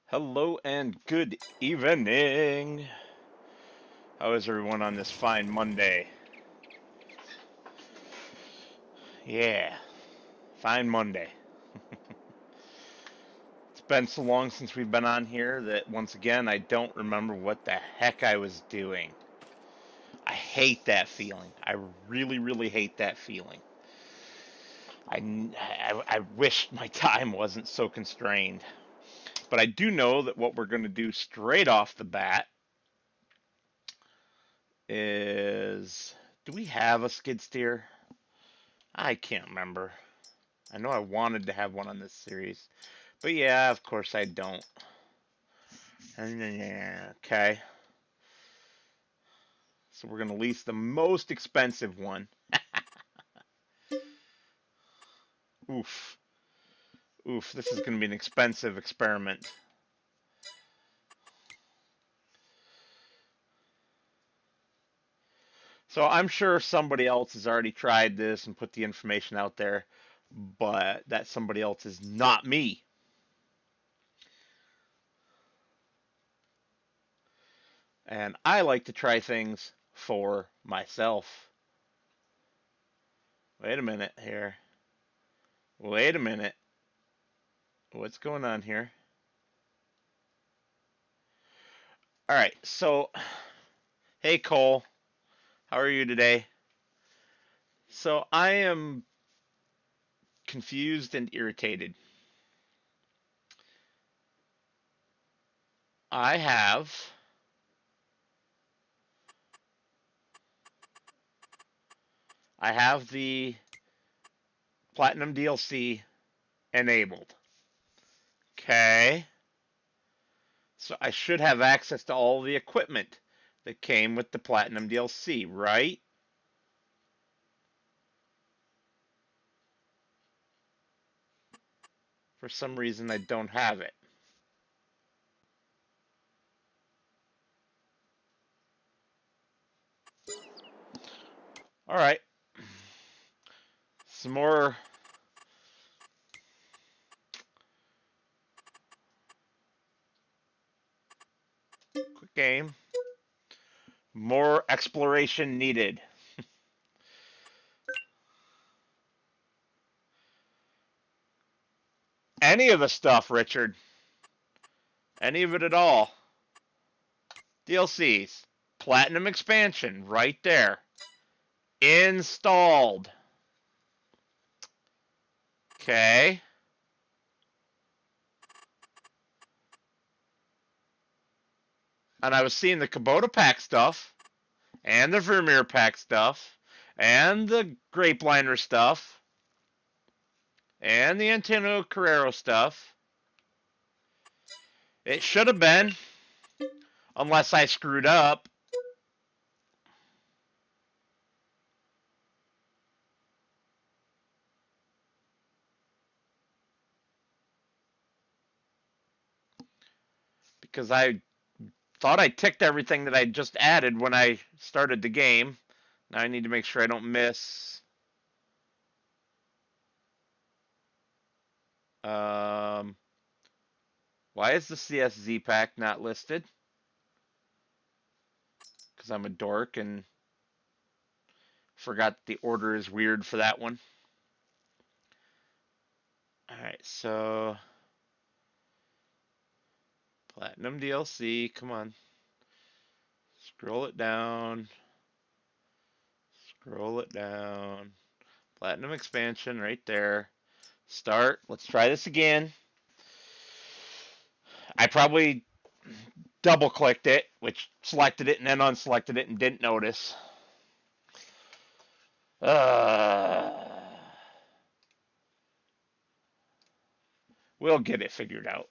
Hello and good evening. How is everyone on this fine Monday? Yeah, fine Monday. It's been so long since we've been on here that once again I don't remember what the heck I was doing. I hate that feeling. I really, really hate that feeling. I wish my time wasn't so constrained. But I do know that what we're going to do straight off the bat is, do we have a skid steer? I can't remember. I know I wanted to have one on this series. But yeah, of course I don't. Okay. So we're going to lease the most expensive one. Oof. Oof, this is going to be an expensive experiment. So I'm sure somebody else has already tried this and put the information out there, but that somebody else is not me. And I like to try things for myself. Wait a minute here. Wait a minute. What's going on here? All right, so, hey Cole, how are you today? So I am confused and irritated. I have I have the Platinum DLC enabled. Okay. So I should have access to all the equipment that came with the Platinum DLC, right? For some reason I don't have it. All right. Some more quick game. More exploration needed. Any of the stuff, Richard. Any of it at all. DLCs. Platinum expansion right there. Installed. Okay. And I was seeing the Kubota pack stuff, and the Vermeer pack stuff, and the Grape Liner stuff, and the Antonio Carrero stuff. It should have been, unless I screwed up. Because I thought I ticked everything that I just added when I started the game. Now I need to make sure I don't miss. Um, why is the CSZ pack not listed? Because I'm a dork and forgot the order is weird for that one. Alright, so Platinum DLC, come on. Scroll it down. Scroll it down. Platinum expansion right there. Start. Let's try this again. I probably double clicked it, which selected it and then unselected it and didn't notice. We'll get it figured out.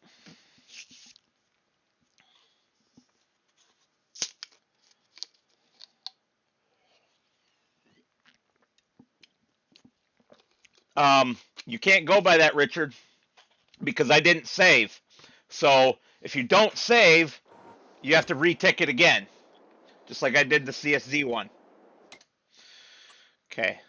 You can't go by that, Richard, because I didn't save. So if you don't save, you have to retick it again, just like I did the CSZ one. Okay.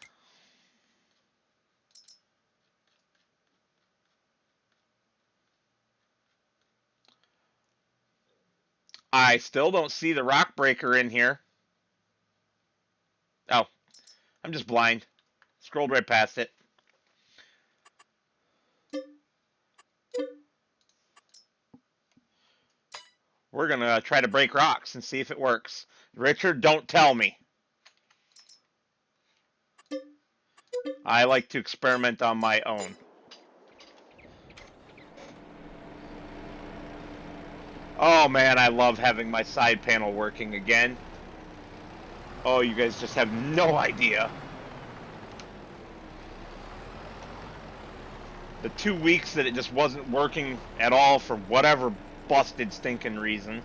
I still don't see the rock breaker in here. Oh, I'm just blind. Scrolled right past it. We're going to try to break rocks and see if it works. Richard, don't tell me. I like to experiment on my own. Oh man, I love having my side panel working again. Oh, you guys just have no idea. The 2 weeks that it just wasn't working at all for whatever busted stinking reason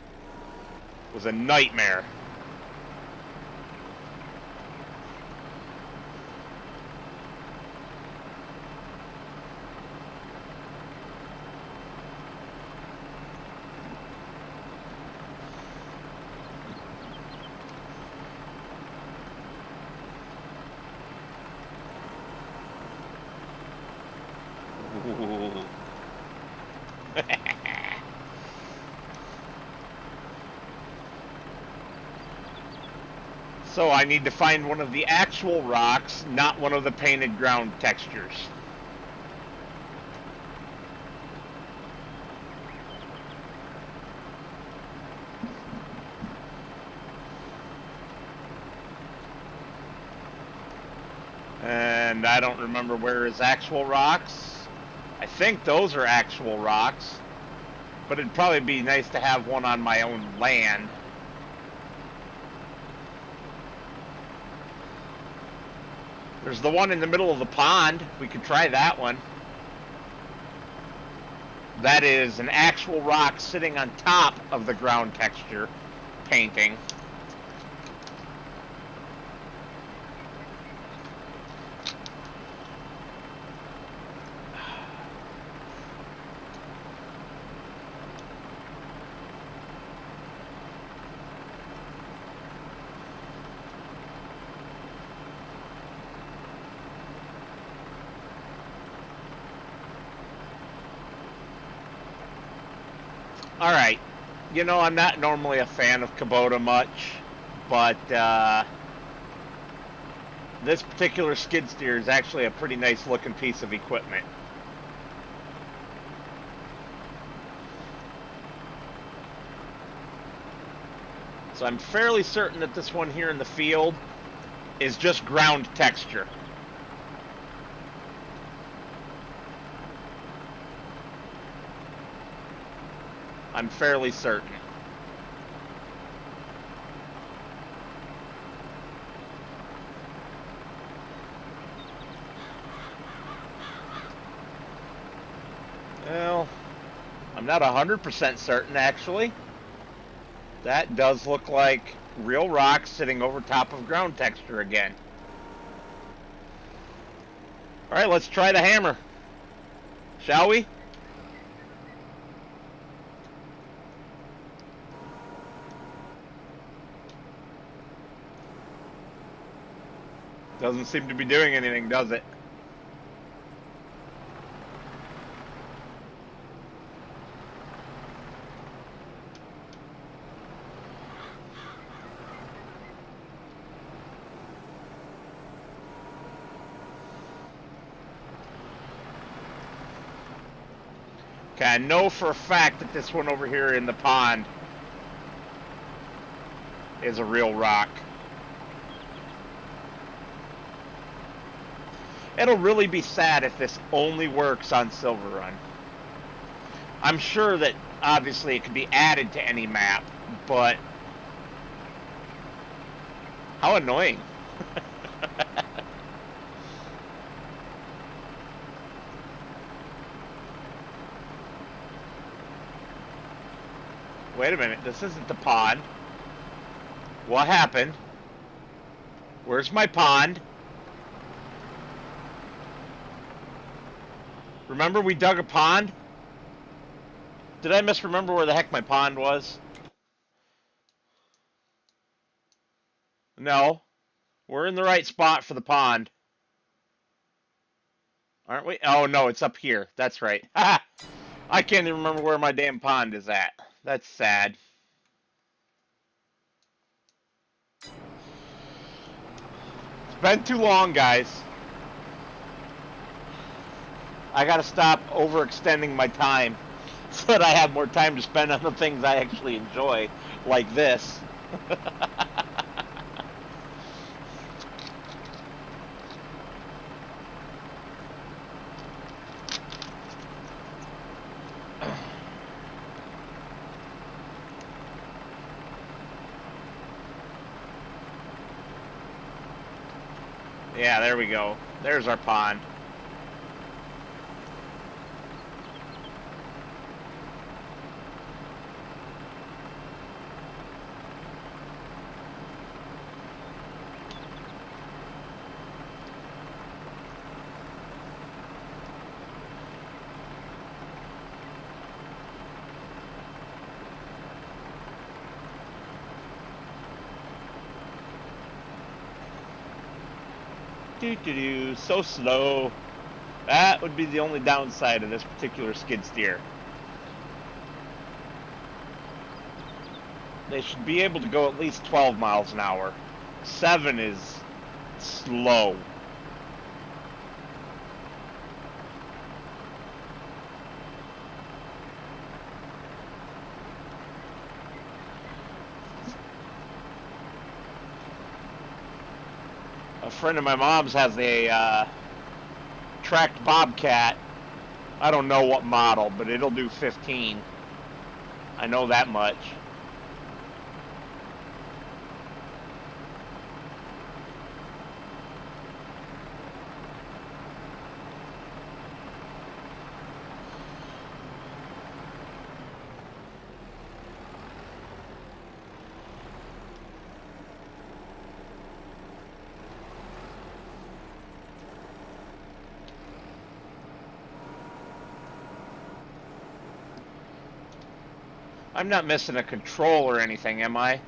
was a nightmare. So I need to find one of the actual rocks, not one of the painted ground textures. And I don't remember where his actual rocks. I think those are actual rocks. But it'd probably be nice to have one on my own land. There's the one in the middle of the pond. We could try that one. That is an actual rock sitting on top of the ground texture painting. Alright, you know, I'm not normally a fan of Kubota much, but this particular skid steer is actually a pretty nice looking piece of equipment. So I'm fairly certain that this one here in the field is just ground texture. I'm fairly certain. Well, I'm not 100% certain, actually. That does look like real rock sitting over top of ground texture again. Alright, let's try the hammer. Shall we? Doesn't seem to be doing anything, does it? Okay, I know for a fact that this one over here in the pond is a real rock. It'll really be sad if this only works on Silver Run. I'm sure that obviously it can be added to any map, but how annoying. Wait a minute, this isn't the pond. What happened? Where's my pond? Remember we dug a pond? Did I misremember where the heck my pond was? No. We're in the right spot for the pond. Aren't we? Oh, no, it's up here. That's right. I can't even remember where my damn pond is at. That's sad. been too long, guys. I gotta stop overextending my time so that I have more time to spend on the things I actually enjoy, like this. Yeah, there we go. There's our pond. Doo-doo-doo, so slow. That would be the only downside of this particular skid steer. They should be able to go at least 12 miles an hour. 7 is slow. A friend of my mom's has a tracked Bobcat. I don't know what model, but it'll do 15. I know that much. I'm not missing a control or anything, am I?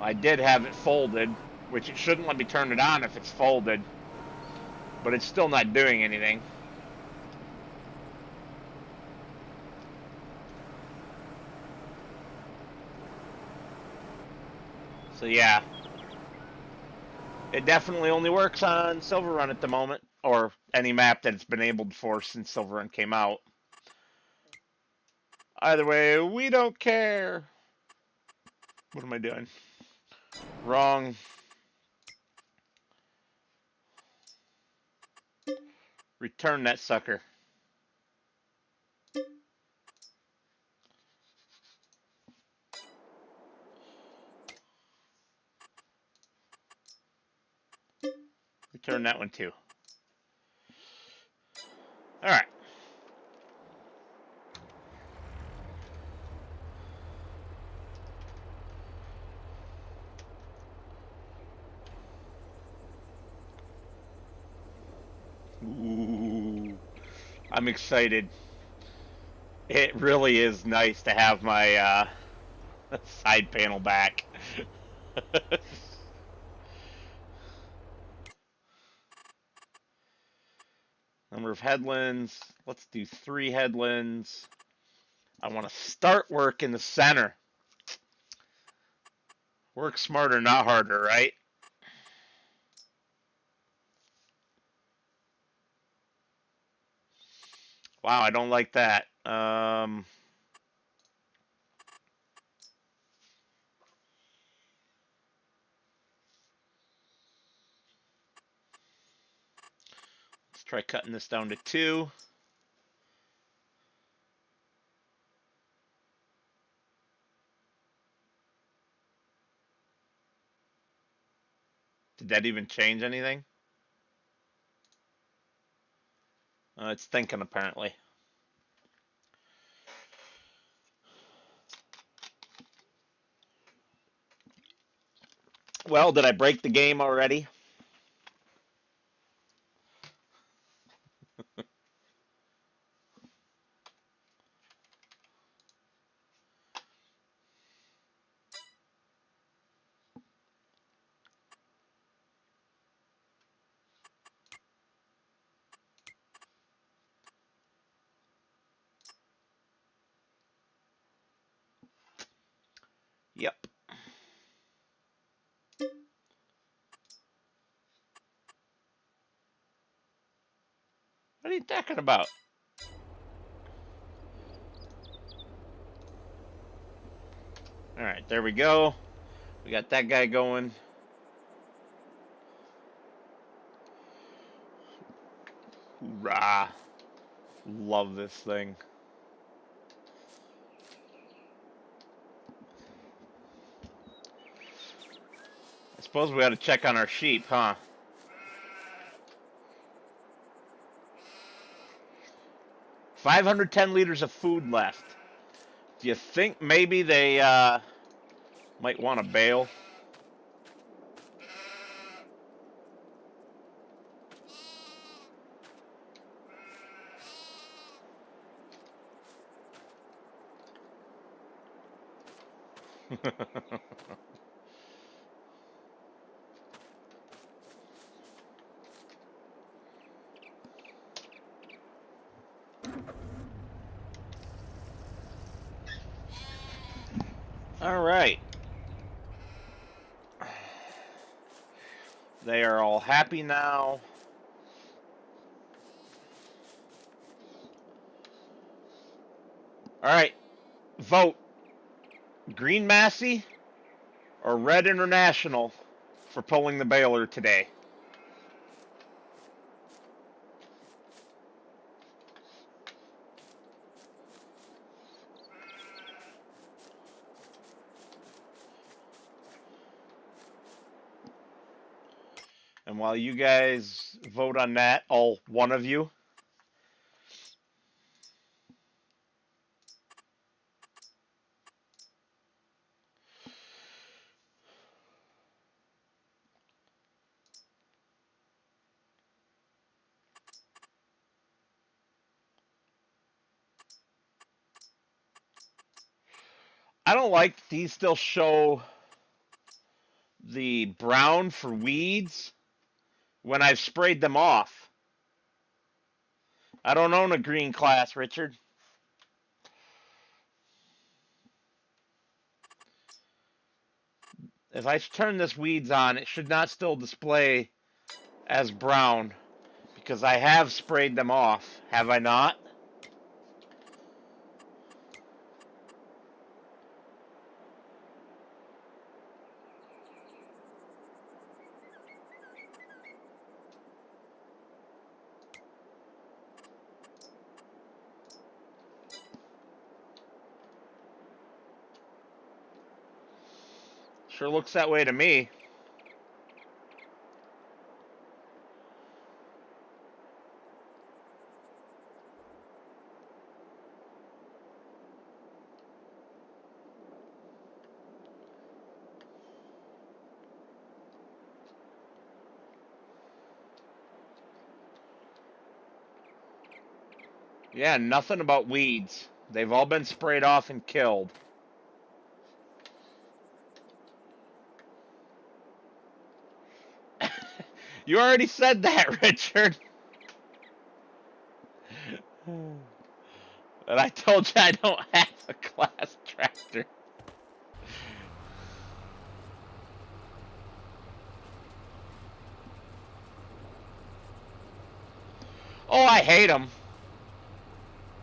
I did have it folded, which it shouldn't let me turn it on if it's folded, but it's still not doing anything. So yeah, it definitely only works on Silverrun at the moment, or any map that it's been enabled for since Silverrun came out. Either way, we don't care. What am I doing? Wrong. Return that sucker. Return that one too. All right. Ooh, I'm excited. It really is nice to have my side panel back. Number of headlands. Let's do 3 headlands. I want to start work in the center. Work smarter, not harder, right? Wow, I don't like that. Let's try cutting this down to 2. Did that even change anything? It's thinking, apparently. Well, did I break the game already? What are you talking about? Alright, there we go. We got that guy going. Hoorah. Love this thing. I suppose we ought to check on our sheep, huh? $510 of food left. Do you think maybe they might want to bail? All right. They are all happy now. All right. Vote. Green Massey or Red International for pulling the baler today. And while you guys vote on that, all one of you, I don't like these still show the brown for weeds when I've sprayed them off. I don't own a green class, Richard. If I turn this weeds on, it should not still display as brown because I have sprayed them off, have I not? Sure looks that way to me. Yeah, nothing about weeds. They've all been sprayed off and killed. You already said that, Richard. And I told you I don't have a class tractor. Oh, I hate them.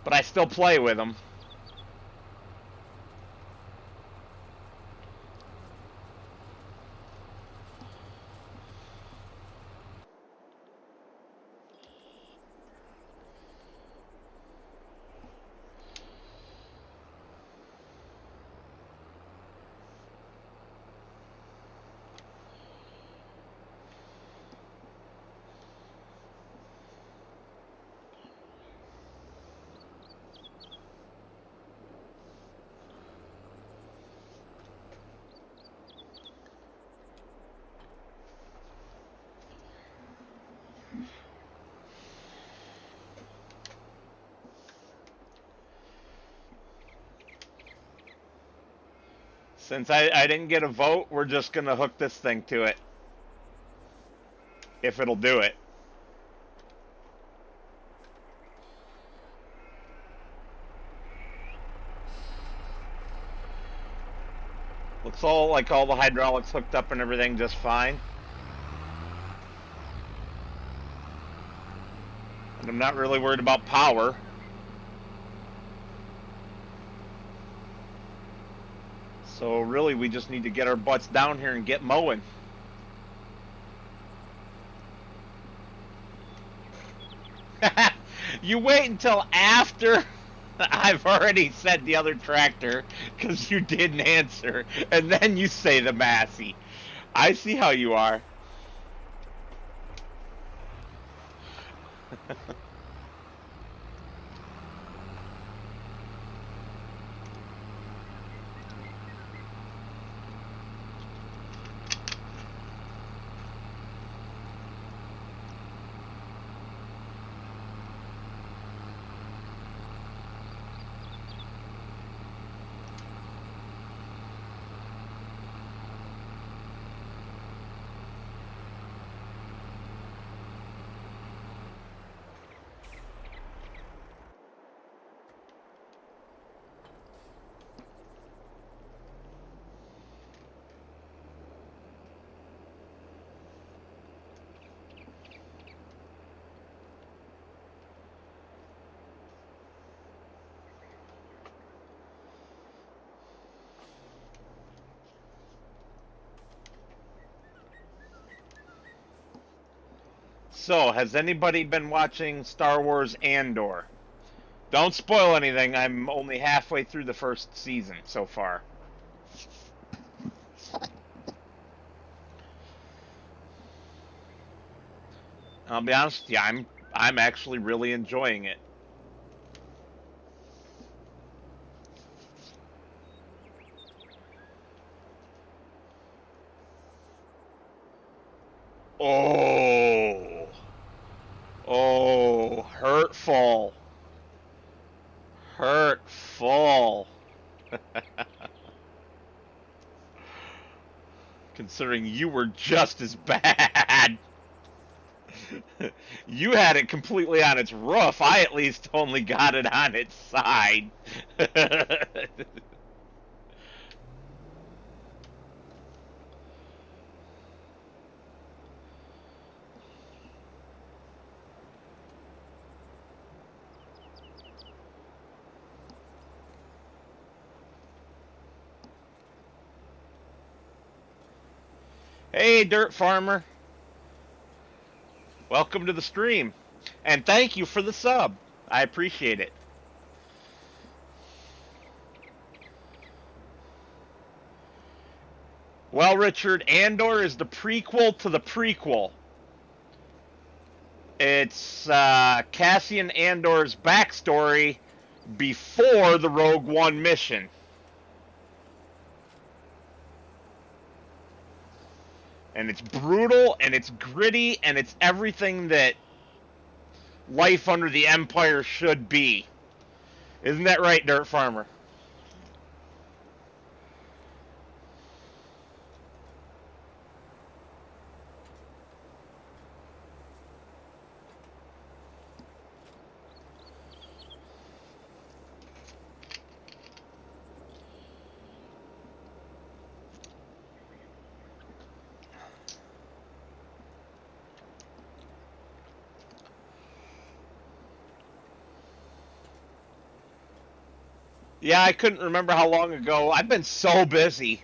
But I still play with them. Since I didn't get a vote, we're just going to hook this thing to it. If it'll do it. Looks all like all the hydraulics hooked up and everything just fine. I'm not really worried about power. So really, we just need to get our butts down here and get mowing. You wait until after I've already said the other tractor because you didn't answer, and then you say the Massey. I see how you are. So, has anybody been watching Star Wars Andor? Don't spoil anything. I'm only halfway through the first season so far. I'll be honest with you, I'm actually really enjoying it. Oh. Oh, hurtful. Hurtful. Considering you were just as bad. You had it completely on its roof. I at least only got it on its side. Hey, Dirt Farmer. Welcome to the stream. And thank you for the sub. I appreciate it. Well, Richard, Andor is the prequel to the prequel. It's Cassian Andor's backstory before the Rogue One mission. And it's brutal, and it's gritty, and it's everything that life under the Empire should be. Isn't that right, Dirt Farmer? Yeah, I couldn't remember how long ago. I've been so busy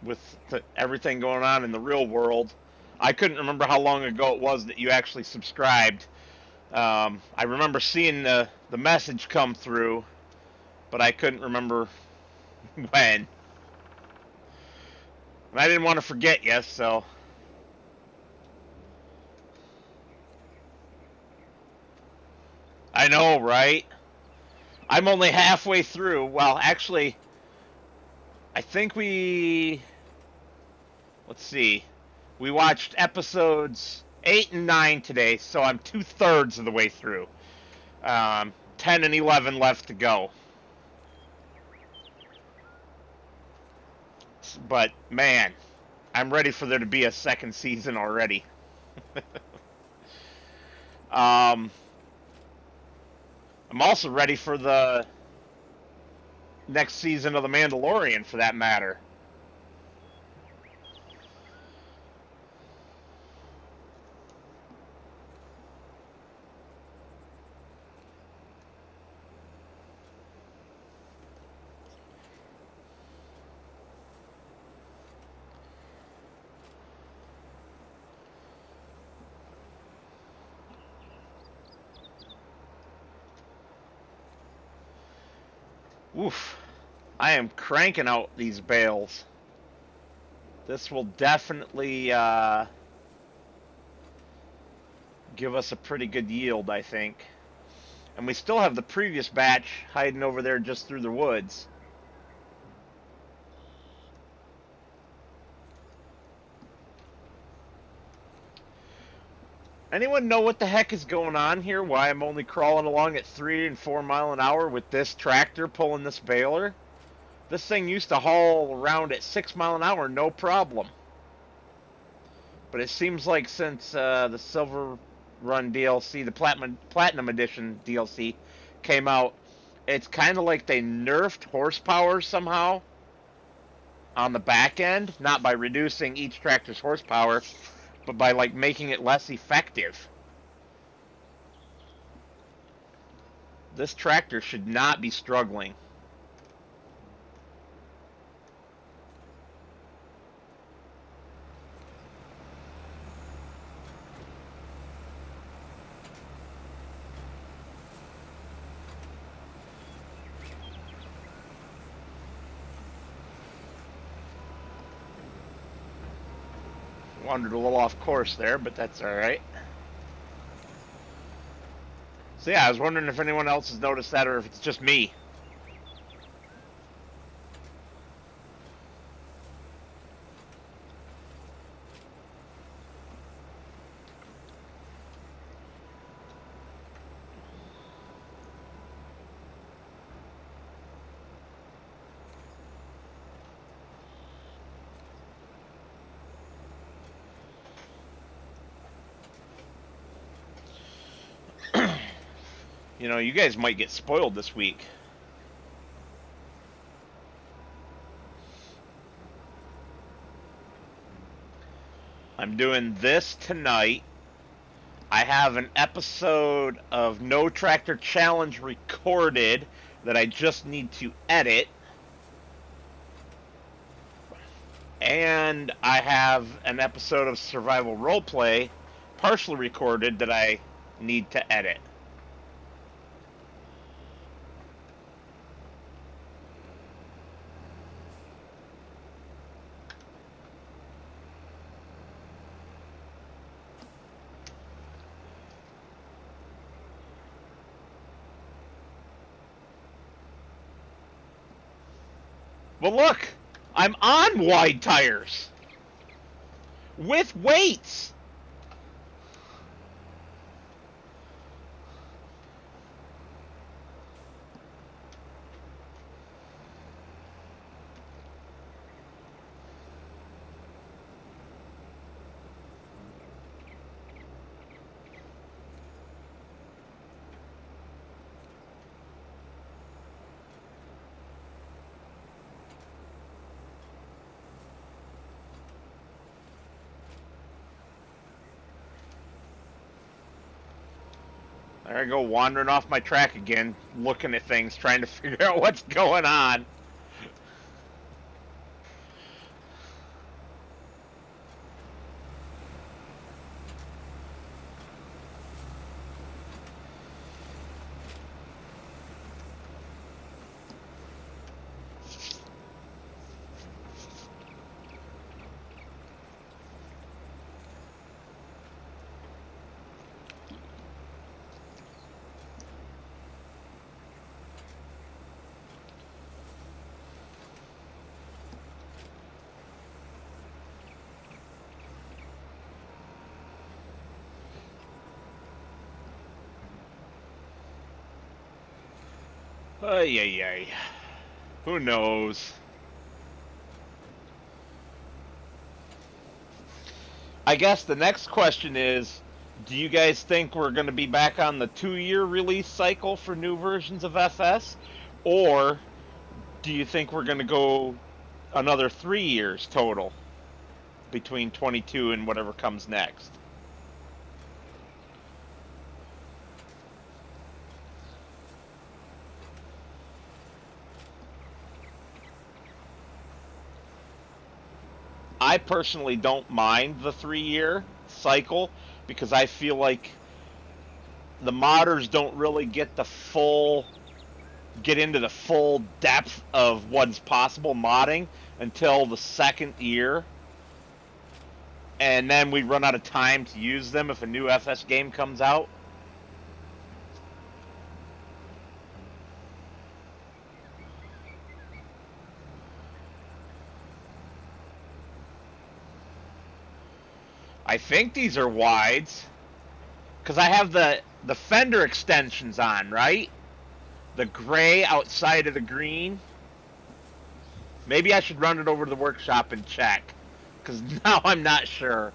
with everything going on in the real world. I couldn't remember how long ago it was that you actually subscribed. I remember seeing the message come through, but I couldn't remember when. And I didn't want to forget you, so. I know, right? I'm only halfway through. Well, actually, I think let's see. We watched episodes 8 and 9 today, so I'm 2/3 of the way through. 10 and 11 left to go. But, man, I'm ready for there to be a second season already. I'm also ready for the next season of The Mandalorian, for that matter. Oof. I am cranking out these bales. This will definitely give us a pretty good yield, I think. And we still have the previous batch hiding over there just through the woods. Anyone know what the heck is going on here? Why I'm only crawling along at 3 and 4 mile an hour with this tractor pulling this baler? This thing used to haul around at 6 mile an hour, no problem. But it seems like since the Silver Run DLC, the Platinum Edition DLC came out, it's kind of like they nerfed horsepower somehow on the back end, not by reducing each tractor's horsepower, but by like making it less effective. This tractor should not be struggling. Wandered a little off course there, but that's alright. So yeah, I was wondering if anyone else has noticed that or if it's just me. You know, you guys might get spoiled this week. I'm doing this tonight. I have an episode of No Tractor Challenge recorded that I just need to edit. And I have an episode of Survival Roleplay partially recorded that I need to edit. Well, look, I'm on wide tires with weights. There I go, wandering off my track again, looking at things, trying to figure out what's going on. Ay, ay, ay. Who knows? I guess the next question is, do you guys think we're going to be back on the 2-year release cycle for new versions of FS? Or do you think we're going to go another 3 years total between 22 and whatever comes next? I personally don't mind the 3-year cycle because I feel like the modders don't really get the full get into the full depth of what's possible modding until the second year. And then we run out of time to use them if a new FS game comes out. I think these are wides. Because I have the fender extensions on, right? The gray outside of the green. Maybe I should run it over to the workshop and check. Because now I'm not sure.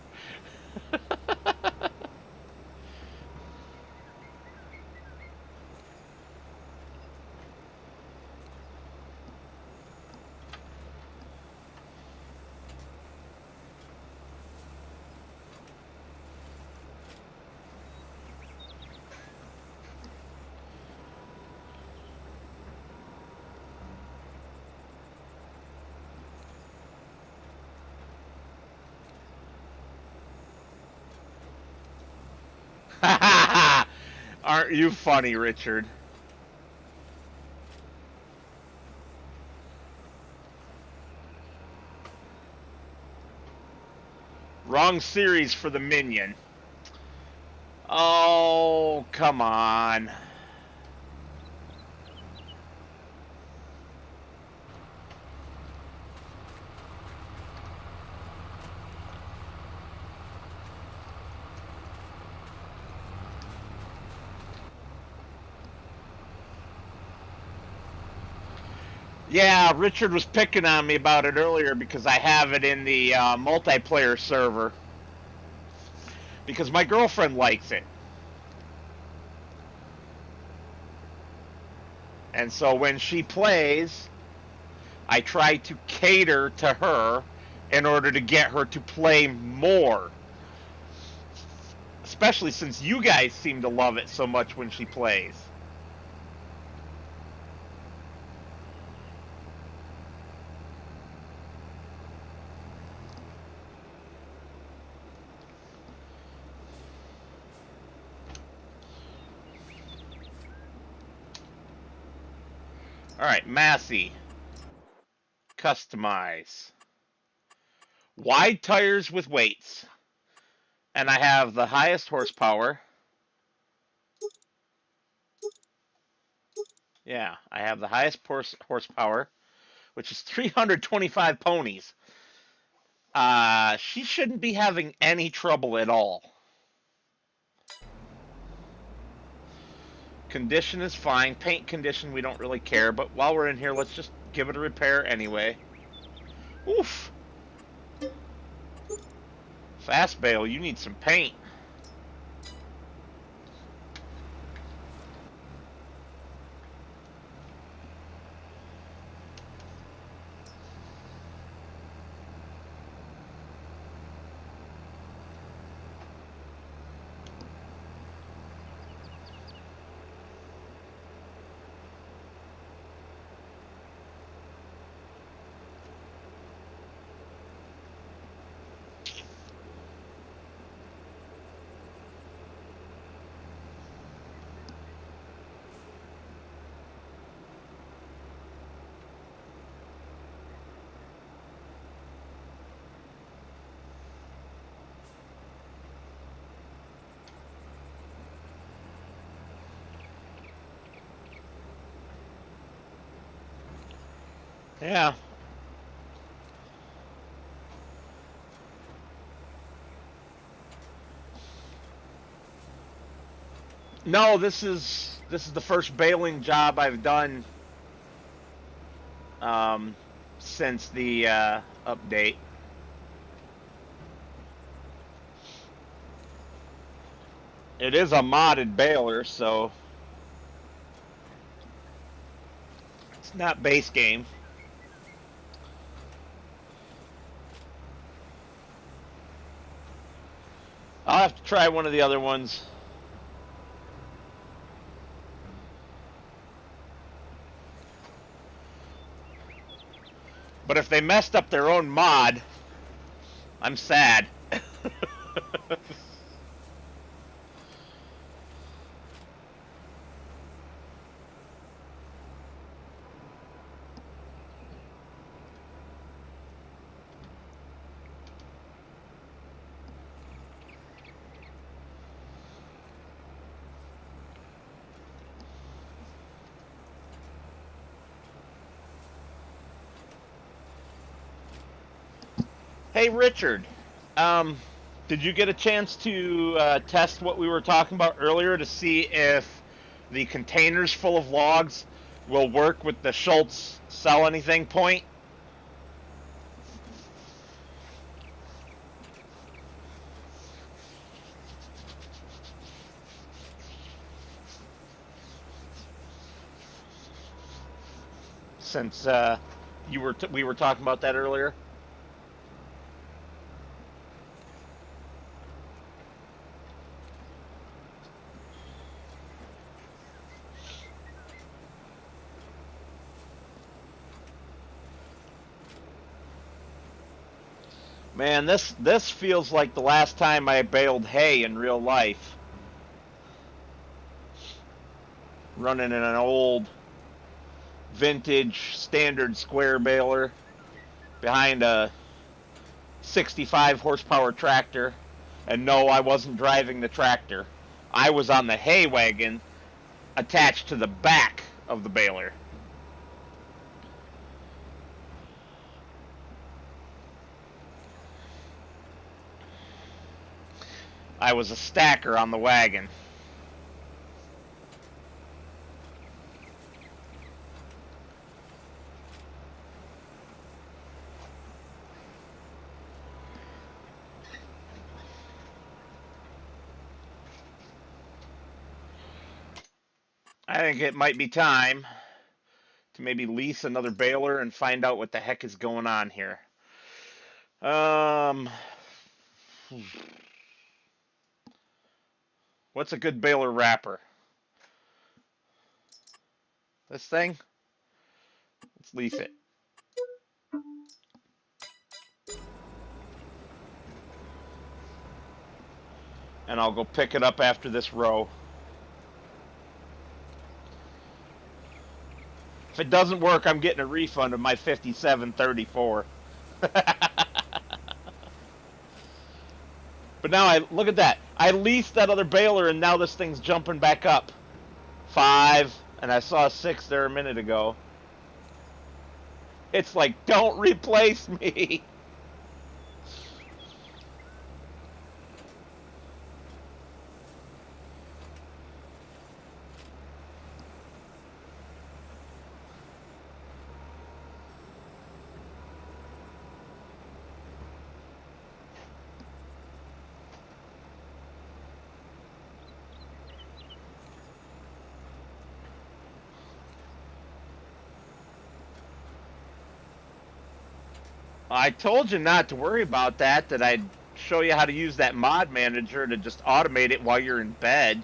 Aren't you funny, Richard? Wrong series for the Minion. Oh, come on. Yeah, Richard was picking on me about it earlier because I have it in the multiplayer server. Because my girlfriend likes it. And so when she plays, I try to cater to her in order to get her to play more. Especially since you guys seem to love it so much when she plays. Alright, Massey. Customize. Wide tires with weights. And I have the highest horsepower. Yeah, I have the highest horsepower, which is 325 ponies. She shouldn't be having any trouble at all. Condition is fine. Paint condition, we don't really care. But while we're in here, let's just give it a repair anyway. Oof. Fast Bale, you need some paint. Yeah. No, this is the first baling job I've done since the update. It is a modded baler, so it's not base game. I'll have to try one of the other ones. But if they messed up their own mod, I'm sad. Hey, Richard. Um, did you get a chance to test what we were talking about earlier to see if the containers full of logs will work with the Schultz sell anything point? Since we were talking about that earlier. Man, this feels like the last time I baled hay in real life. Running in an old vintage standard square baler behind a 65 horsepower tractor. And no, I wasn't driving the tractor. I was on the hay wagon attached to the back of the baler. I was a stacker on the wagon. I think it might be time to maybe lease another baler and find out what the heck is going on here. Um, what's a good baler wrapper? This thing? Let's lease it. And I'll go pick it up after this row. If it doesn't work, I'm getting a refund of my 57.34. But now I look at that. I leased that other baler, and now this thing's jumping back up. 5, and I saw 6 there a minute ago. It's like, don't replace me. I told you not to worry about that I'd show you how to use that mod manager to just automate it while you're in bed.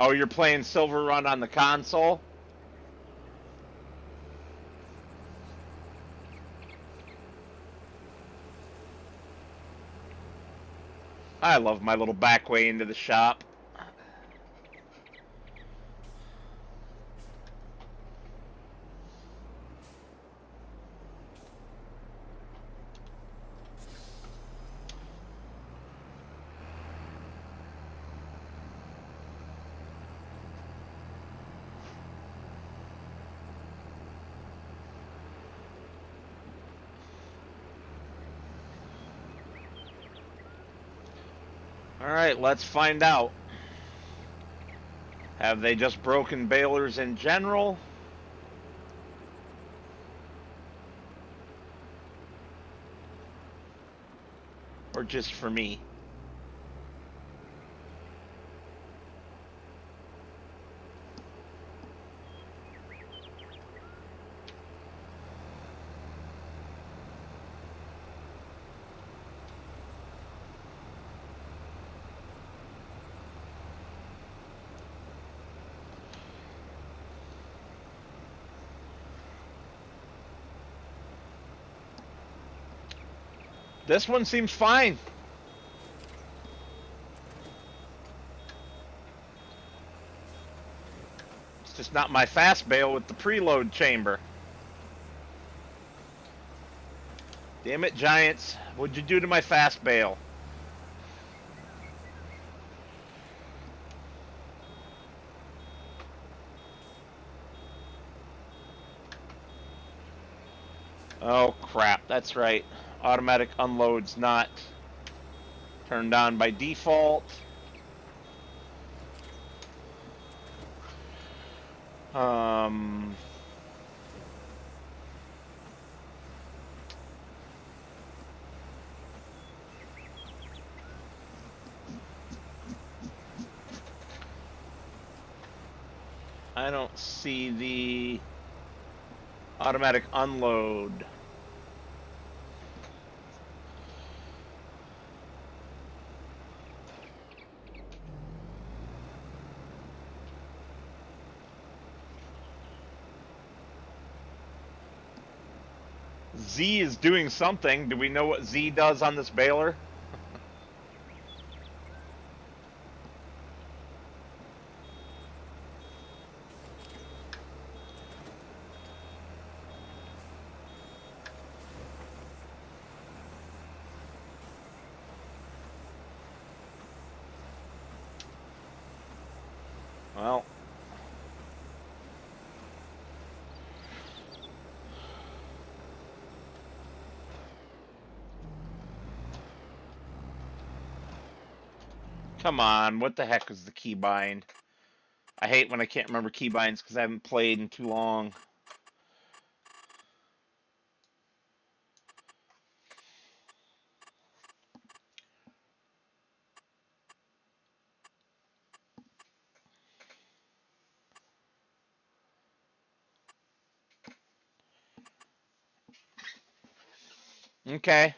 Oh, you're playing Silver Run on the console? I love my little back way into the shop. Alright, let's find out. Have they just broken balers in general? Or just for me? This one seems fine. It's just not my fast bail with the preload chamber. Damn it, Giants. What'd you do to my fast bail? Oh, crap. That's right. Automatic unload's not turned on by default. I don't see the automatic unload. Z is doing something. Do we know what Z does on this baler? Well, come on. What the heck is the keybind? I hate when I can't remember keybinds because I haven't played in too long. Okay.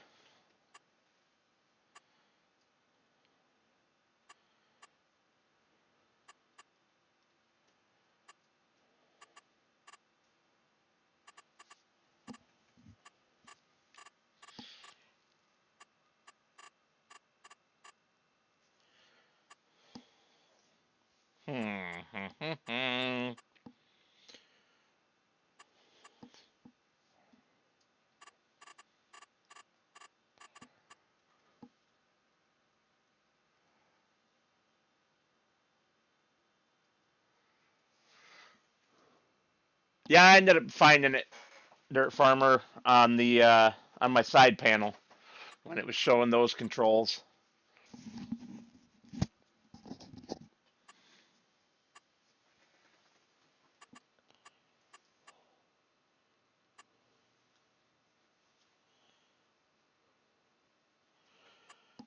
Yeah, I ended up finding it, Dirt Farmer, on the on my side panel when it was showing those controls.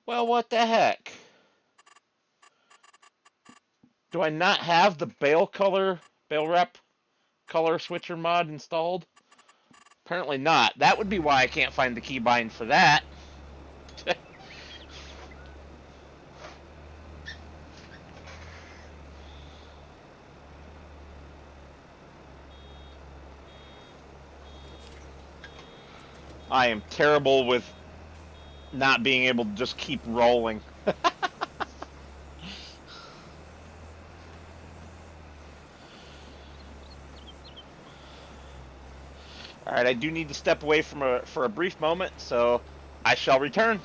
Well, what the heck? Do I not have the bale rep color switcher mod installed? Apparently not. That would be why I can't find the keybind for that. I am terrible with not being able to just keep rolling. All right, I do need to step away for a brief moment, so I shall return.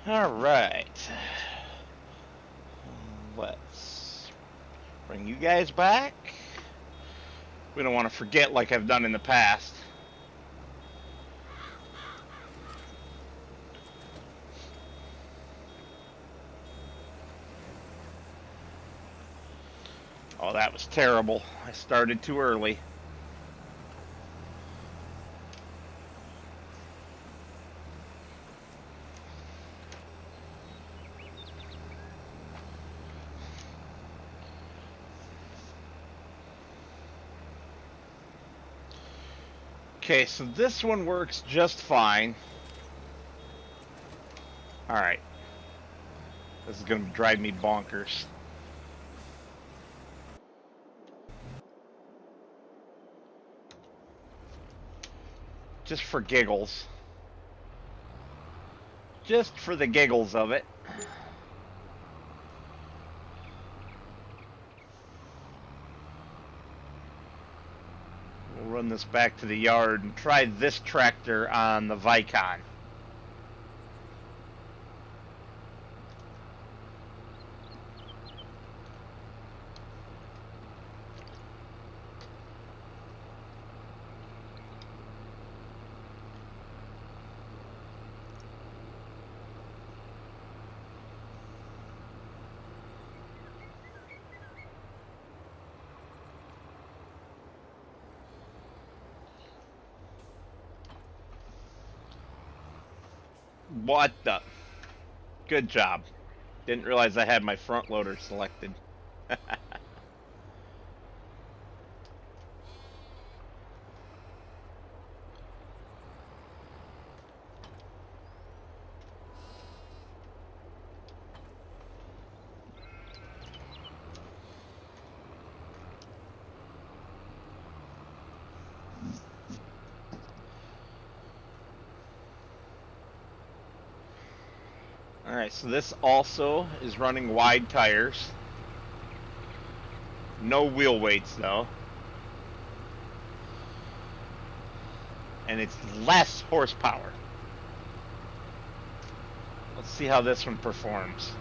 All right. Let's bring you guys back. We don't want to forget like I've done in the past. Oh, that was terrible. I started too early. Okay, so this one works just fine. Alright. This is going to drive me bonkers. Just for giggles. Just for the giggles of it. We'll run this back to the yard and try this tractor on the Vicon. What the? Good job. Didn't realize I had my front loader selected. Alright, so this also is running wide tires. No wheel weights though. And it's less horsepower. Let's see how this one performs.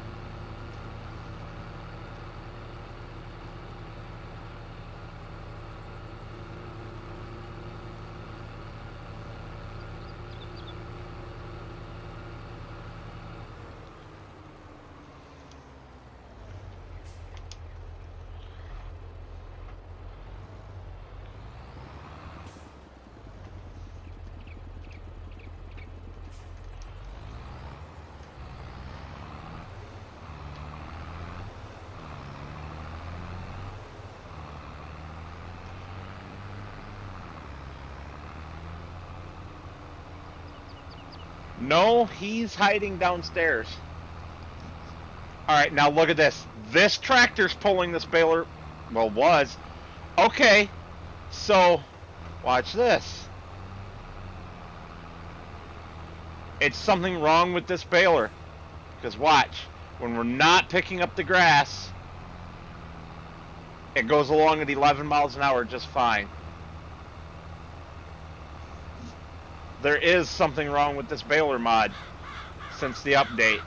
No, he's hiding downstairs. Alright, now look at this. This tractor's pulling this baler. Well, was. Okay, so watch this. It's something wrong with this baler. Because watch, when we're not picking up the grass, it goes along at 11 miles an hour just fine. There is something wrong with this baler mod since the update.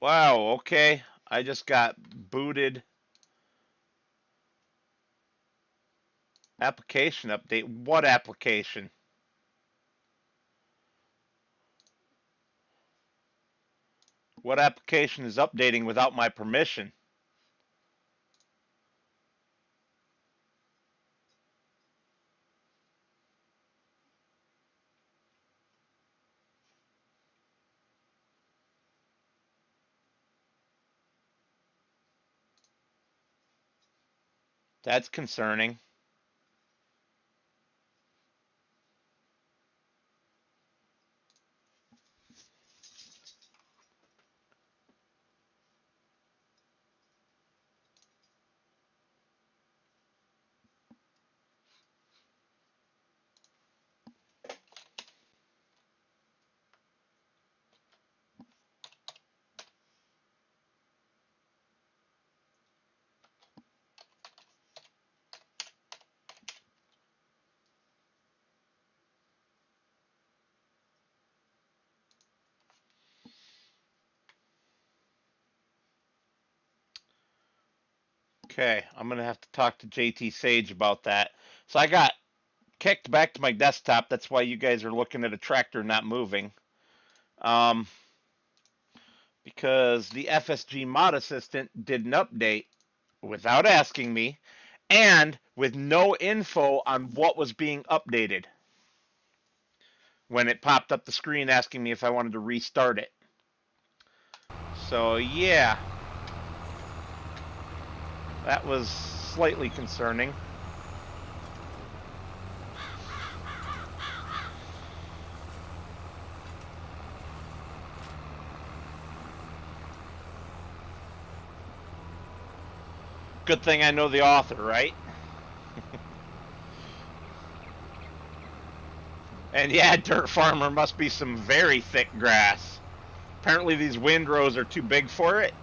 Wow, okay. I just got booted. Application update. What application? What application is updating without my permission? That's concerning. Okay, I'm gonna have to talk to JT Sage about that. So I got kicked back to my desktop. That's why you guys are looking at a tractor not moving. Um, because the FSG mod assistant did an update without asking me and with no info on what was being updated when it popped up the screen asking me if I wanted to restart it. So yeah, that was slightly concerning. Good thing I know the author, right? And yeah, Dirt Farmer must be some very thick grass. Apparently these windrows are too big for it.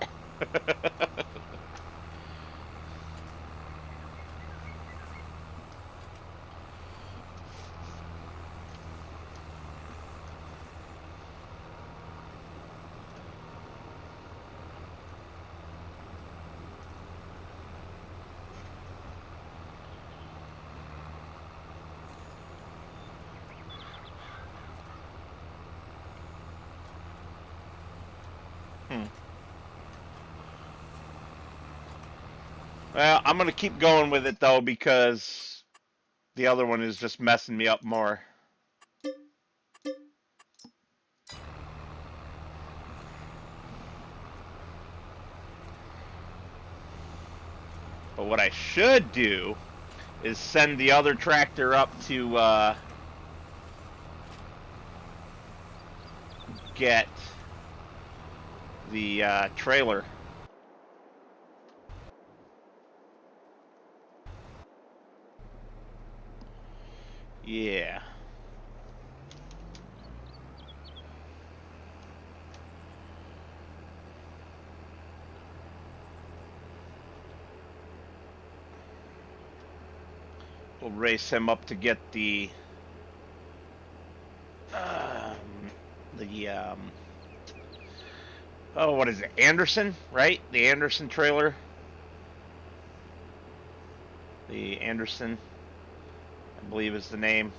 Well, I'm going to keep going with it, though, because the other one is just messing me up more. But what I should do is send the other tractor up to get the trailer. Yeah. We'll race him up to get the oh, what is it? Anderson, right? The Anderson trailer. The Anderson, I believe, is the name.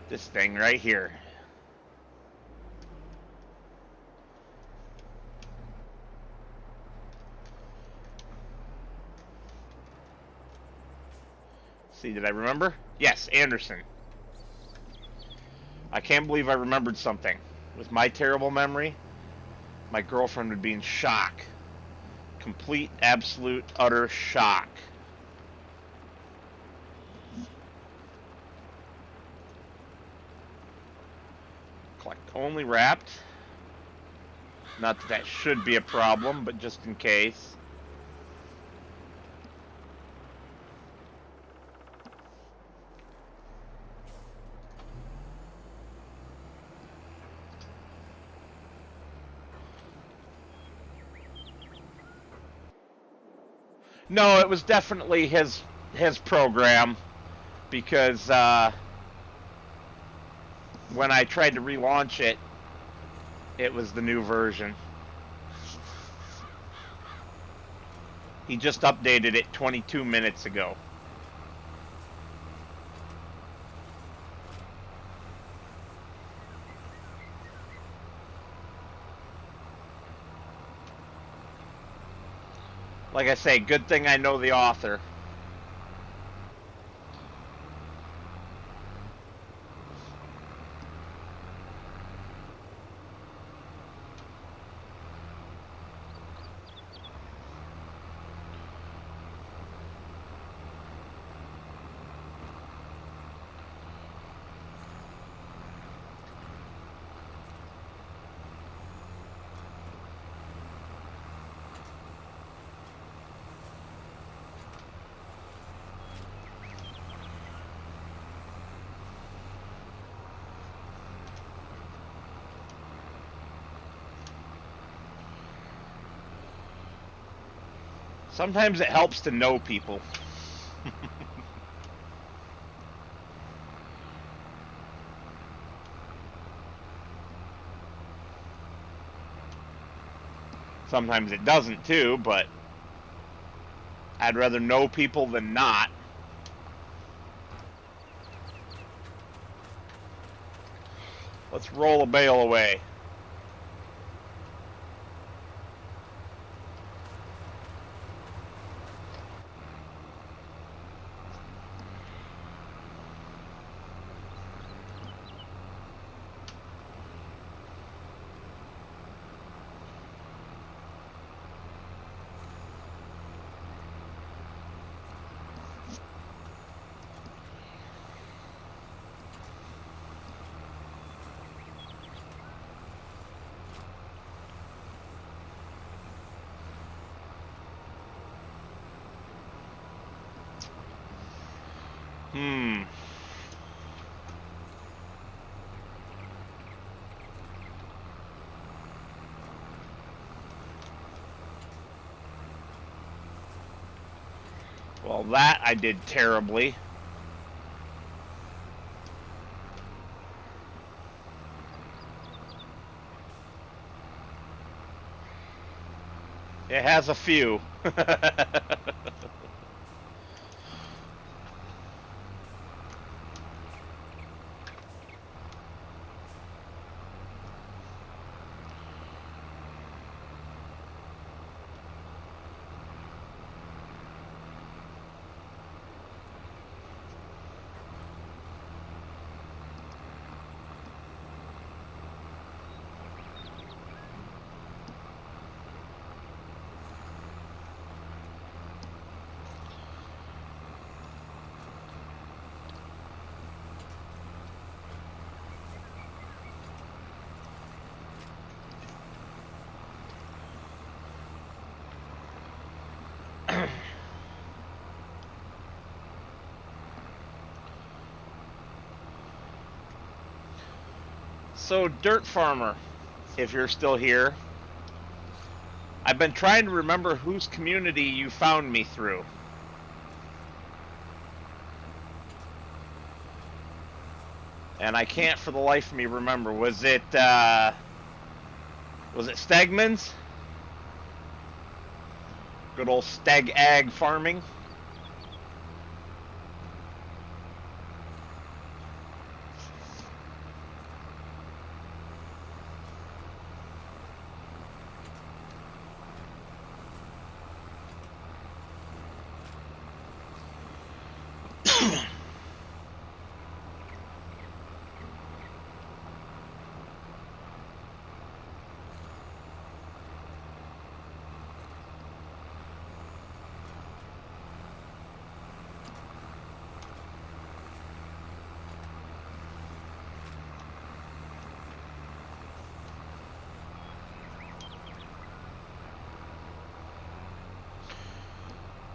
This thing right here. See, did I remember? Yes, Anderson. I can't believe I remembered something. With my terrible memory, my girlfriend would be in shock. Complete, absolute, utter shock. Collect only wrapped. Not that that should be a problem, but just in case. No, it was definitely his program, because when I tried to relaunch it, it was the new version. He just updated it 22 minutes ago. Like I say, good thing I know the author. Sometimes it helps to know people. Sometimes it doesn't too, but I'd rather know people than not. Let's roll a bale away. Well, that I did terribly. It has a few. So, Dirt Farmer, if you're still here, I've been trying to remember whose community you found me through. And I can't for the life of me remember. Was it Stegman's? Good old Steg Ag Farming.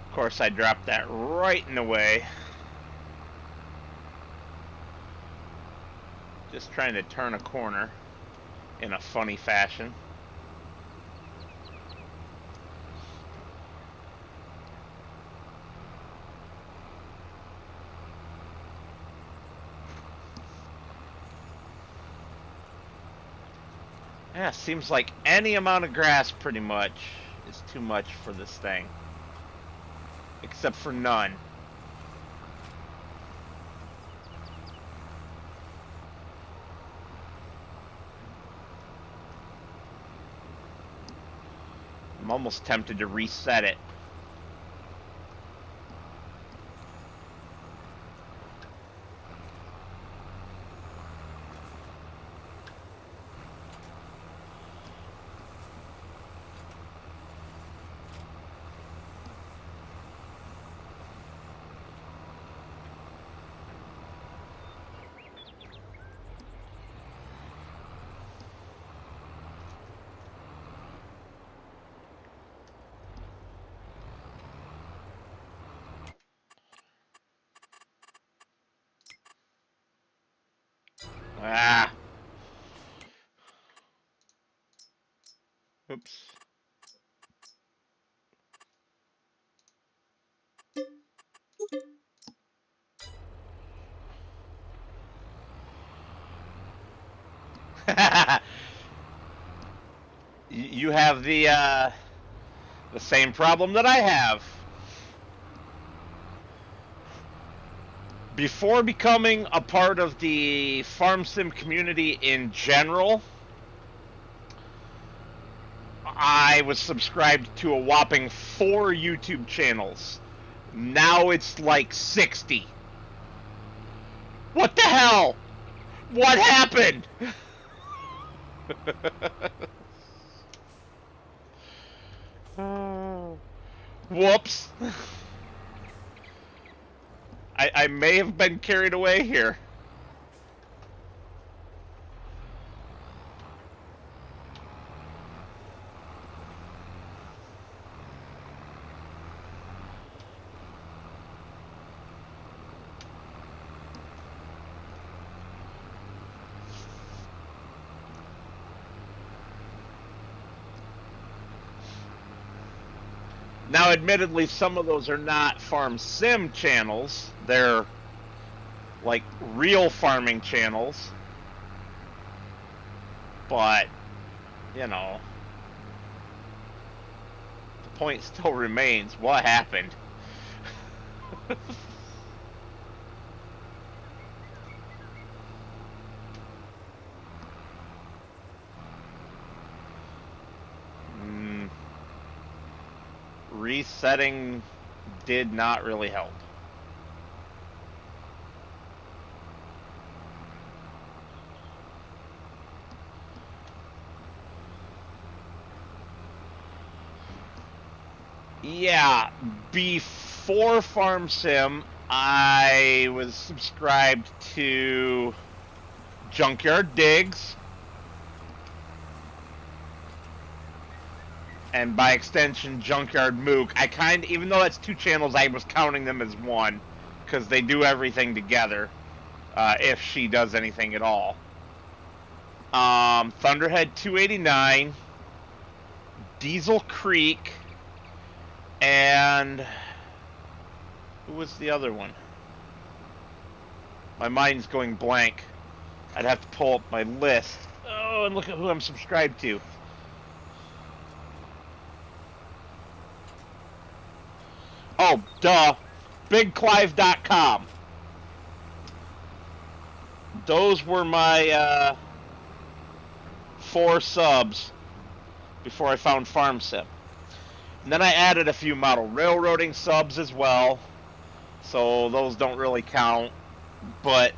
Of course, I dropped that right in the way. Just trying to turn a corner in a funny fashion. Yeah, seems like any amount of grass pretty much is too much for this thing. Except for none. I'm almost tempted to reset it. Ah. Oops. You have the same problem that I have. Before becoming a part of the farm sim community in general, I was subscribed to a whopping 4 YouTube channels. Now it's like 60. What the hell? What happened? Whoops. I may have been carried away here. Now, admittedly, some of those are not farm sim channels. They're like real farming channels. But, you know, the point still remains. What happened? Resetting did not really help. Yeah, before Farm Sim, I was subscribed to Junkyard Digs, and by extension, Junkyard Mook. Even though that's 2 channels, I was counting them as one, because they do everything together, if she does anything at all. Thunderhead 289, Diesel Creek, and who was the other one? My mind's going blank. I'd have to pull up my list. Oh, and look at who I'm subscribed to. Oh, duh. BigClive.com. Those were my 4 subs before I found Farm Sim. And then I added a few model railroading subs as well, so those don't really count. But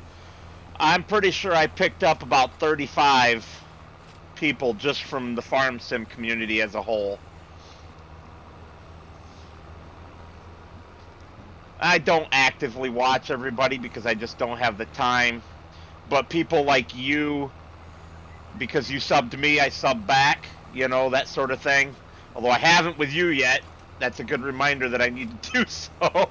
I'm pretty sure I picked up about 35 people just from the Farm Sim community as a whole. I don't actively watch everybody because I just don't have the time. But people like you, because you subbed to me, I sub back, you know, that sort of thing. Although I haven't with you yet, that's a good reminder that I need to do so.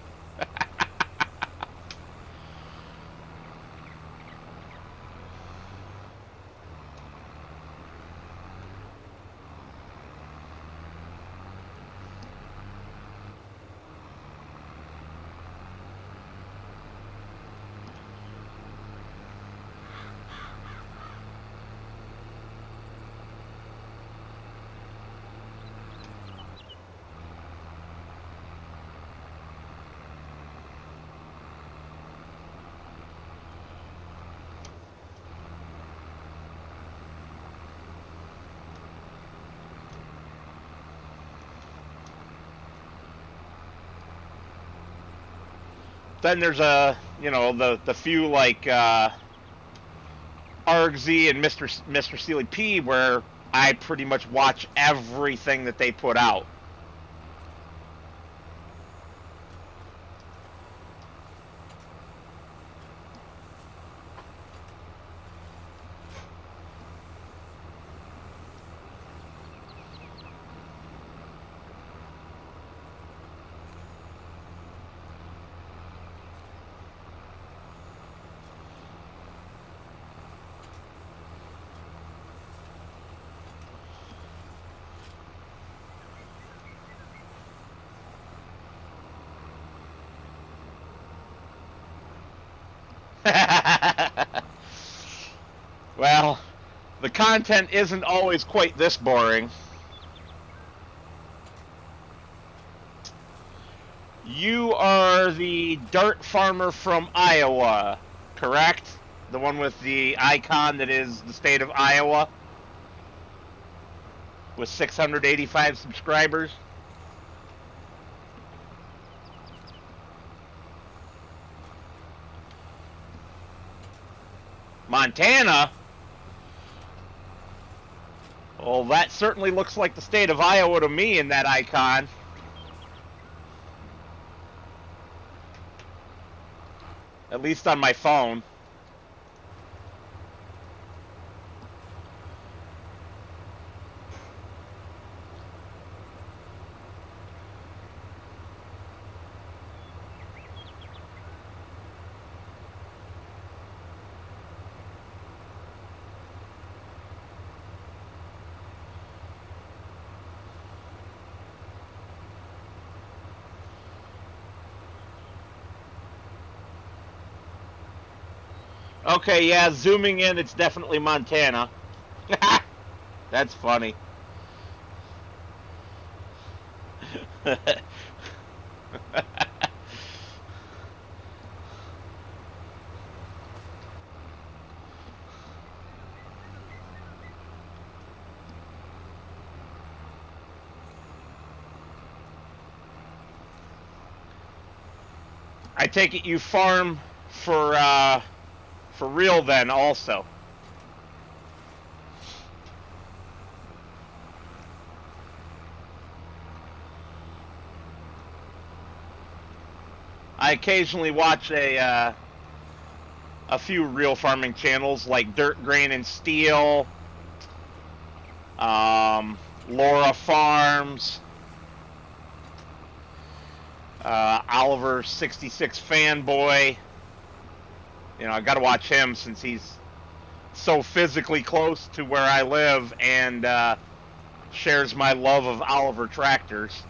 Then there's the few like Argzy and Mr. Steely P where I pretty much watch everything that they put out. Well, the content isn't always quite this boring. You are the dirt farmer from Iowa, correct? The one with the icon that is the state of Iowa? With 685 subscribers? Montana? Well, that certainly looks like the state of Iowa to me in that icon. At least on my phone. Okay, yeah, zooming in, it's definitely Montana. That's funny. I take it you farm for real then also. I occasionally watch a few real farming channels like Dirt, Grain, and Steel, Laura Farms, Oliver 66 Fanboy. You know, I gotta watch him since he's so physically close to where I live and shares my love of Oliver tractors.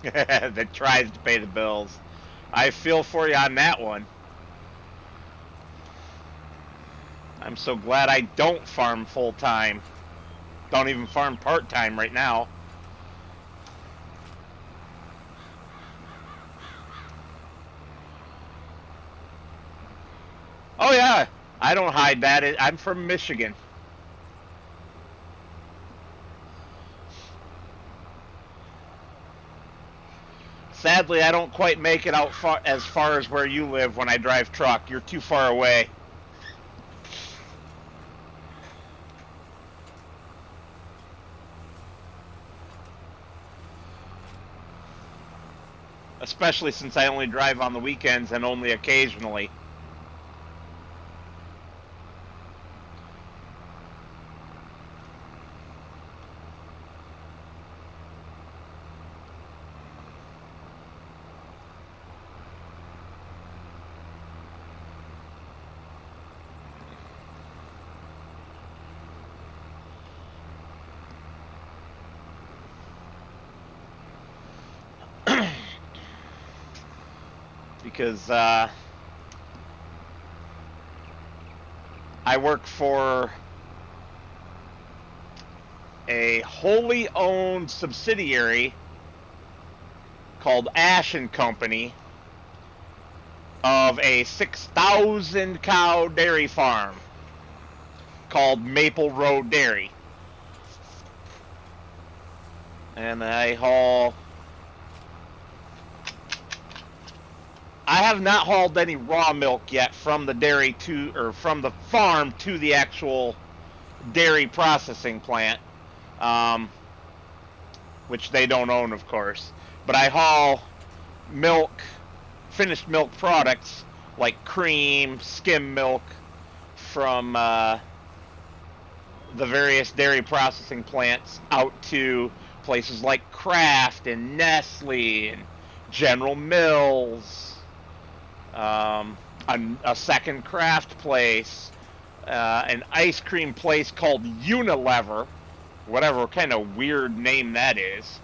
That tries to pay the bills. I feel for you on that one. I'm so glad I don't farm full-time. Don't even farm part-time right now. Oh yeah, I don't hide that. I'm from Michigan. Sadly, I don't quite make it out as far as where you live when I drive truck. You're too far away. Especially since I only drive on the weekends and only occasionally. Because I work for a wholly owned subsidiary called Ash and Company of a 6,000 cow dairy farm called Maple Road Dairy. And I have not hauled any raw milk yet from the dairy to, or from the farm to the actual dairy processing plant, which they don't own, of course. But I haul milk, finished milk products like cream, skim milk from the various dairy processing plants out to places like Kraft and Nestle and General Mills. A second Kraft place, an ice cream place called Unilever, whatever kind of weird name that is.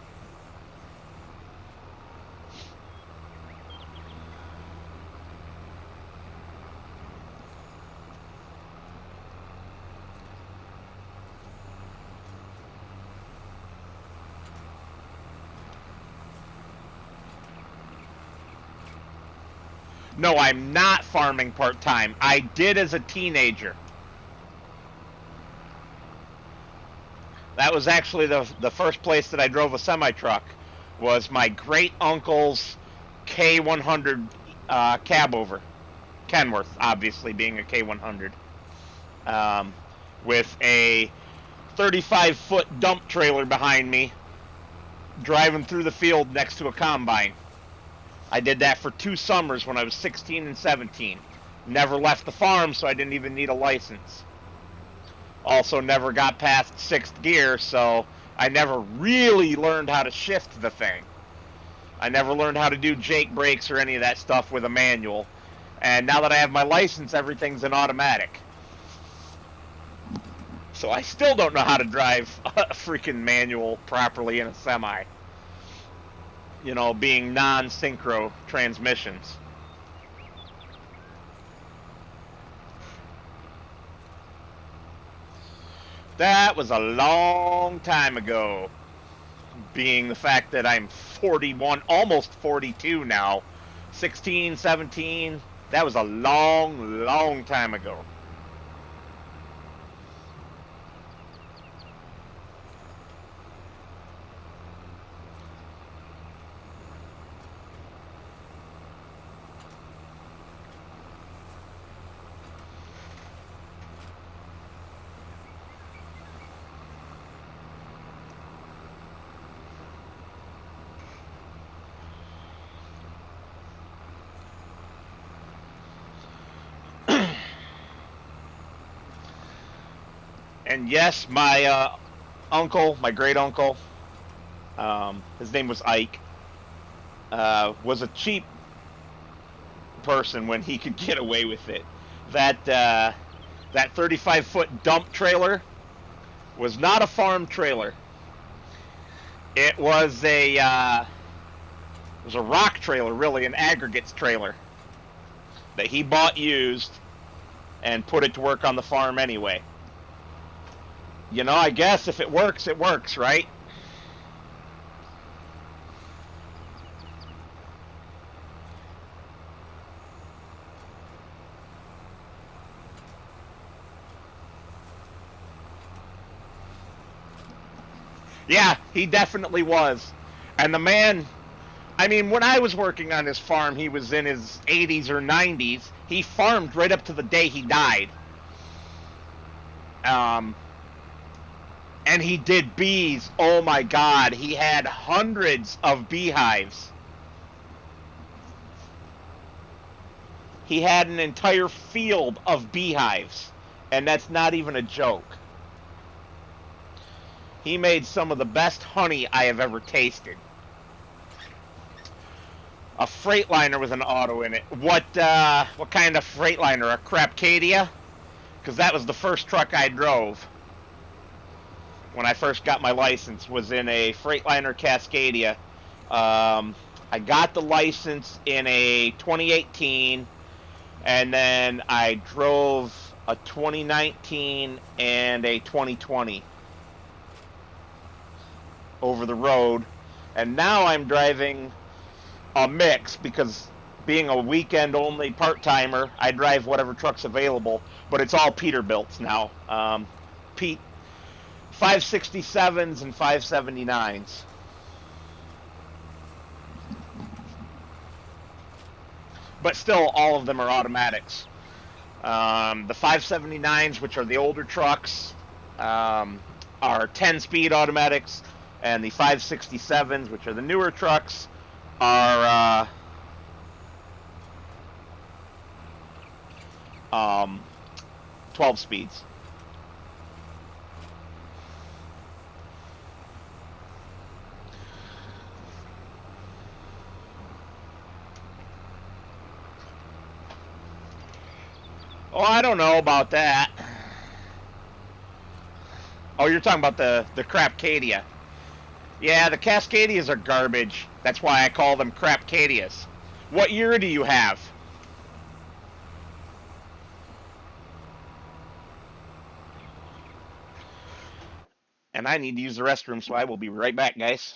No, I'm not farming part-time. I did as a teenager. That was actually the first place that I drove a semi-truck, was my great-uncle's K100 cab over. Kenworth, obviously, being a K100. With a 35-foot dump trailer behind me, driving through the field next to a combine. I did that for 2 summers when I was 16 and 17. Never left the farm, so I didn't even need a license. Also never got past 6th gear, so I never really learned how to shift the thing. I never learned how to do Jake brakes or any of that stuff with a manual. And now that I have my license, everything's in automatic. So I still don't know how to drive a freaking manual properly in a semi. You know, being non-synchro transmissions. That was a long time ago. Being the fact that I'm 41, almost 42 now. 16, 17. That was a long, long time ago. And yes, my uncle, my great uncle, his name was Ike, was a cheap person when he could get away with it. That 35-foot dump trailer was not a farm trailer. It was a rock trailer, really, an aggregates trailer that he bought used and put it to work on the farm anyway. You know, I guess if it works, right? Yeah, he definitely was. And the man, I mean, when I was working on his farm, he was in his 80s or 90s. He farmed right up to the day he died. And he did bees. Oh my God, he had hundreds of beehives. He had an entire field of beehives. And that's not even a joke. He made some of the best honey I have ever tasted. A Freightliner with an auto in it. What kind of Freightliner? A Crapcadia? Because that was the first truck I drove when I first got my license, was in a Freightliner Cascadia. I got the license in a 2018, and then I drove a 2019 and a 2020 over the road, and now I'm driving a mix because being a weekend-only part-timer, I drive whatever truck's available, but it's all Peterbilts now. Pete 567s and 579s. But still, all of them are automatics. The 579s, which are the older trucks, are 10-speed automatics, and the 567s, which are the newer trucks, are 12 speeds. Oh, I don't know about that. Oh, you're talking about the Crapcadia. Yeah, the Cascadias are garbage. That's why I call them Crapcadias. What year do you have? And I need to use the restroom, so I will be right back, guys.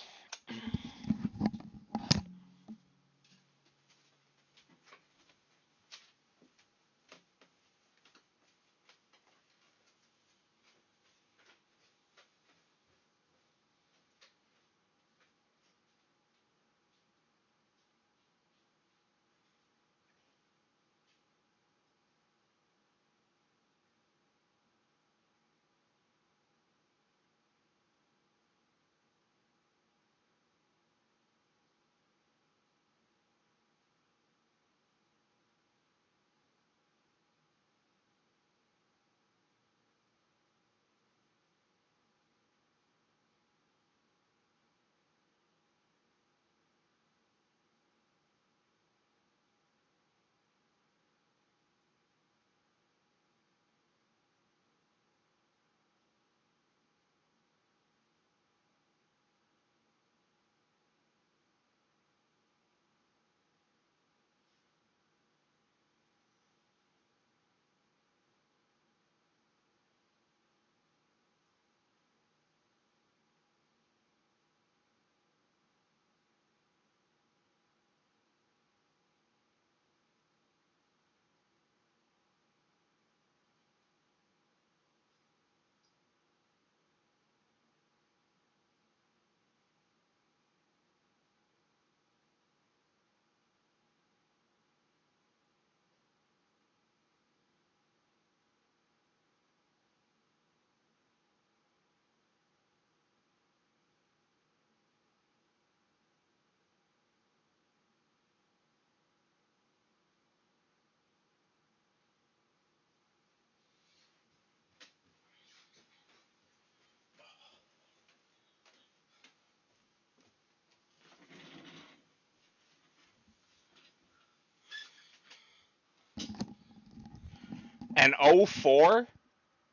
an '04,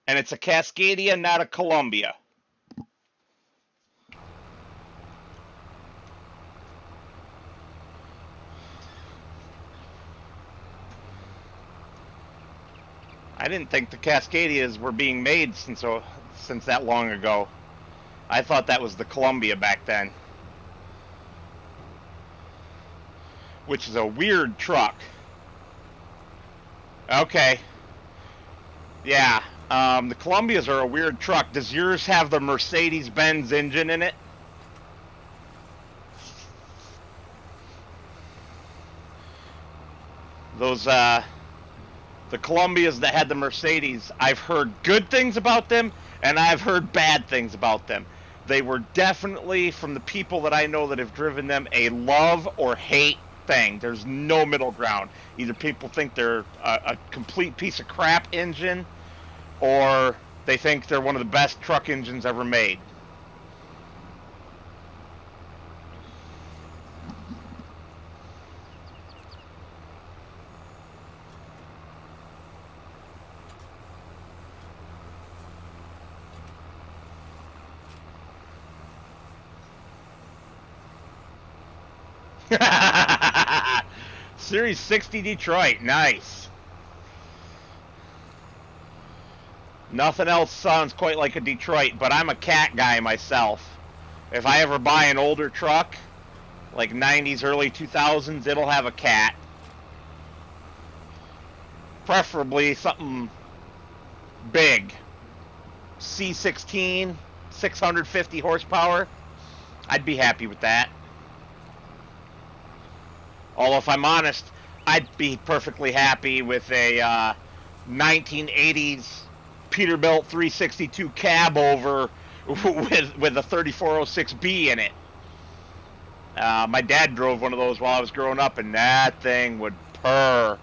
and it's a Cascadia, not a Columbia. I didn't think the Cascadias were being made since that long ago. I thought that was the Columbia back then. Which is a weird truck. Okay. Yeah. The Columbias are a weird truck. Does yours have the Mercedes-Benz engine in it? Those, the Columbias that had the Mercedes, I've heard good things about them, and I've heard bad things about them. They were definitely, from the people that I know that have driven them, a love or hate thing. There's no middle ground. Either people think they're a complete piece of crap engine, or they think they're one of the best truck engines ever made. Series 60 Detroit, nice. Nothing else sounds quite like a Detroit, but I'm a cat guy myself. If I ever buy an older truck, like 90s, early 2000s, it'll have a cat. Preferably something big. C16, 650 horsepower. I'd be happy with that. Although, if I'm honest, I'd be perfectly happy with a 1980s Peterbilt 362 cab over with a 3406B in it. My dad drove one of those while I was growing up, and that thing would purr.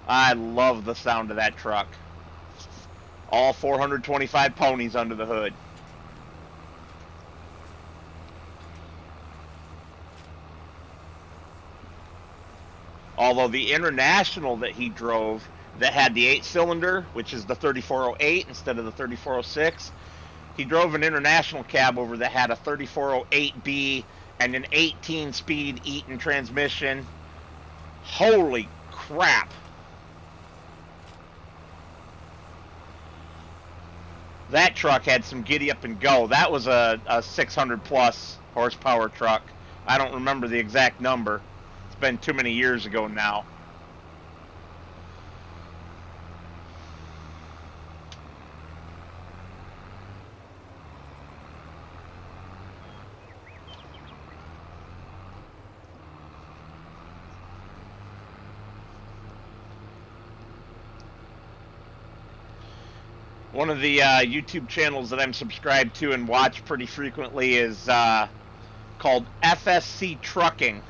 I love the sound of that truck. All 425 ponies under the hood. Although the International that he drove, that had the 8-cylinder, which is the 3408 instead of the 3406, he drove an International cab over that had a 3408B and an 18-speed Eaton transmission. Holy crap. That truck had some giddy up and go. That was a 600 plus horsepower truck. I don't remember the exact number. It's been too many years ago now. One of the YouTube channels that I'm subscribed to and watch pretty frequently is called FSC Trucking.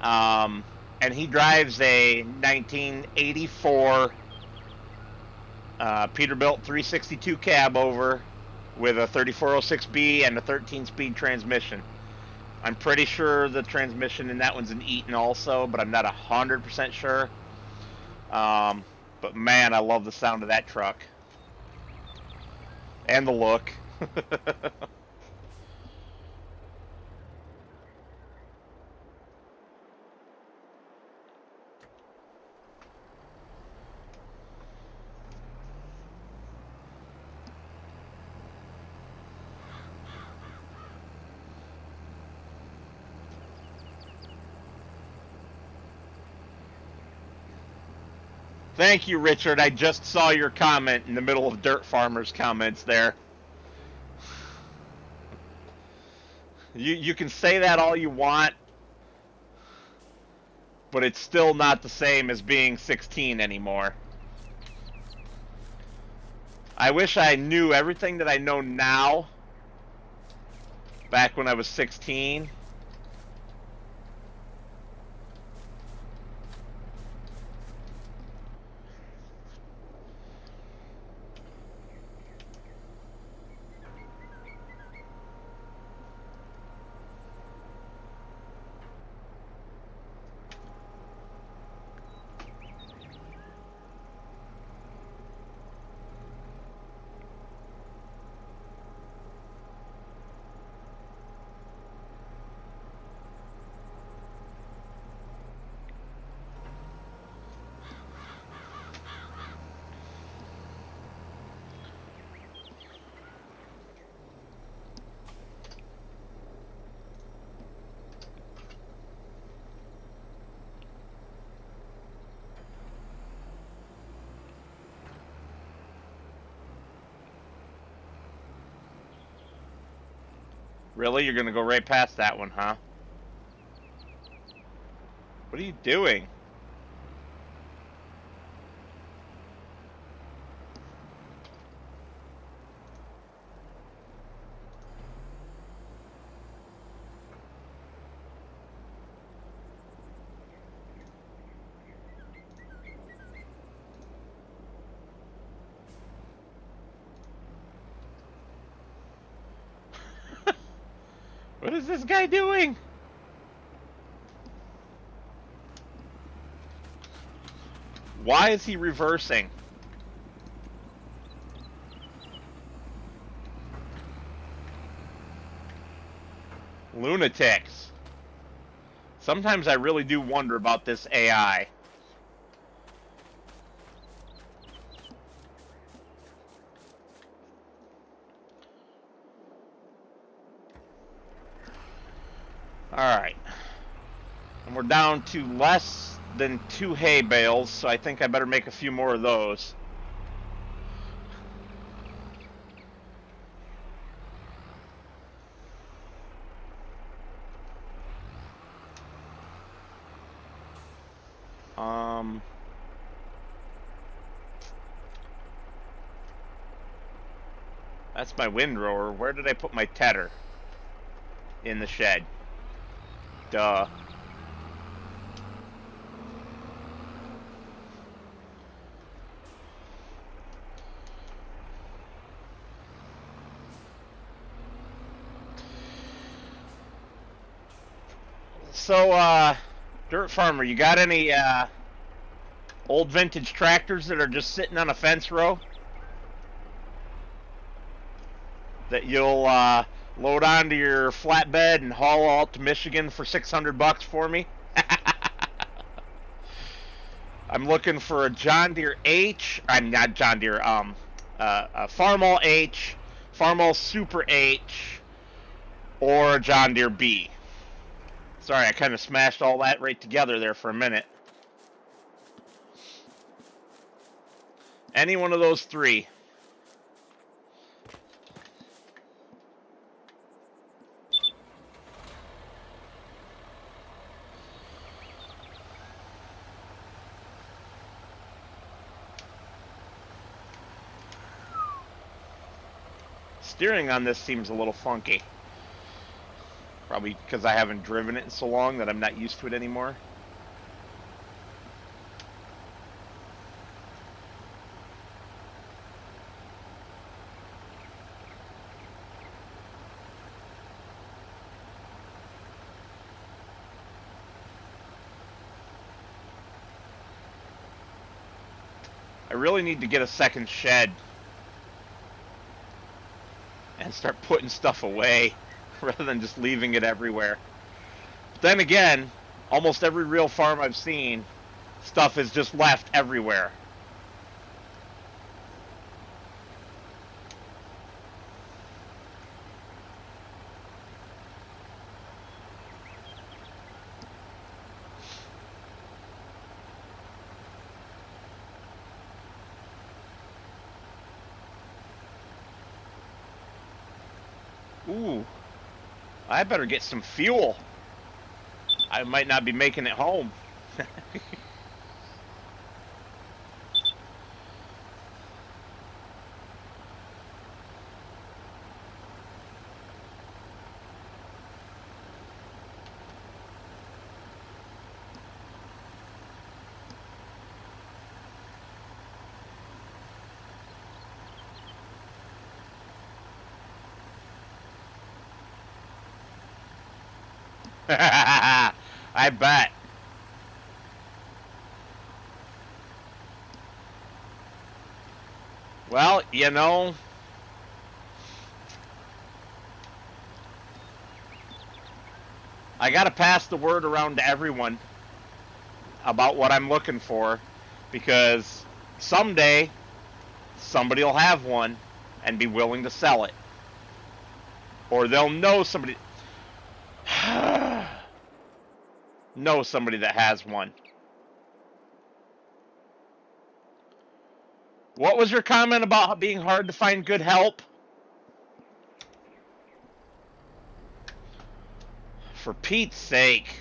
And he drives a 1984 Peterbilt 362 cab over with a 3406B and a 13-speed transmission. I'm pretty sure the transmission in that one's an Eaton also, but I'm not 100% sure. But man, I love the sound of that truck. And the look. Thank you, Richard. I just saw your comment in the middle of Dirt Farmer's comments there. You can say that all you want, but it's still not the same as being 16 anymore. I wish I knew everything that I know now back when I was 16. Really? You're gonna go right past that one, huh? What are you doing? What is this guy doing? Why is he reversing? Lunatics. Sometimes I really do wonder about this AI. Alright. And we're down to less than 2 hay bales, so I think I better make a few more of those. That's my windrower. Where did I put my tedder? In the shed. Duh. So, Dirt Farmer, you got any, old vintage tractors that are just sitting on a fence row? That you'll, load onto your flatbed and haul out to Michigan for $600 for me? I'm looking for a John Deere H. I'm not John Deere. A Farmall H, Farmall Super H, or a John Deere B. Sorry, I kind of smashed all that right together there for a minute. Any one of those three. Steering on this seems a little funky. Probably because I haven't driven it in so long that I'm not used to it anymore. I really need to get a second shed and start putting stuff away rather than just leaving it everywhere. But then again, almost every real farm I've seen, stuff is just left everywhere. Ooh, I better get some fuel. I might not be making it home. I bet. Well, you know, I gotta pass the word around to everyone about what I'm looking for, because someday somebody will have one and be willing to sell it. Or they'll know somebody know somebody that has one. What was your comment about being hard to find good help? For Pete's sake.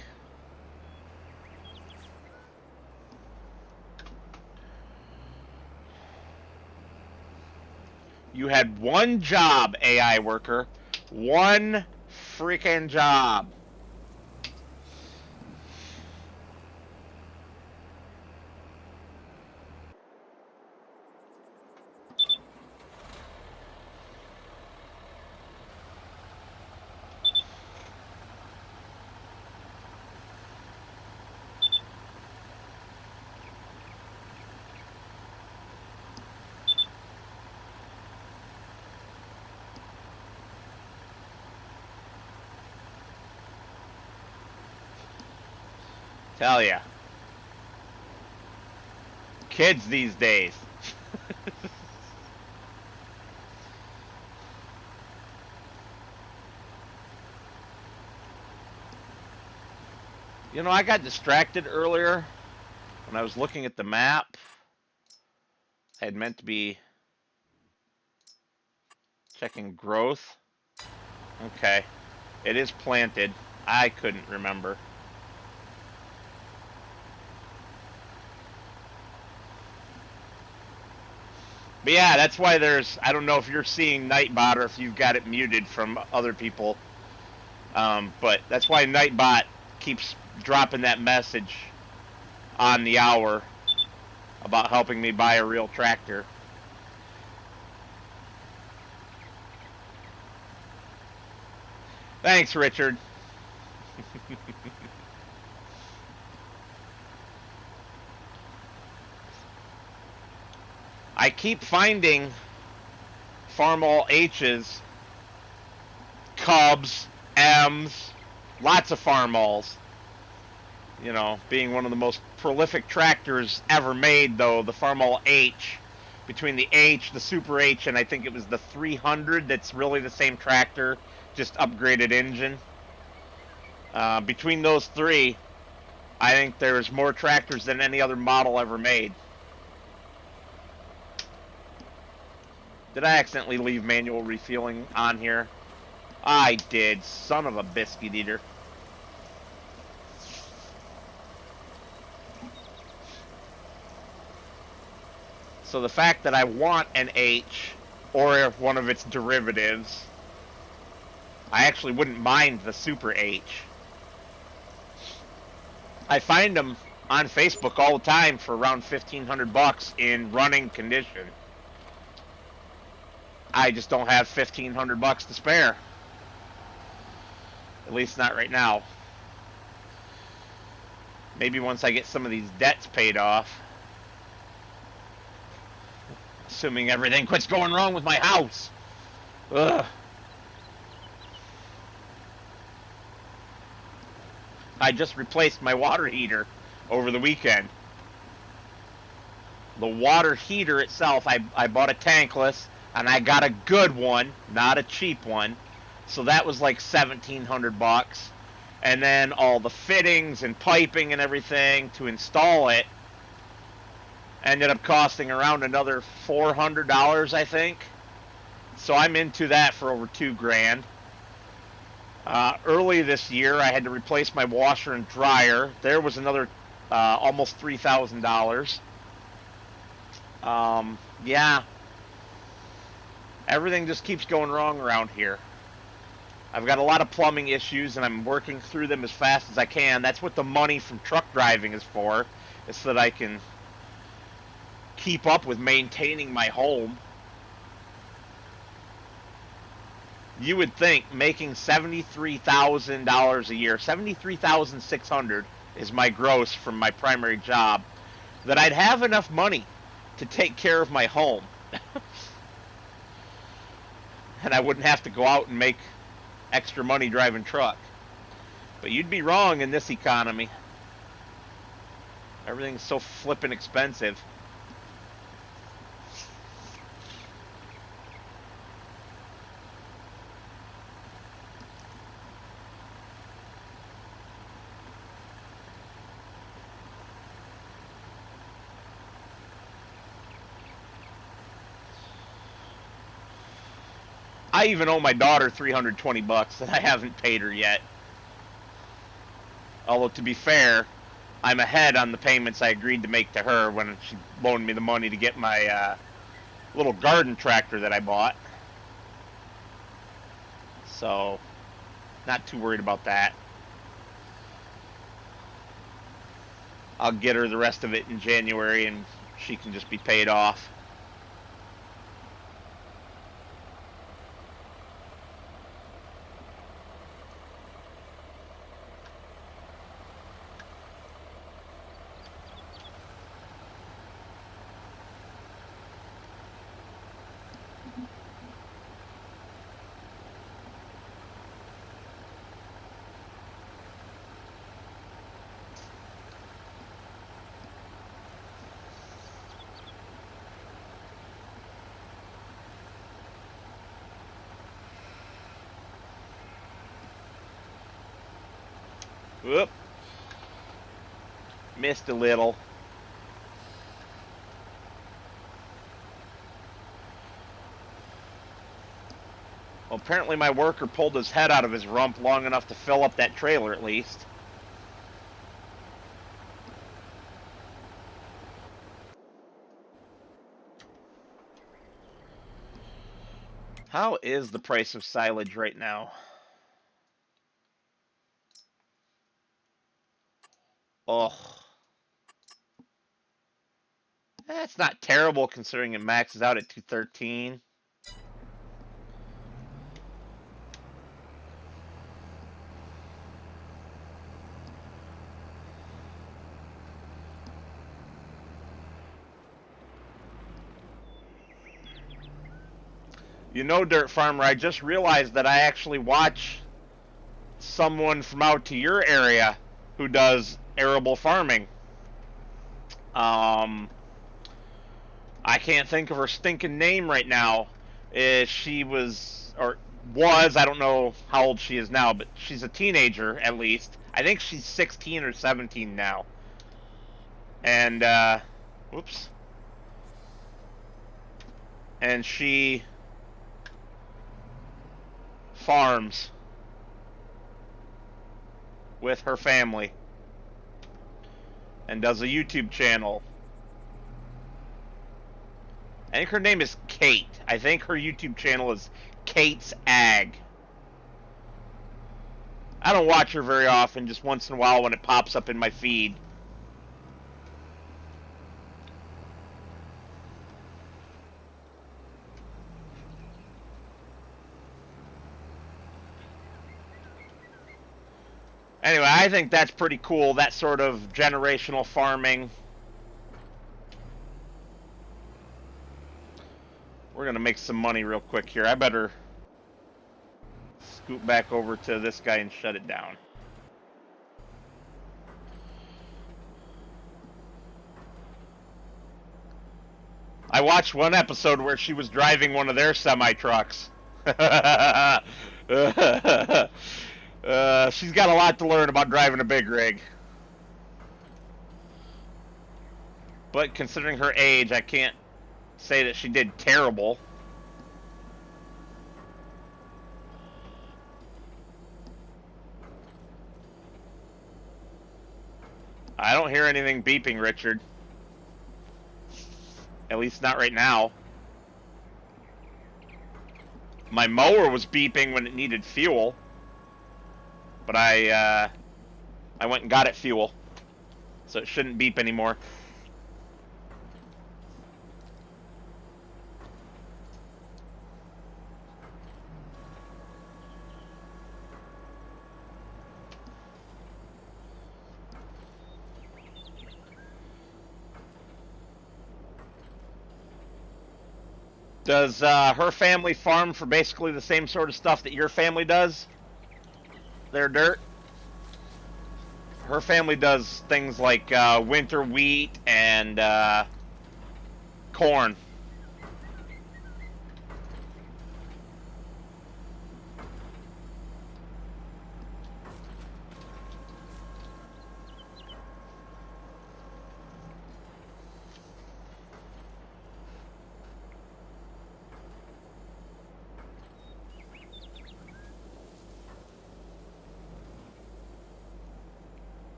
You had one job, AI worker. One freaking job. Tell ya. Kids these days. You know, I got distracted earlier when I was looking at the map. I had meant to be checking growth. Okay. It is planted. I couldn't remember. But yeah, that's why there's, I don't know if you're seeing Nightbot or if you've got it muted from other people. But that's why Nightbot keeps dropping that message on the hour about helping me buy a real tractor. Thanks, Richard. I keep finding Farmall H's, Cubs, M's, lots of Farmalls. You know, being one of the most prolific tractors ever made, though, the Farmall H. Between the H, the Super H, and I think it was the 300 that's really the same tractor, just upgraded engine. Between those three, I think there's more tractors than any other model ever made. Did I accidentally leave manual refueling on here? I did, son of a biscuit eater. So the fact that I want an H, or one of its derivatives, I actually wouldn't mind the Super H. I find them on Facebook all the time for around $1,500 in running condition. I just don't have $1,500 to spare. At least not right now. Maybe once I get some of these debts paid off. Assuming everything quits going wrong with my house. Ugh. I just replaced my water heater over the weekend. The water heater itself, I bought a tankless, and I got a good one, not a cheap one. So that was like $1,700. And then all the fittings and piping and everything to install it ended up costing around another $400, I think. So I'm into that for over $2,000. Early this year, I had to replace my washer and dryer. There was another almost $3,000. Yeah. Everything just keeps going wrong around here. I've got a lot of plumbing issues, and I'm working through them as fast as I can. That's what the money from truck driving is for, is so that I can keep up with maintaining my home. You would think making $73,000 a year, $73,600 is my gross from my primary job, that I'd have enough money to take care of my home. And I wouldn't have to go out and make extra money driving truck. But you'd be wrong in this economy. Everything's so flippin' expensive. I even owe my daughter $320 that I haven't paid her yet. Although, to be fair, I'm ahead on the payments I agreed to make to her when she loaned me the money to get my little garden tractor that I bought. So, not too worried about that. I'll get her the rest of it in January and she can just be paid off. Whoop. Missed a little. Well, apparently my worker pulled his head out of his rump long enough to fill up that trailer at least. How is the price of silage right now? Oh. That's not terrible considering it maxes out at 213. You know, Dirt Farmer, I just realized that I actually watch someone from out to your area who does arable farming. I can't think of her stinking name right now. She was, or was, I don't know how old she is now, but she's a teenager at least. I think she's 16 or 17 now. And, whoops. And she farms with her family and does a YouTube channel. I think her name is Kate. I think her YouTube channel is Kate's Ag. I don't watch her very often, just once in a while when it pops up in my feed. Anyway, I think that's pretty cool, that sort of generational farming. We're going to make some money real quick here. I better scoot back over to this guy and shut it down. I watched one episode where she was driving one of their semi-trucks. She's got a lot to learn about driving a big rig. But considering her age, I can't say that she did terrible. I don't hear anything beeping, Richard. At least not right now. My mower was beeping when it needed fuel. But I went and got it fuel. So it shouldn't beep anymore. Does her family farm for basically the same sort of stuff that your family does? Their dirt? Her family does things like winter wheat and corn.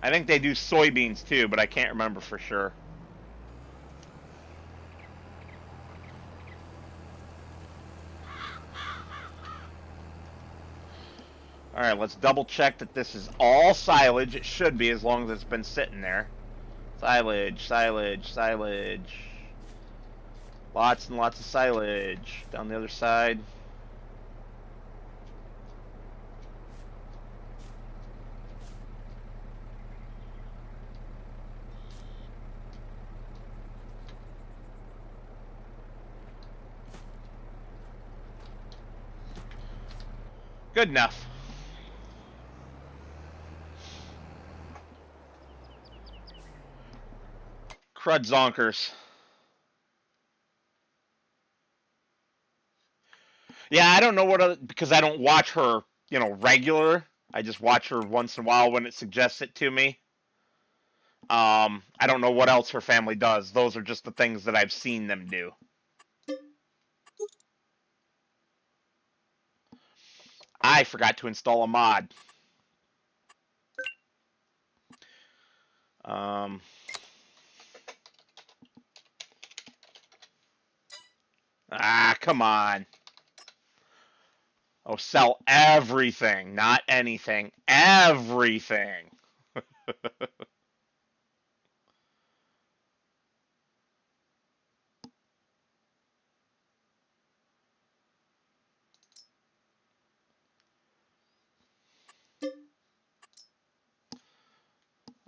I think they do soybeans too, but I can't remember for sure. Alright, let's double check that this is all silage. It should be, as long as it's been sitting there. Silage, silage, silage. Lots and lots of silage. Down the other side. Good enough. Crud zonkers. Yeah, I don't know what other, because I don't watch her, you know, regular. I just watch her once in a while when it suggests it to me. I don't know what else her family does. Those are just the things that I've seen them do. I forgot to install a mod. Come on. Oh, sell everything, not anything. Everything.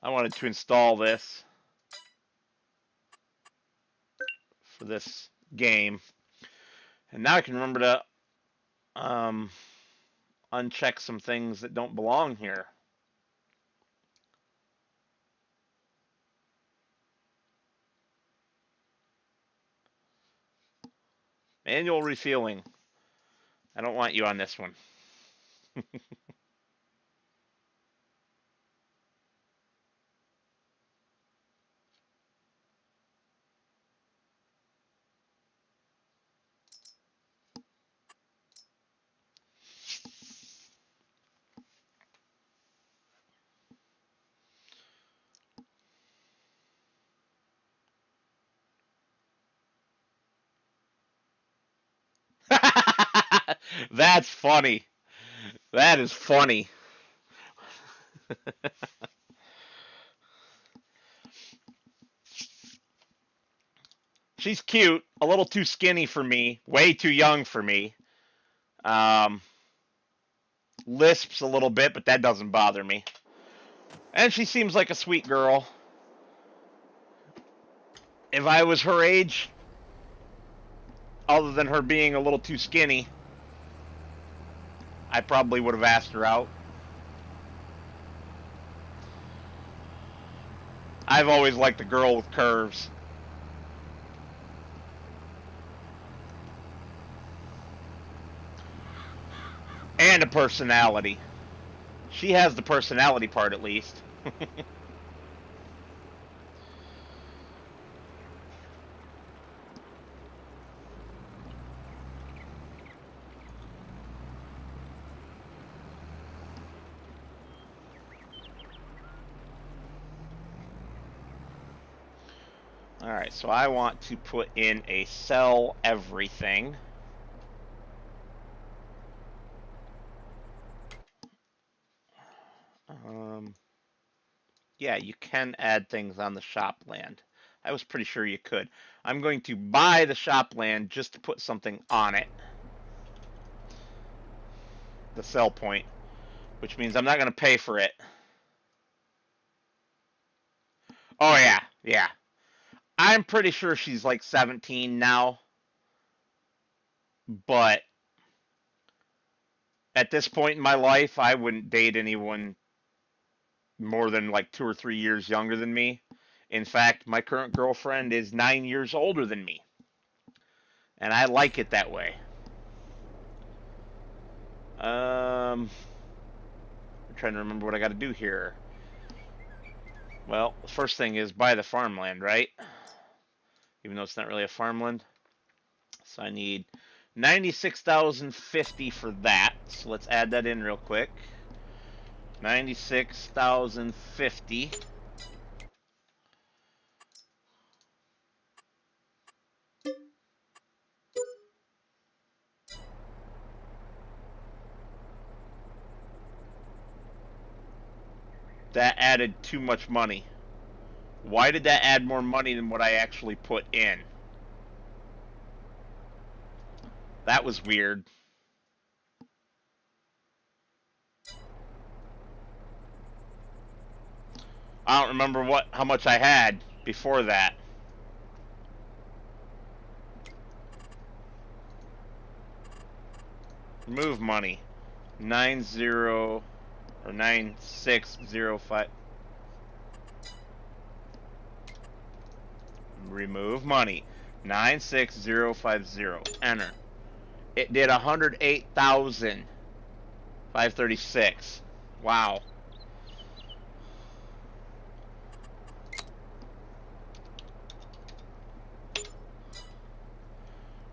I wanted to install this for this game. And now I can remember to uncheck some things that don't belong here. Manual refueling. I don't want you on this one. That's funny. That is funny. She's cute, a little too skinny for me, way too young for me. Lisps a little bit, but that doesn't bother me. And she seems like a sweet girl. If I was her age, other than her being a little too skinny, I probably would have asked her out. I've always liked a girl with curves. And a personality. She has the personality part, at least. Alright, so I want to put in a sell everything. Yeah, you can add things on the shop land. I was pretty sure you could. I'm going to buy the shop land just to put something on it. The sell point. Which means I'm not going to pay for it. Oh, yeah. Yeah. I'm pretty sure she's like 17 now. But at this point in my life, I wouldn't date anyone more than like 2 or 3 years younger than me. In fact, my current girlfriend is 9 years older than me. And I like it that way. I'm trying to remember what I got to do here. Well, the first thing is buy the farmland, right? Even though it's not really a farmland. So I need 96,050 for that. So let's add that in real quick. 96,050. That added too much money. Why did that add more money than what I actually put in? That was weird. I don't remember how much I had before that. Remove money. 90 or 9605. Remove money. 96050. Enter. It did 108,536. Wow.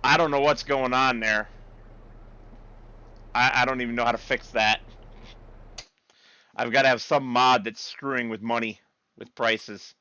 I don't know what's going on there. I don't even know how to fix that. I've got to have some mod that's screwing with money, with prices.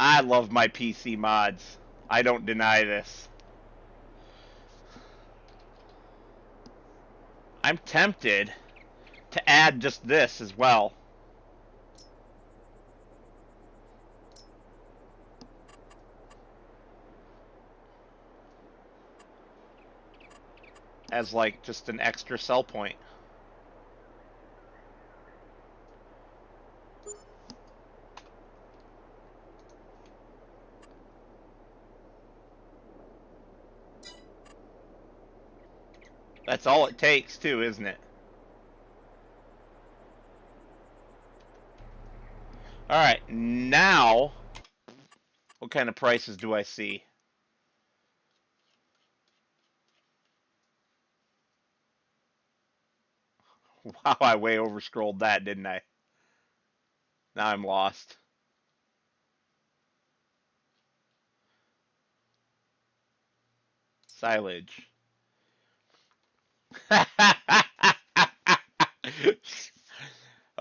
I love my PC mods. I don't deny this. I'm tempted to add just this as well. As like just an extra sell point. That's all it takes too, isn't it? Alright, now what kind of prices do I see? Wow, I way overscrolled that, didn't I? Now I'm lost. Silage.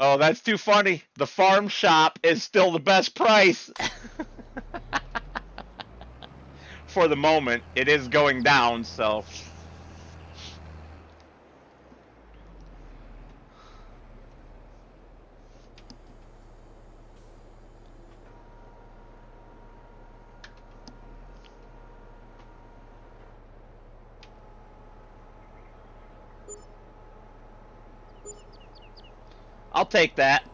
Oh, that's too funny. The farm shop is still the best price. For the moment, it is going down, so... I'll take that.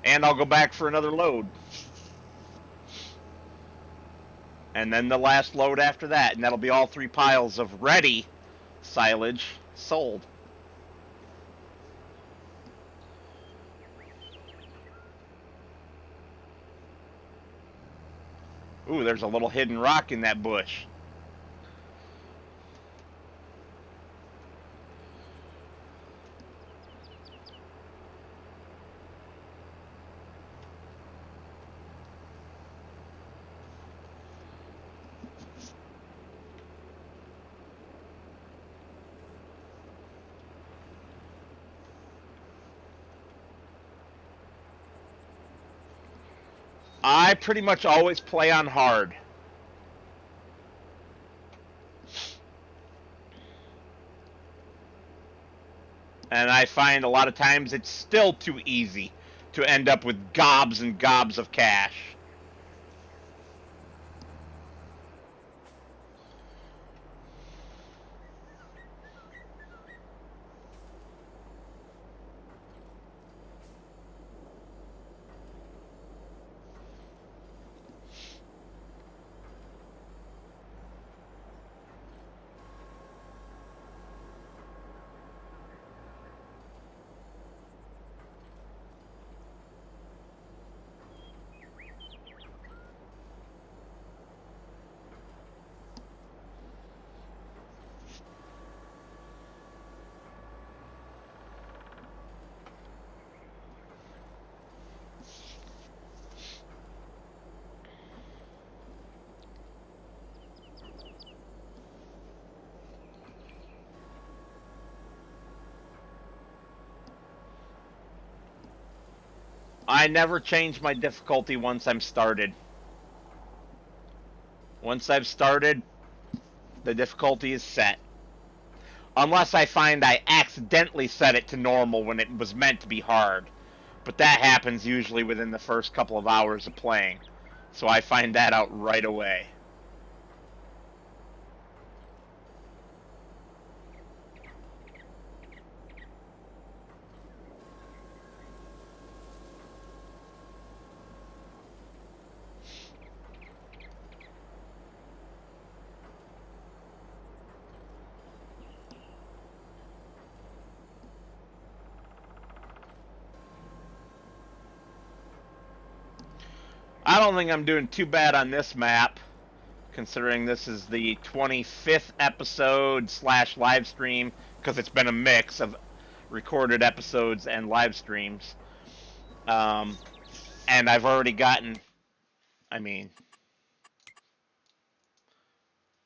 And I'll go back for another load. And then the last load after that, and that'll be all 3 piles of ready silage sold. Ooh, there's a little hidden rock in that bush. I pretty much always play on hard. And I find a lot of times it's still too easy to end up with gobs and gobs of cash. I never change my difficulty once I'm started. Once I've started, the difficulty is set. Unless I find I accidentally set it to normal when it was meant to be hard. But that happens usually within the first couple of hours of playing. So I find that out right away. I don't think I'm doing too bad on this map, considering this is the 25th episode slash live stream, because it's been a mix of recorded episodes and live streams. And I've already gotten, I mean,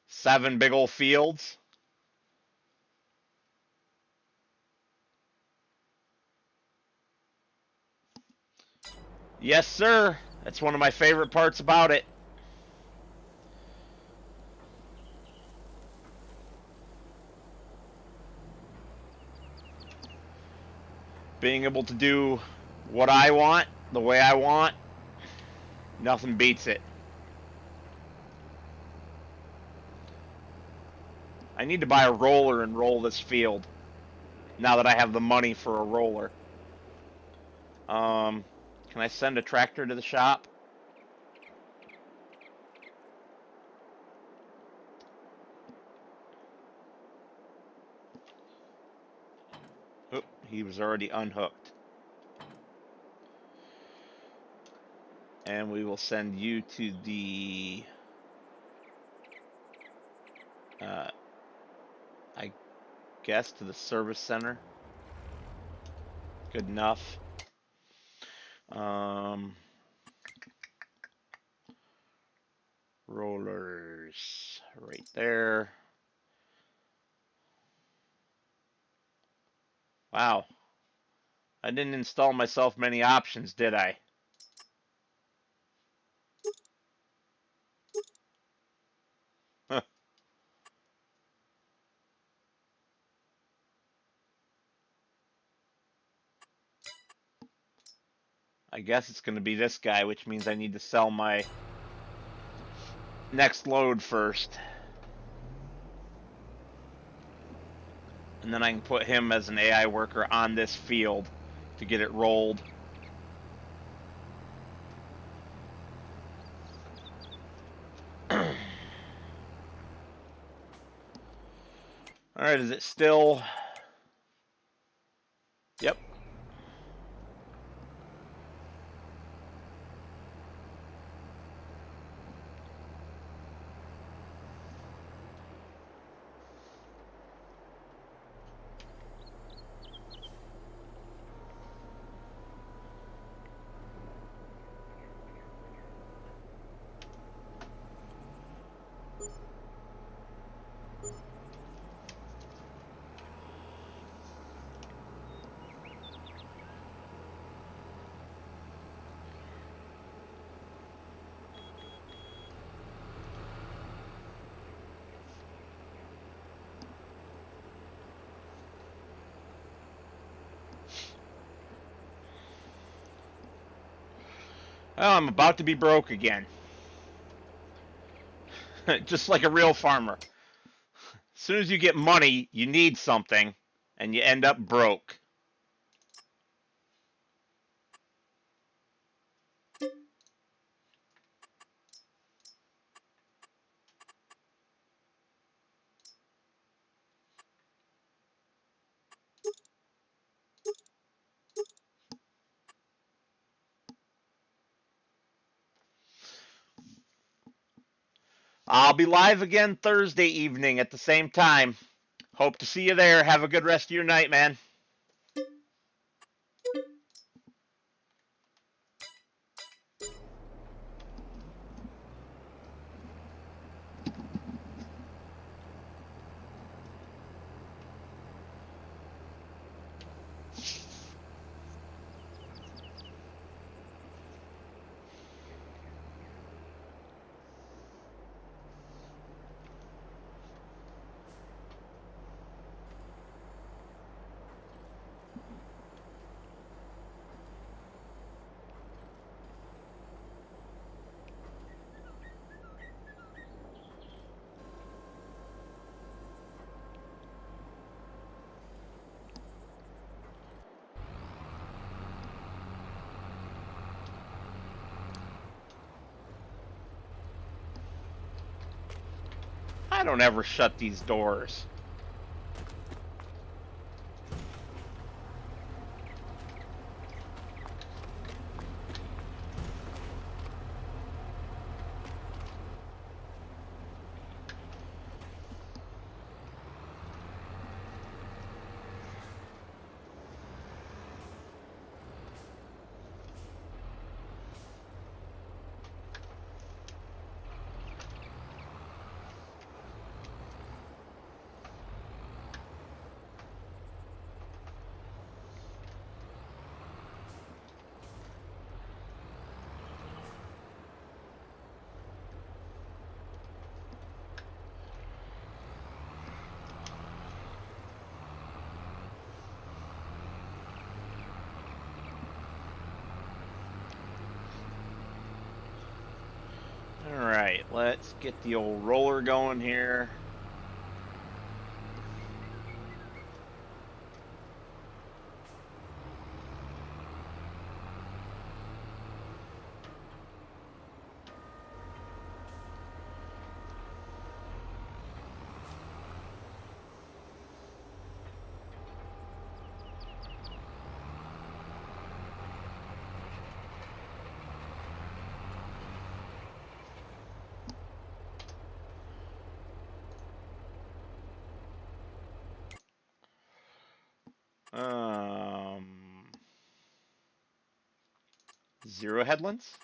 7 big old fields. Yes, sir. That's one of my favorite parts about it. Being able to do what I want, the way I want, nothing beats it. I need to buy a roller and roll this field, now that I have the money for a roller. Can I send a tractor to the shop? Oop, he was already unhooked. And we will send you to the I guess to the service center. Good enough. Rollers right there. Wow. I didn't install myself many options, did I? Huh. I guess it's going to be this guy, which means I need to sell my next load first. And then I can put him as an AI worker on this field to get it rolled. Alright, is it still... Yep. Well, I'm about to be broke again. Just like a real farmer. As soon as you get money, you need something, and you end up broke. I'll be live again Thursday evening at the same time. Hope to see you there. Have a good rest of your night, man. I don't ever shut these doors. Alright, let's get the old roller going here. Zero headlands?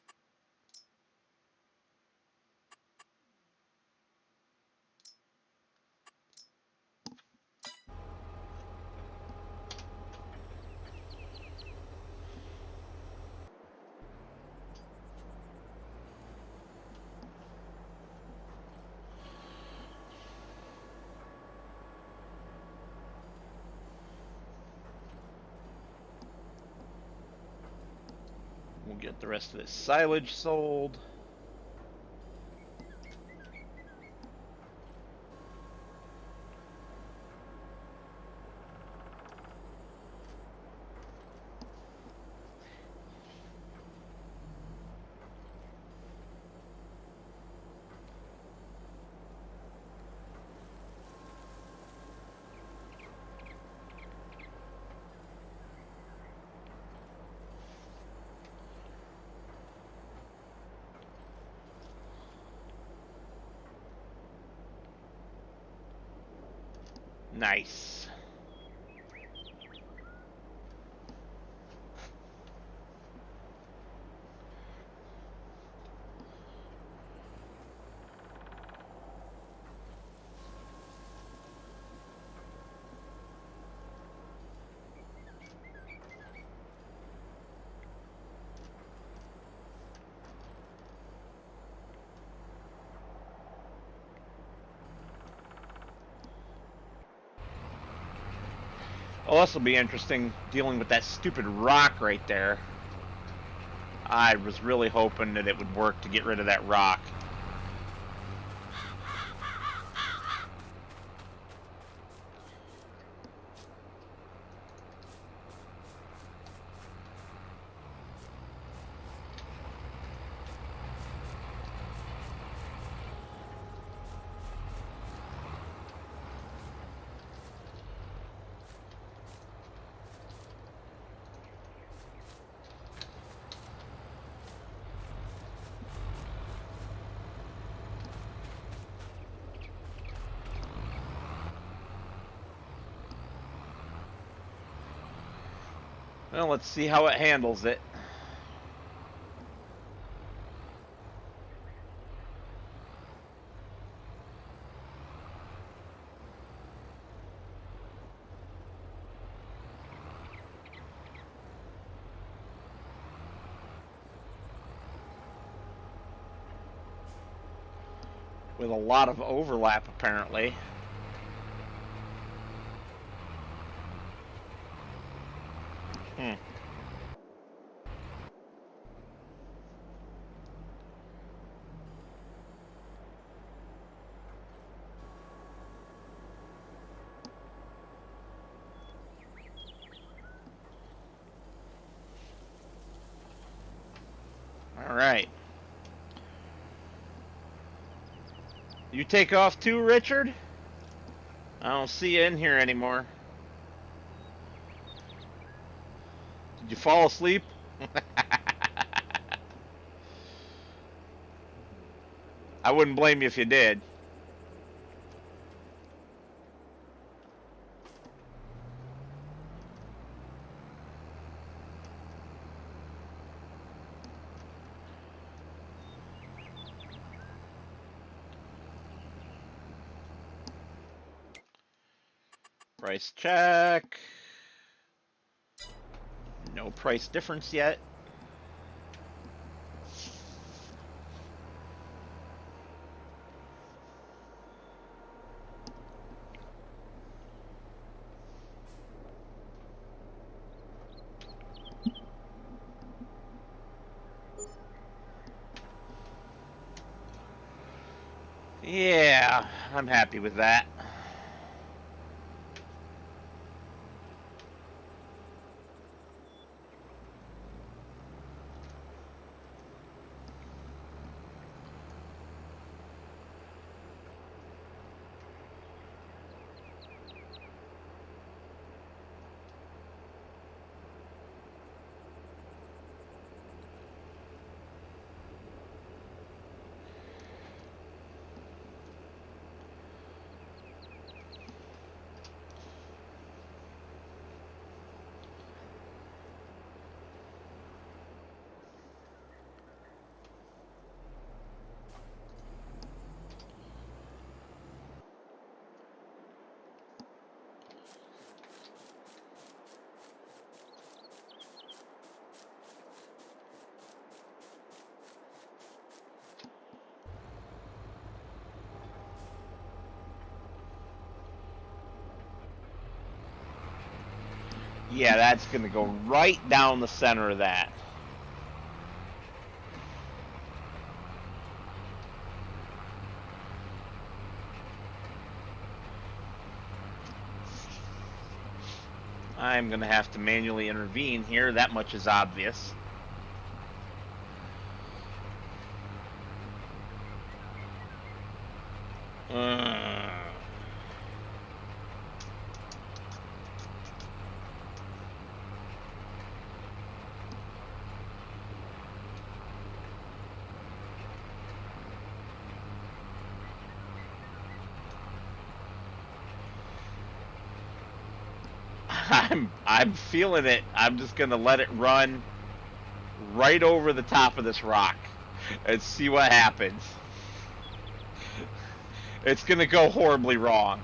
We'll get the rest of this silage sold. Nice. Oh, this will be interesting, dealing with that stupid rock right there. I was really hoping that it would work to get rid of that rock. Well, let's see how it handles it. With a lot of overlap, apparently. All right. You take off too, Richard? I don't see you in here anymore. Did you fall asleep? I wouldn't blame you if you did. Price check. No price difference yet. Yeah, I'm happy with that. Yeah, that's going to go right down the center of that. I'm going to have to manually intervene here. That much is obvious. I'm feeling it. I'm just gonna let it run right over the top of this rock and see what happens. It's gonna go horribly wrong.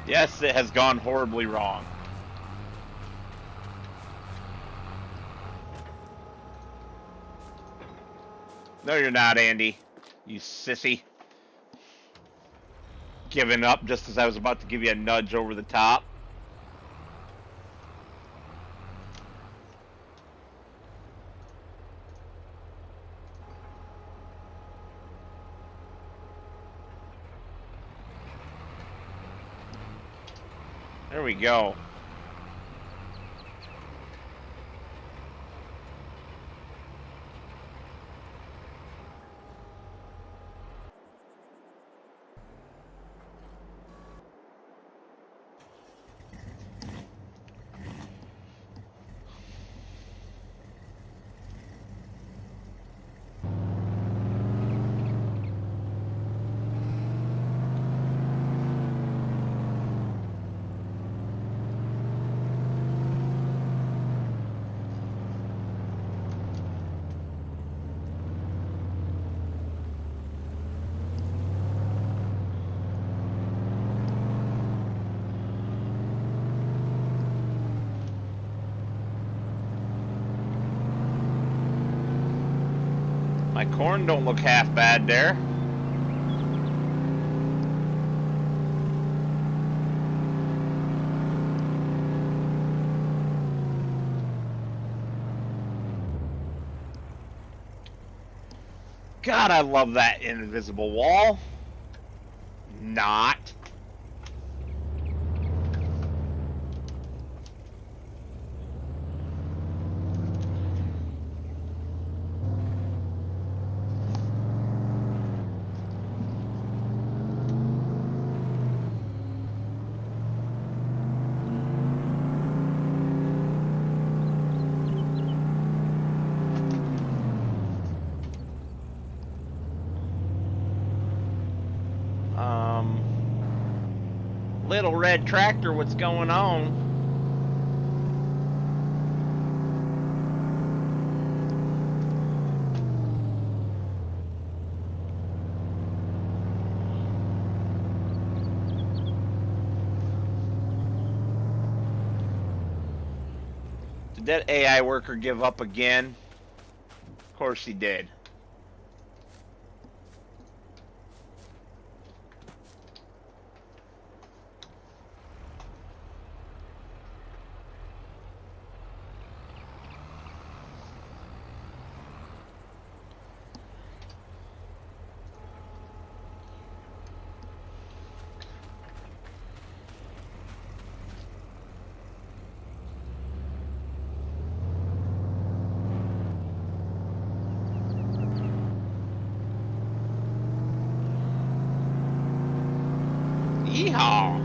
Yes, it has gone horribly wrong. No, you're not, Andy. You sissy. Giving up just as I was about to give you a nudge over the top. There we go. My corn don't look half bad there. God, I love that invisible wall. Not. Little red tractor, what's going on? Did that AI worker give up again? Of course he did. Yeehaw!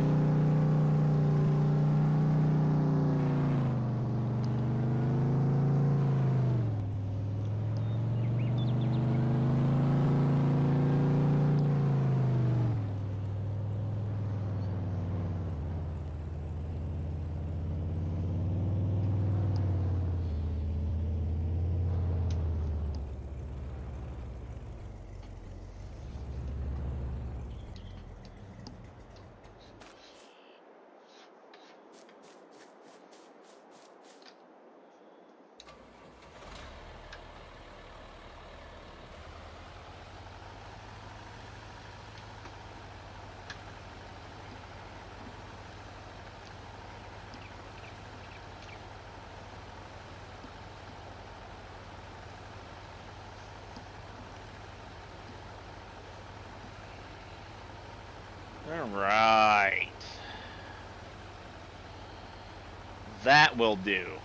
All right. That will do.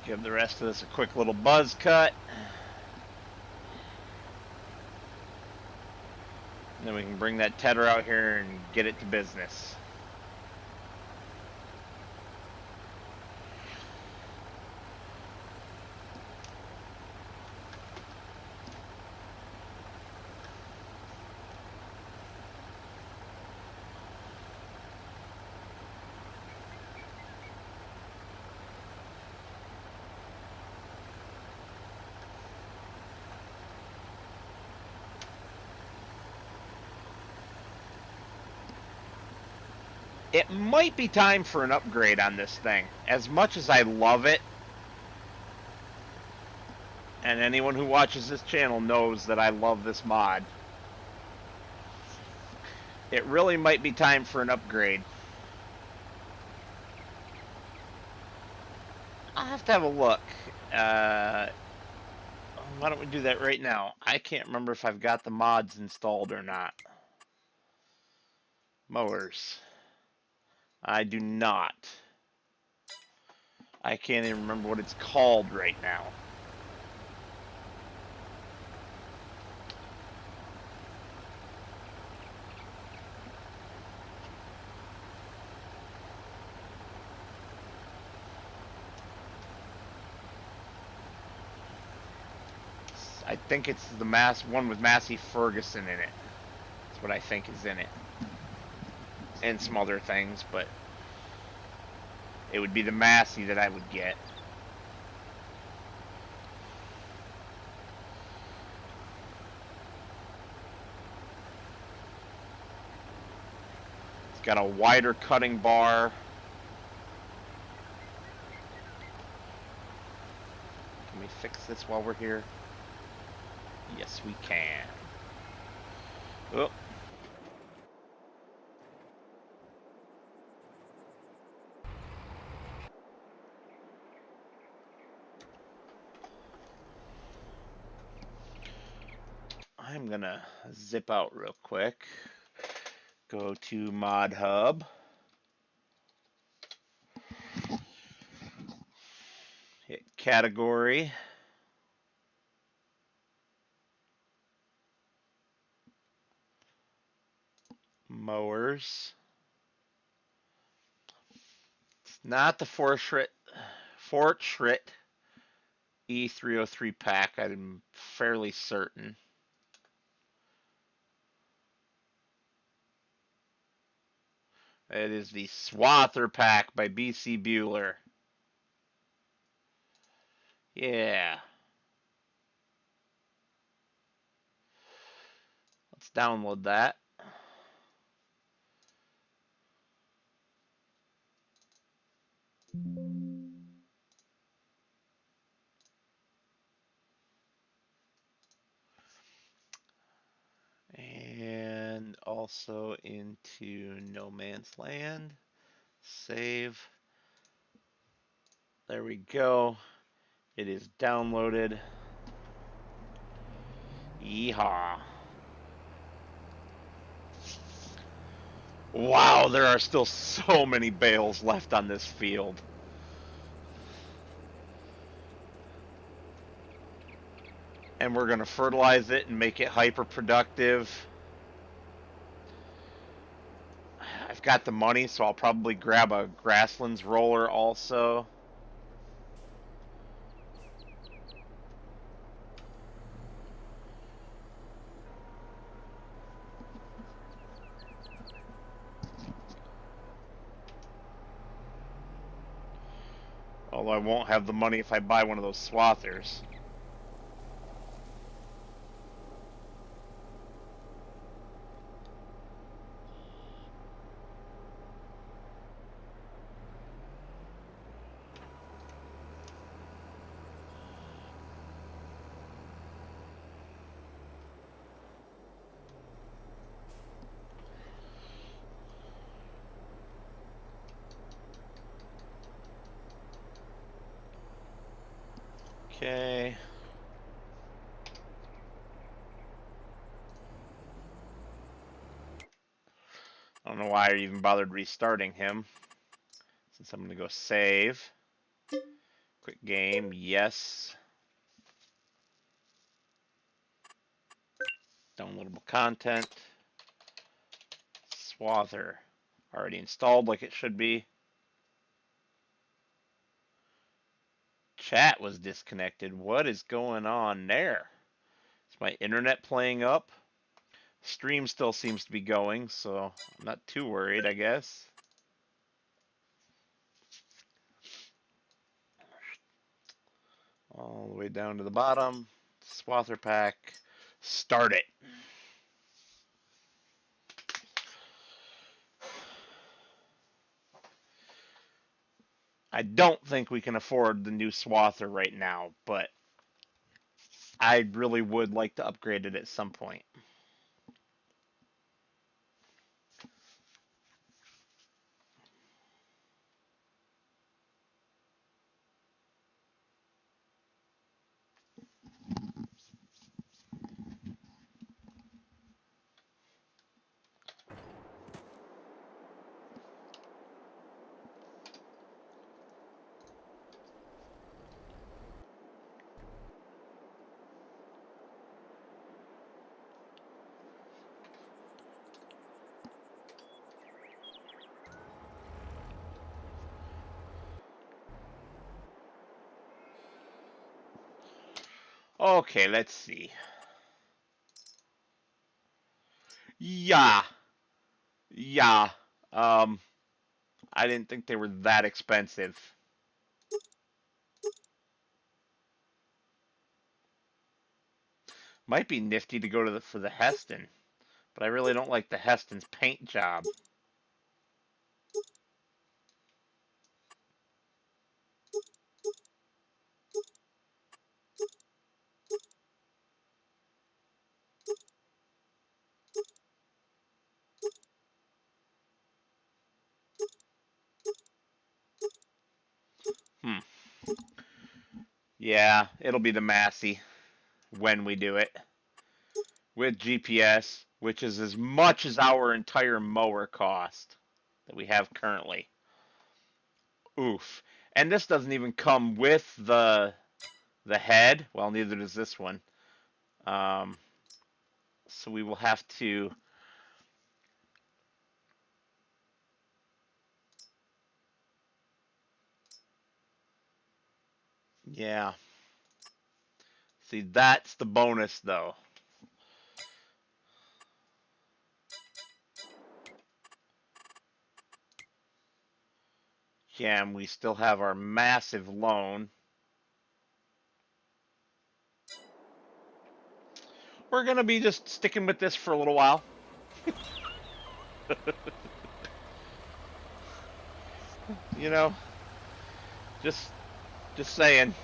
Give the rest of this a quick little buzz cut. And then we can bring that tedder out here and get it to business. It might be time for an upgrade on this thing. As much as I love it, and anyone who watches this channel knows that I love this mod, it really might be time for an upgrade. I'll have to have a look. Why don't we do that right now? I can't remember if I've got the mods installed or not. Mowers. I do not. I can't even remember what it's called right now. I think it's the one with Massey Ferguson in it. That's what I think is in it. And some other things, but it would be the Massey that I would get. Got a wider cutting bar. Can we fix this while we're here? Yes, we can. Oh. I'm gonna zip out real quick. Go to Mod Hub. Hit Category. Mowers. It's not the Fortschritt E303 pack, I'm fairly certain. It is the Swather pack by BC Bueller. Yeah. Let's download that. And also into No Man's Land. Save. There we go. It is downloaded. Yeehaw. Wow, there are still so many bales left on this field. And we're going to fertilize it and make it hyper productive. I've got the money, so I'll probably grab a grasslands roller also. Although I won't have the money if I buy one of those swathers. Okay. I don't know why I even bothered restarting him. Since I'm going to go save. Quick game, yes. Downloadable content. Swather. Already installed like it should be. Chat was disconnected. What is going on there? Is my internet playing up? Stream still seems to be going, so I'm not too worried, I guess. All the way down to the bottom. Swather pack. Start it. I don't think we can afford the new Swather right now, but I really would like to upgrade it at some point. Okay, let's see. Yeah. Yeah. I didn't think they were that expensive. Might be nifty to go to for the Heston, but I really don't like the Heston's paint job. Yeah, it'll be the Massey when we do it with GPS, which is as much as our entire mower cost that we have currently. Oof. And this doesn't even come with the head. Well, neither does this one. Um, so we will have to. Yeah. See, that's the bonus, though. Yeah, and we still have our massive loan. We're going to be just sticking with this for a little while. You know, just just saying.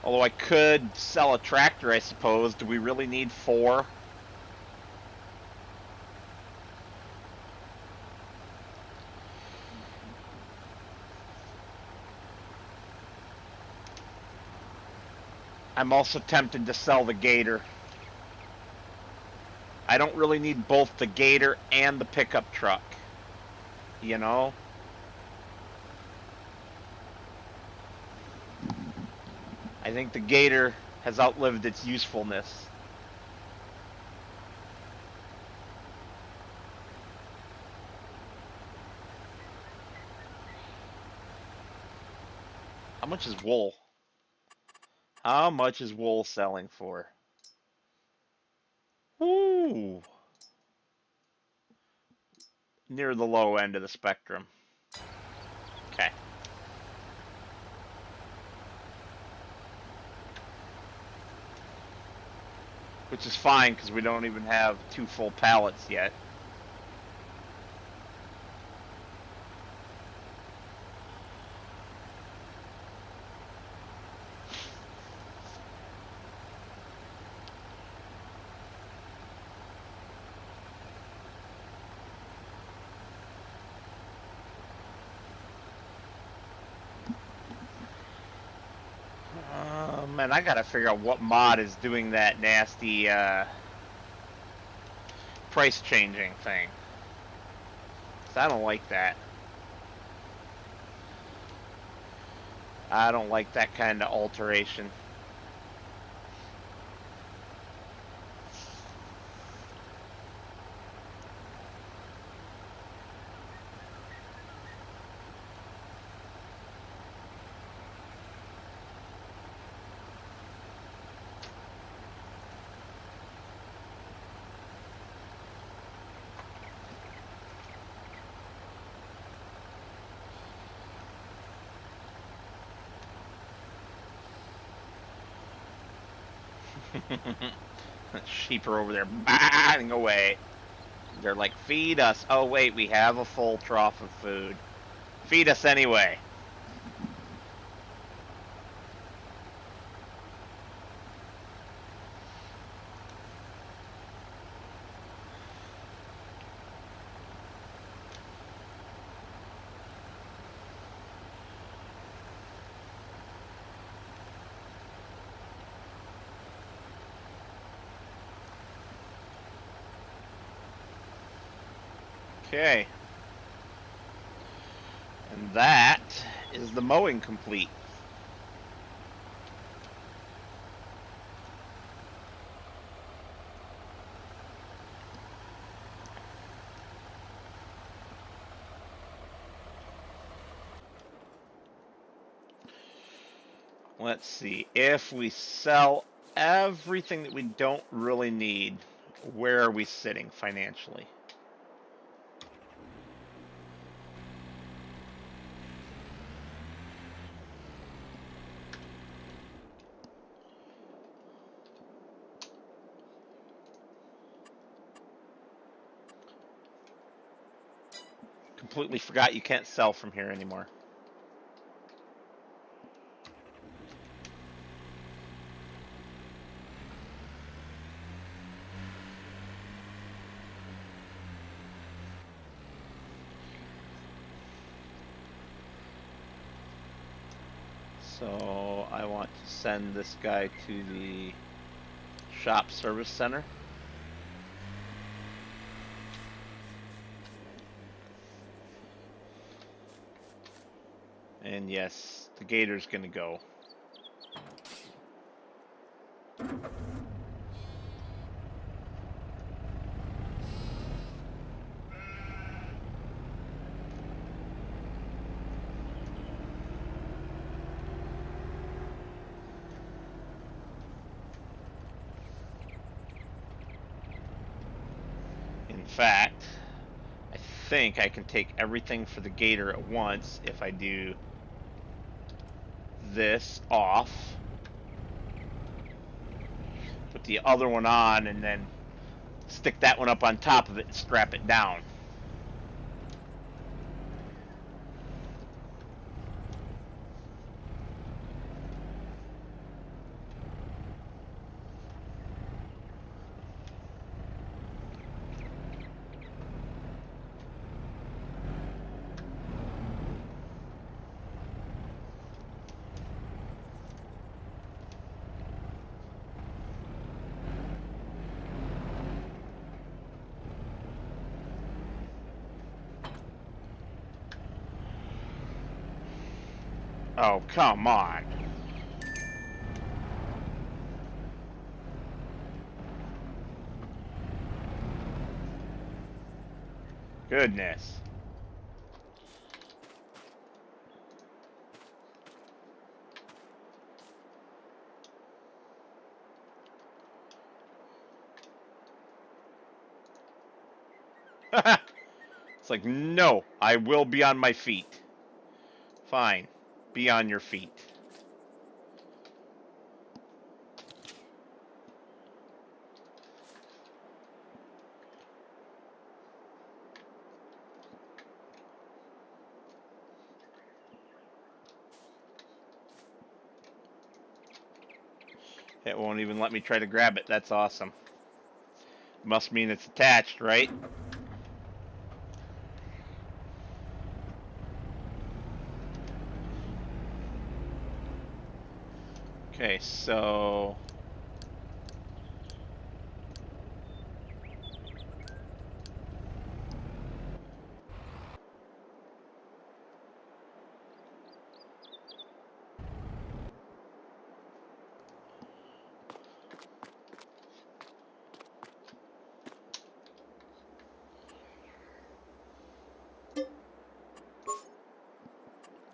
Although I could sell a tractor, I suppose. Do we really need 4? I'm also tempted to sell the Gator. I don't really need both the Gator and the pickup truck. You know? I think the Gator has outlived its usefulness. How much is wool? How much is wool selling for? Ooh. Near the low end of the spectrum. Okay. Which is fine, because we don't even have 2 full pallets yet. Man, I gotta figure out what mod is doing that nasty price changing thing. 'Cause I don't like that. I don't like that kind of alteration. Sheep are over there bang away. They're like, feed us. Oh, wait, we have a full trough of food. Feed us anyway. Okay. And that is the mowing complete. Let's see. If we sell everything that we don't really need, where are we sitting financially? Completely forgot you can't sell from here anymore. So I want to send this guy to the shop service center. And yes, the gator's gonna go. In fact, I think I can take everything for the gator at once if I do this off, put the other one on, and then stick that one up on top of it and strap it down. Oh, come on. Goodness. It's like, no, I will be on my feet. Fine. Be on your feet. It won't even let me try to grab it. That's awesome. Must mean it's attached, right? Okay, so...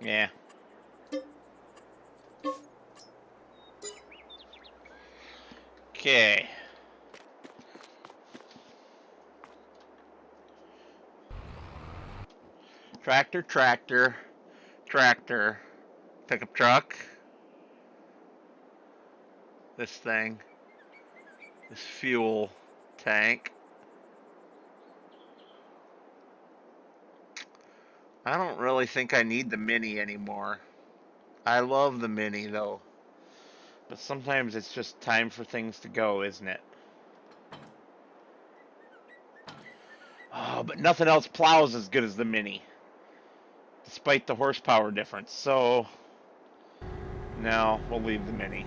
yeah. Okay. Tractor, tractor, tractor, pickup truck. This thing. This fuel tank. I don't really think I need the Mini anymore. I love the Mini though. But sometimes it's just time for things to go, isn't it? Oh, but nothing else plows as good as the Mini. Despite the horsepower difference. So, no, we'll leave the Mini.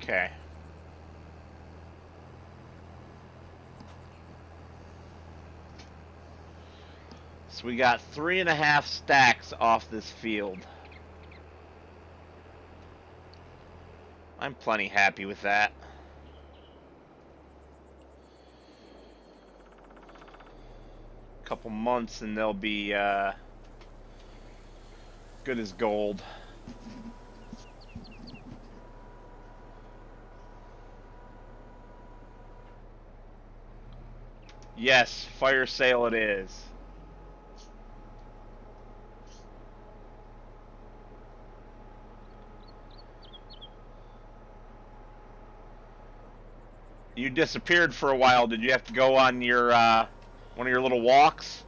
Okay. So we got 3.5 stacks off this field. I'm plenty happy with that. Couple months and they'll be good as gold. Yes, fire sale it is. You disappeared for a while. Did you have to go on your one of your little walks?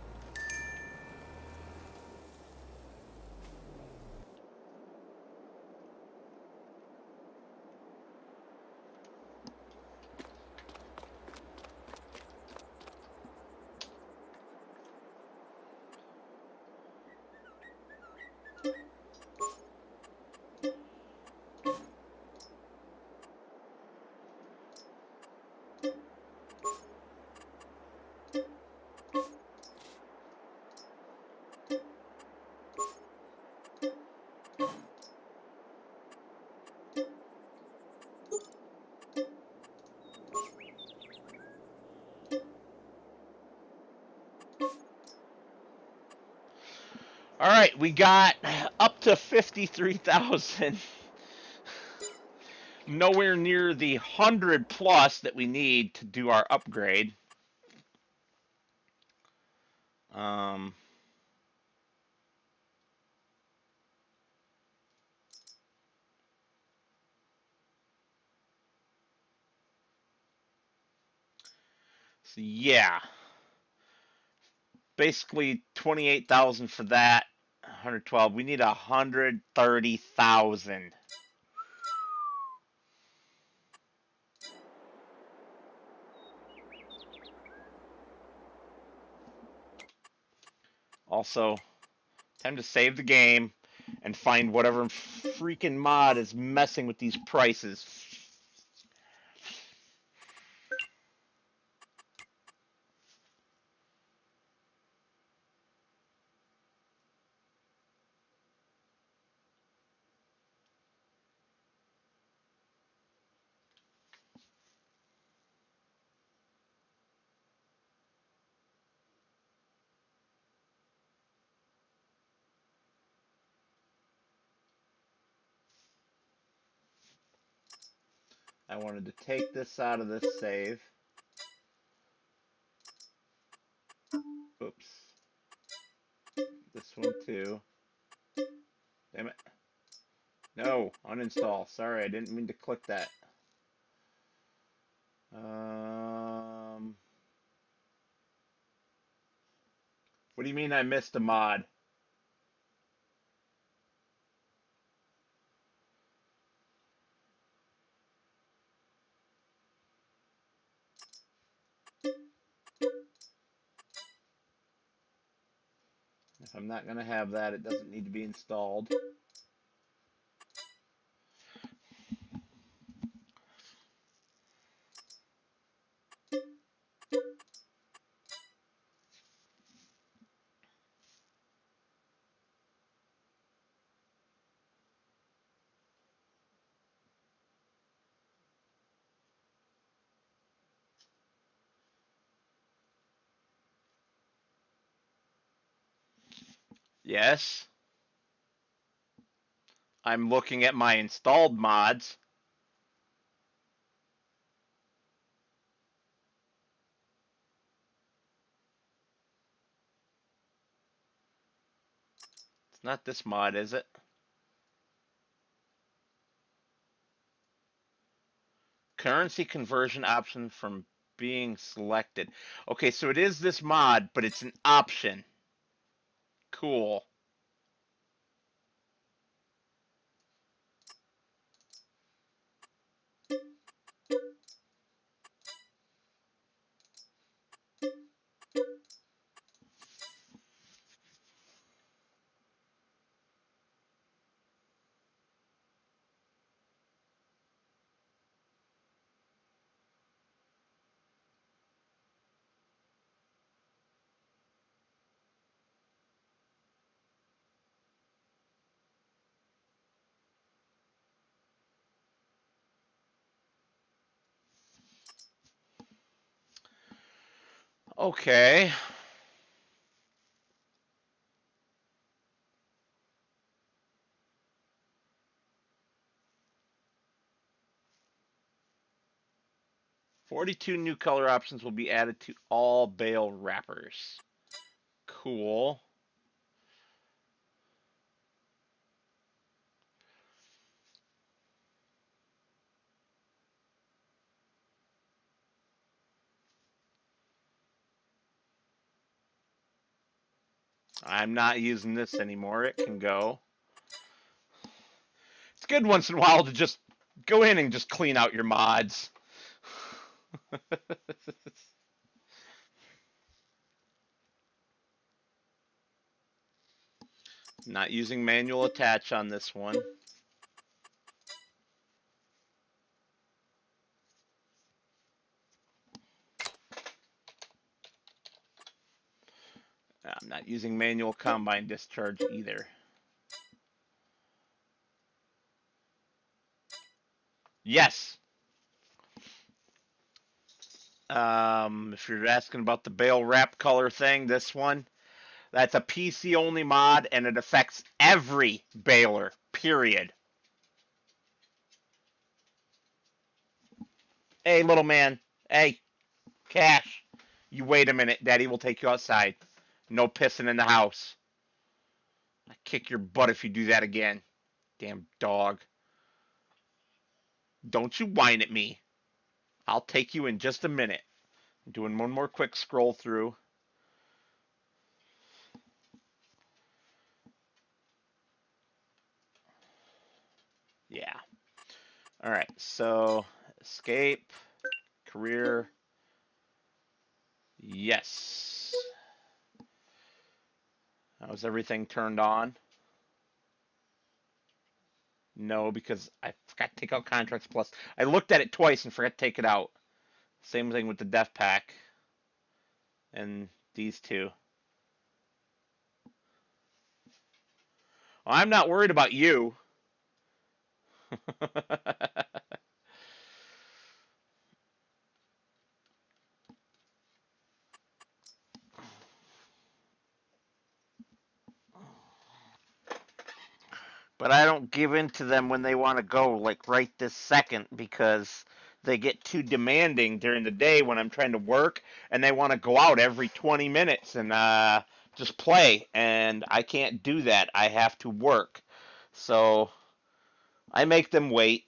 All right, we got up to 53,000. Nowhere near the 100 plus that we need to do our upgrade. Um, so yeah, basically 28,000 for that. 112. We need 130,000. Also, time to save the game and find whatever freaking mod is messing with these prices. I wanted to take this out of this save. Oops. This one too. Damn it. No, uninstall. Sorry, I didn't mean to click that. What do you mean I missed a mod? If I'm not going to have that, it doesn't need to be installed. Yes. I'm looking at my installed mods. It's not this mod, is it? Currency conversion option from being selected. Okay, so it is this mod, but it's an option. Cool. Okay. "42 new color options will be added to all bale wrappers." Cool. I'm not using this anymore. It can go. It's good once in a while to just go in and just clean out your mods. Not using manual attach on this one. I'm not using manual combine discharge either. Yes. If you're asking about the bale wrap color thing, this one, That's a PC only mod, and it affects every baler. Period. Hey, little man. Hey, Cash. You wait a minute. Daddy will take you outside. No pissing in the house. I kick your butt if you do that again. Damn dog. Don't you whine at me. I'll take you in just a minute. I'm doing one more quick scroll through. Yeah. All right. So, escape, career. Yes. Was everything turned on? No, because I forgot to take out Contracts Plus. I looked at it twice and forgot to take it out. Same thing with the Death Pack and these two. Well, I'm not worried about you. But I don't give in to them when they want to go, like right this second, because they get too demanding during the day when I'm trying to work, and they want to go out every 20 minutes and just play, and I can't do that. I have to work. So I make them wait.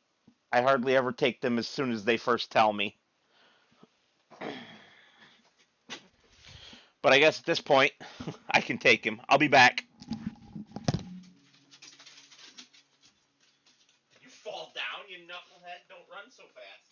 I hardly ever take them as soon as they first tell me. But I guess at this point, I can take him. I'll be back. You fall down, you knucklehead. Don't run so fast.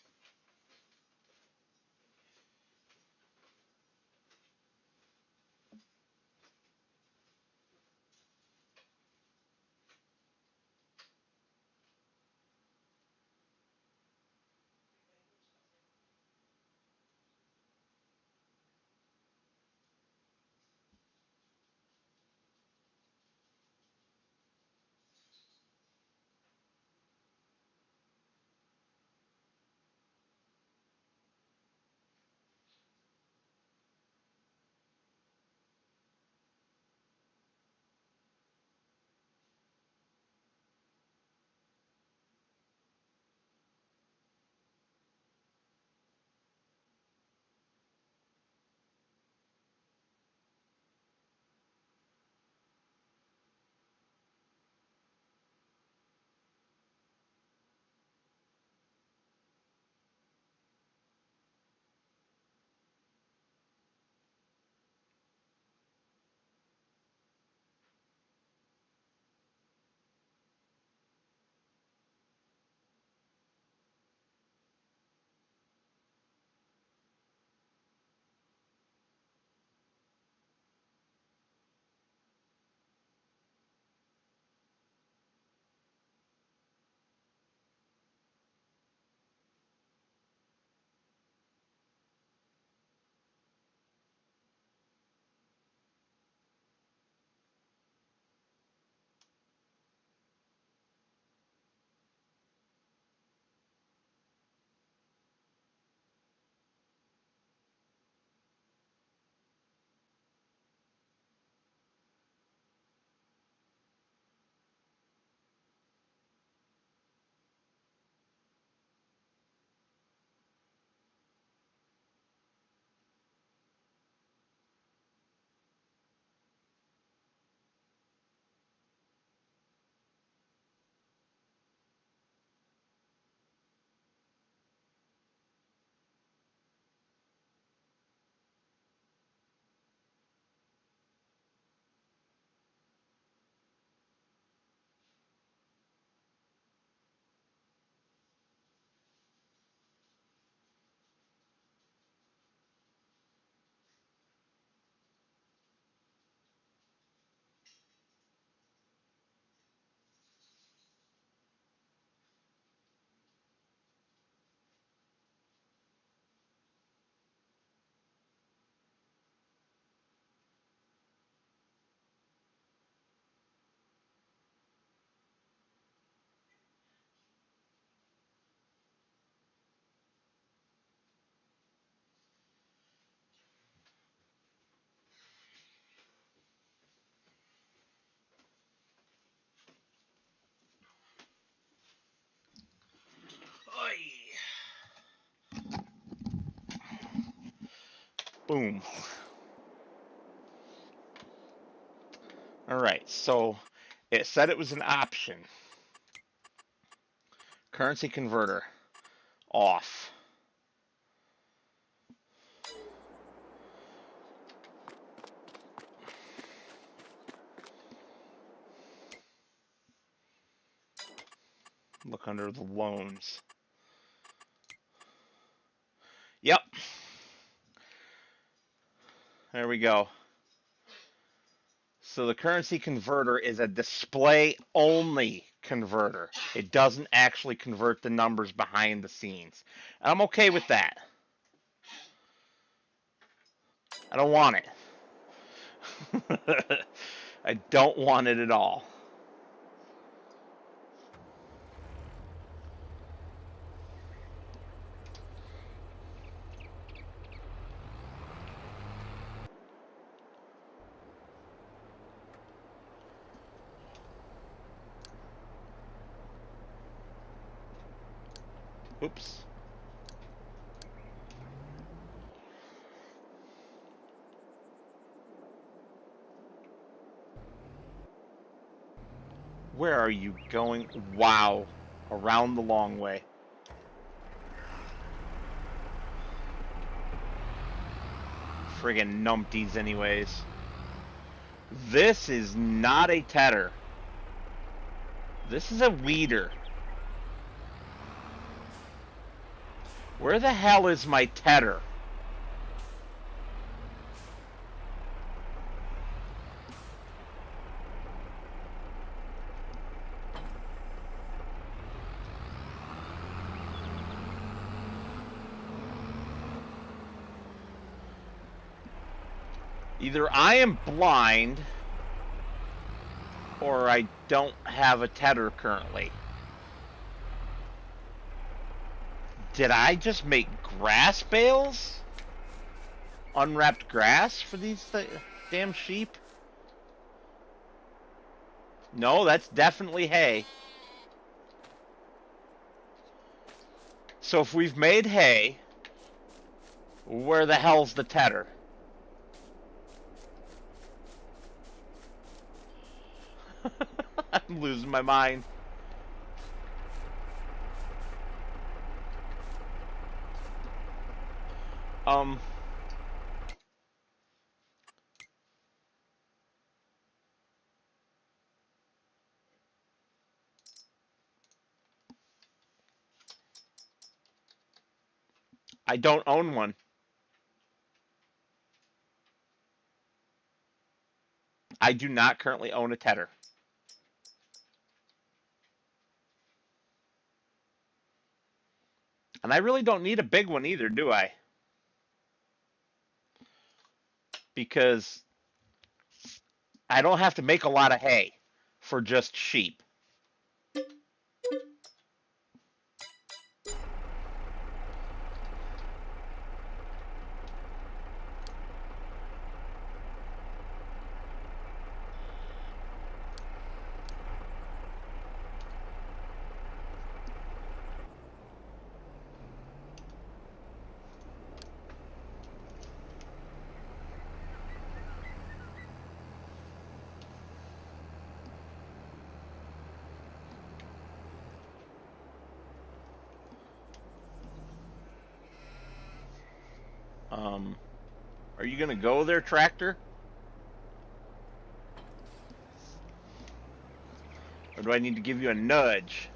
Boom. Alright, so it said it was an option. Currency converter. Off. Look under the loans. Yep. There we go. So the currency converter is a display-only converter. It doesn't actually convert the numbers behind the scenes. And I'm okay with that. I don't want it. I don't want it at all. Oops. Where are you going? Wow. Around the long way. Friggin' numpties anyways. This is not a tedder. This is a weeder. Where the hell is my tedder? Either I am blind or I don't have a tedder currently. Did I just make grass bales? Unwrapped grass for these damn sheep? No, that's definitely hay. So if we've made hay, where the hell's the tedder? I'm losing my mind. I don't own one. I do not currently own a tedder. And I really don't need a big one either, do I? Because I don't have to make a lot of hay for just sheep. Are you gonna go there, tractor? Or do I need to give you a nudge?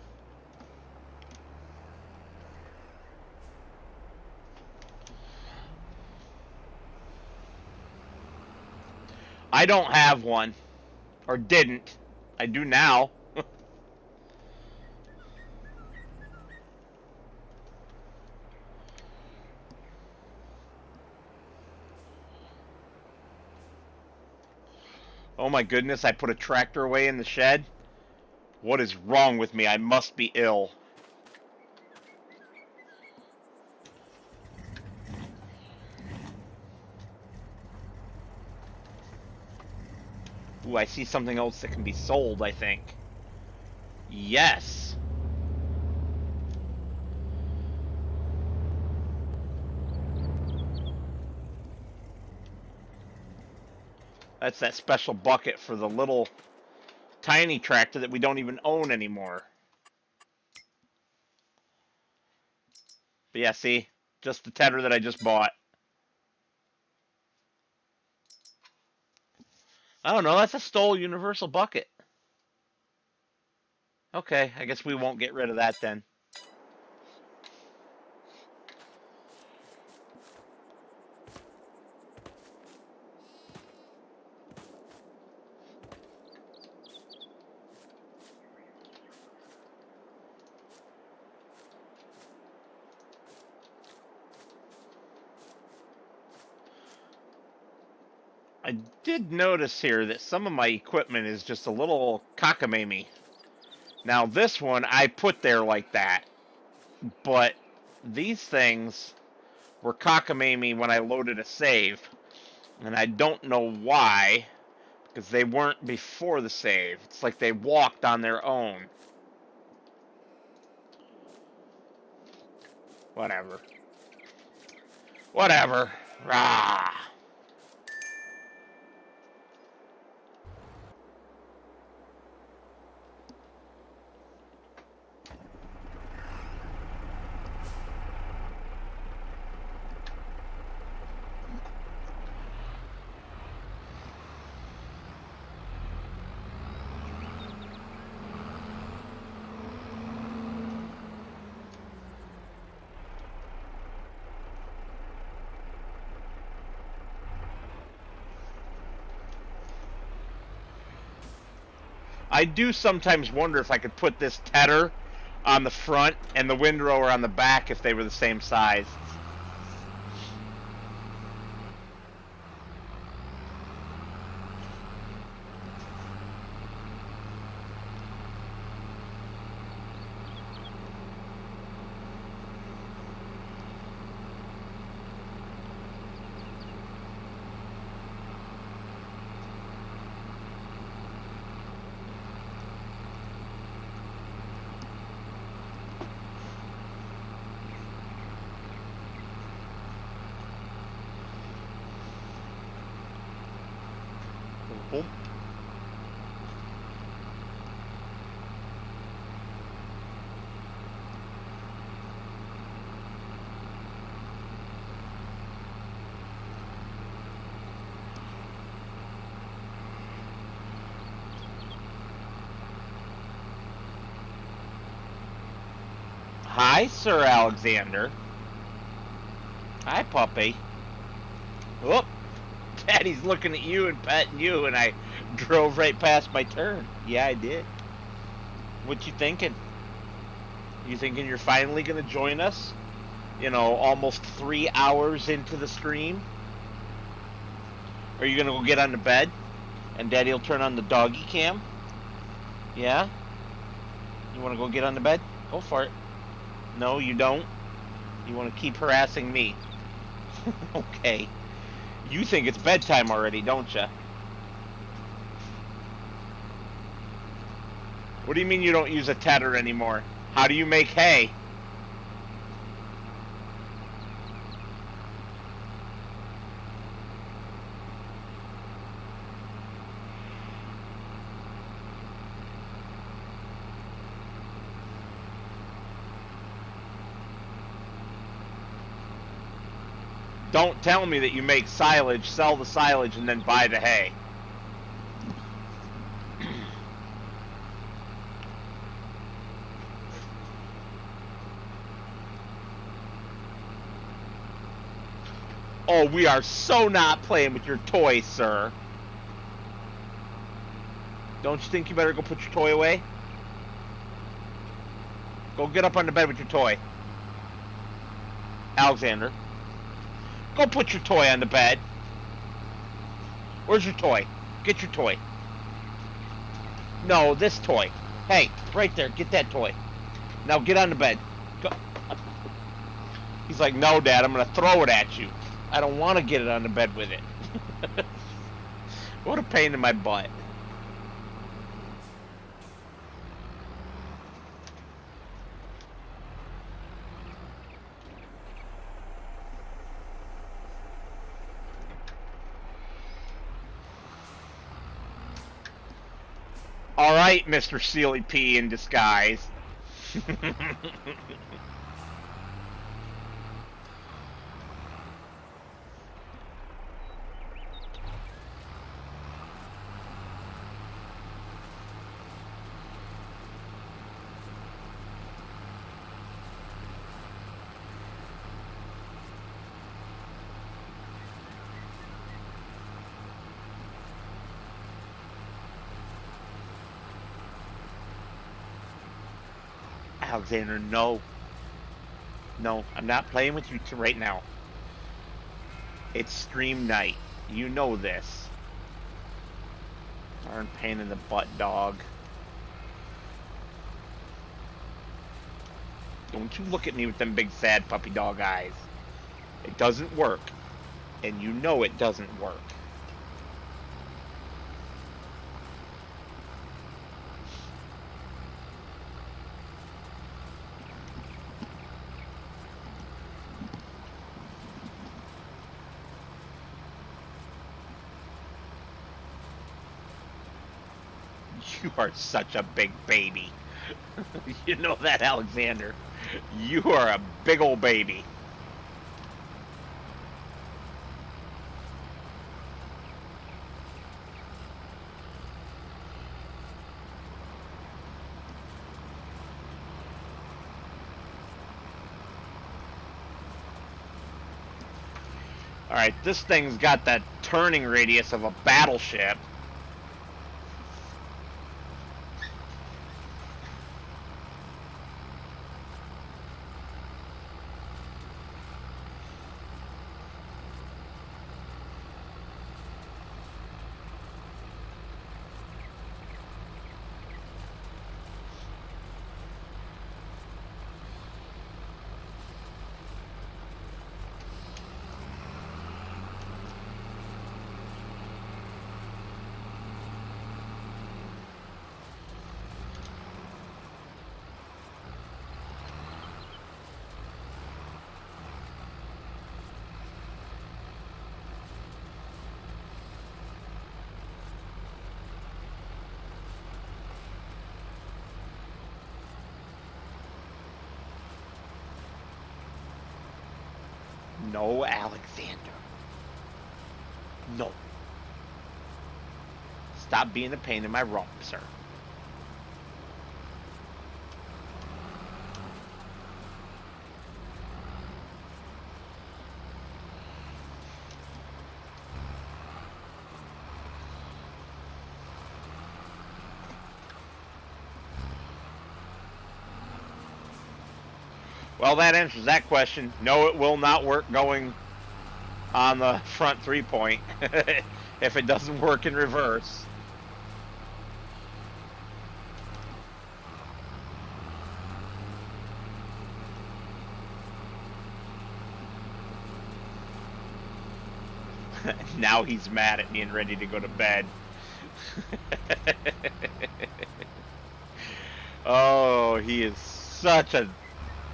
I don't have one. Or didn't. I do now. Oh my goodness, I put a tractor away in the shed? What is wrong with me? I must be ill. Ooh, I see something else that can be sold, I think. Yes. That's that special bucket for the little tiny tractor that we don't even own anymore. But yeah, see? Just the tedder that I just bought. I don't know, that's a Stoll universal bucket. Okay, I guess we won't get rid of that then. I did notice here that some of my equipment is just a little cockamamie. Now this one I put there like that, but these things were cockamamie when I loaded a save, and I don't know why, because they weren't before the save. It's like they walked on their own. Whatever. Whatever. Rah. I do sometimes wonder if I could put this tedder on the front and the windrower on the back if they were the same size. Boom. Hi, Sir Alexander. Hi, puppy. Whoop. Daddy's looking at you and petting you, and I drove right past my turn. Yeah, I did. What you thinking? You thinking you're finally going to join us? You know, almost 3 hours into the stream? Are you going to go get on the bed? And Daddy will turn on the doggy cam? Yeah? You want to go get on the bed? Go for it. No, you don't? You want to keep harassing me? Okay. You think it's bedtime already, don't you? What do you mean you don't use a tedder anymore? How do you make hay? Don't tell me that you make silage, sell the silage, and then buy the hay. Oh, we are so not playing with your toy, sir. Don't you think you better go put your toy away? Go get up on the bed with your toy. Alexander. Go put your toy on the bed. Where's your toy? Get your toy. No, this toy. Hey, right there. Get that toy. Now get on the bed. Go. He's like, no, Dad, I'm going to throw it at you. I don't want to get it on the bed with it. What a pain in my butt. All right, Mr. Sealy P in disguise. Alexander, no. No, I'm not playing with you right now. It's stream night. You know this. Darn pain in the butt, dog. Don't you look at me with them big sad puppy dog eyes. It doesn't work. And you know it doesn't work. You are such a big baby. You know that, Alexander. You are a big old baby. Alright, this thing's got that turning radius of a battleship. No, Alexander. No. Stop being a pain in my rump, sir. Well, that answers that question. No, it will not work going on the front 3-point if it doesn't work in reverse. Now he's mad at me and ready to go to bed. Oh, he is such a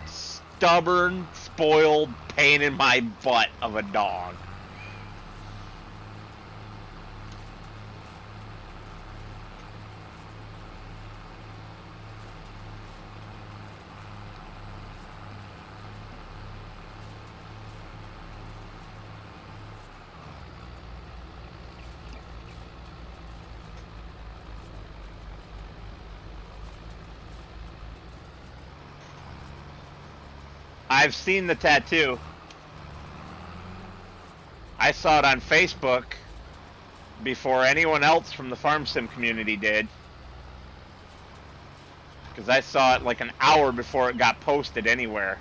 stubborn, spoiled, pain in my butt of a dog. I've seen the tattoo. I saw it on Facebook before anyone else from the farm sim community did. Because I saw it like an hour before it got posted anywhere.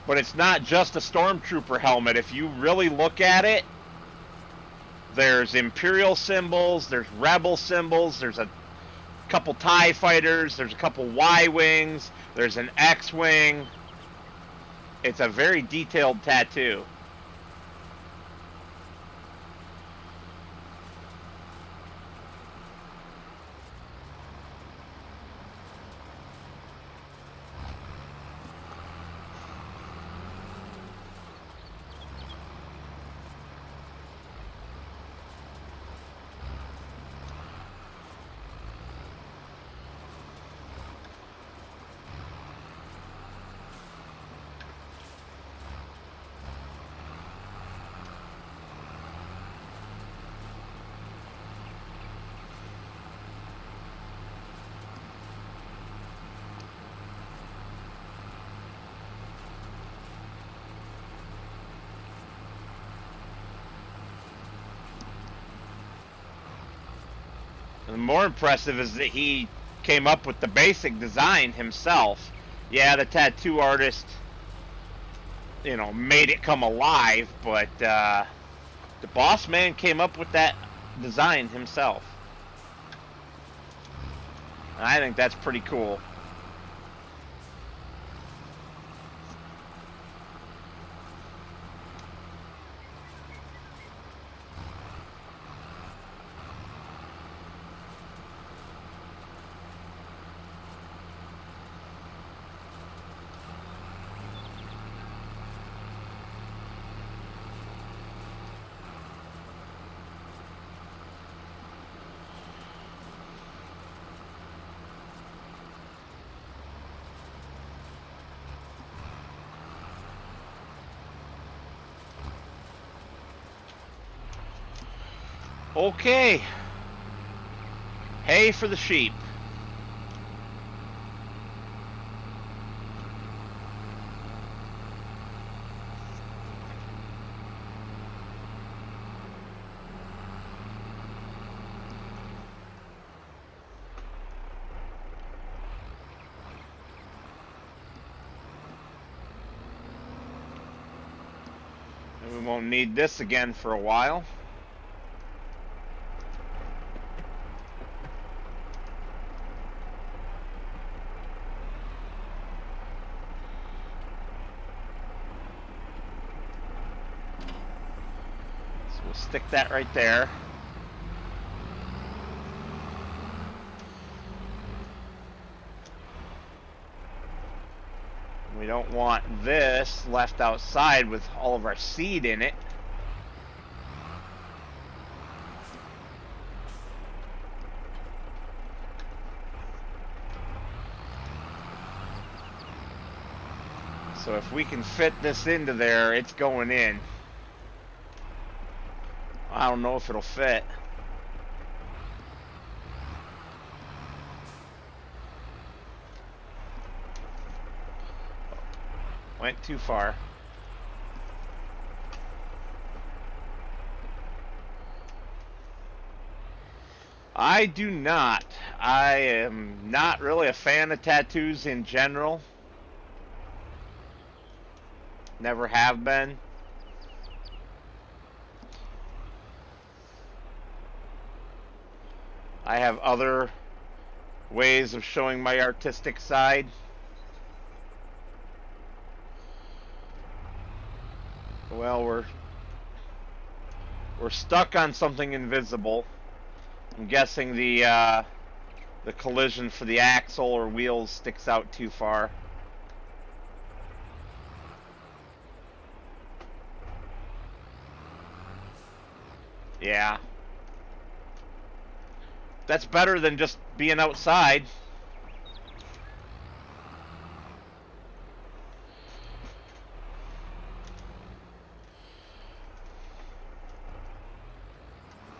But it's not just a stormtrooper helmet. If you really look at it, there's Imperial symbols, there's Rebel symbols, there's a couple TIE fighters, there's a couple Y-wings, there's an X-wing. It's a very detailed tattoo. The more impressive is that he came up with the basic design himself. Yeah, the tattoo artist, you know, made it come alive, but the boss man came up with that design himself. And I think that's pretty cool. Okay. Hay for the sheep. And we won't need this again for a while. We'll stick that right there. We don't want this left outside with all of our seed in it. So if we can fit this into there, it's going in. I don't know if it'll fit. Went too far. I do not. I am not really a fan of tattoos in general. Never have been. I have other ways of showing my artistic side. Well, we're stuck on something invisible. I'm guessing the collision for the axle or wheels sticks out too far. Yeah. That's better than just being outside.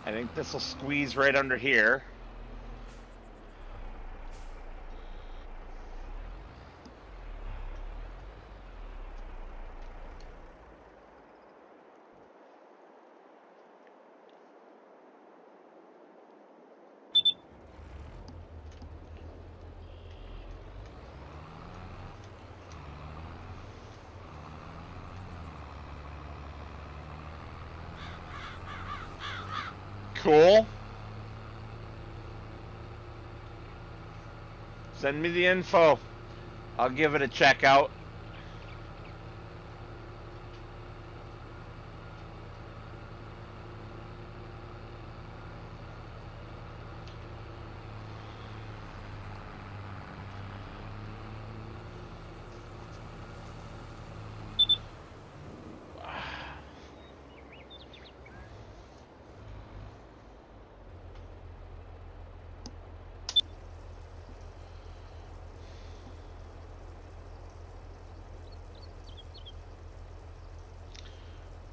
I think this will squeeze right under here. Cool. Send me the info. I'll give it a check out.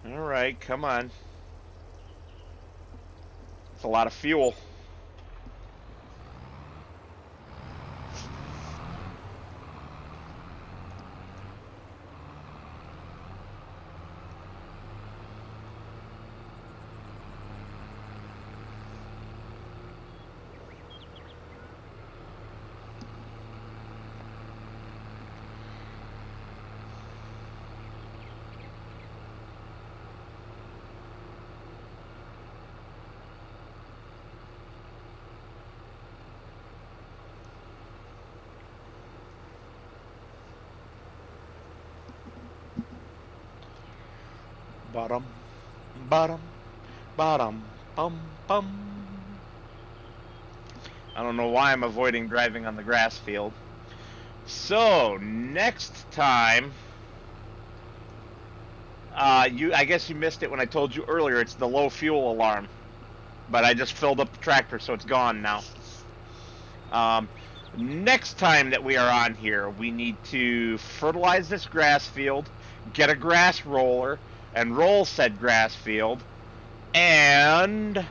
Alright, come on. It's a lot of fuel. Bottom, bottom, bottom, bum, bum. I don't know why I'm avoiding driving on the grass field. So, next time, I guess you missed it when I told you earlier, it's the low fuel alarm. But I just filled up the tractor, so it's gone now. Next time that we are on here, we need to fertilize this grass field, get a grass roller, and roll said grass field, and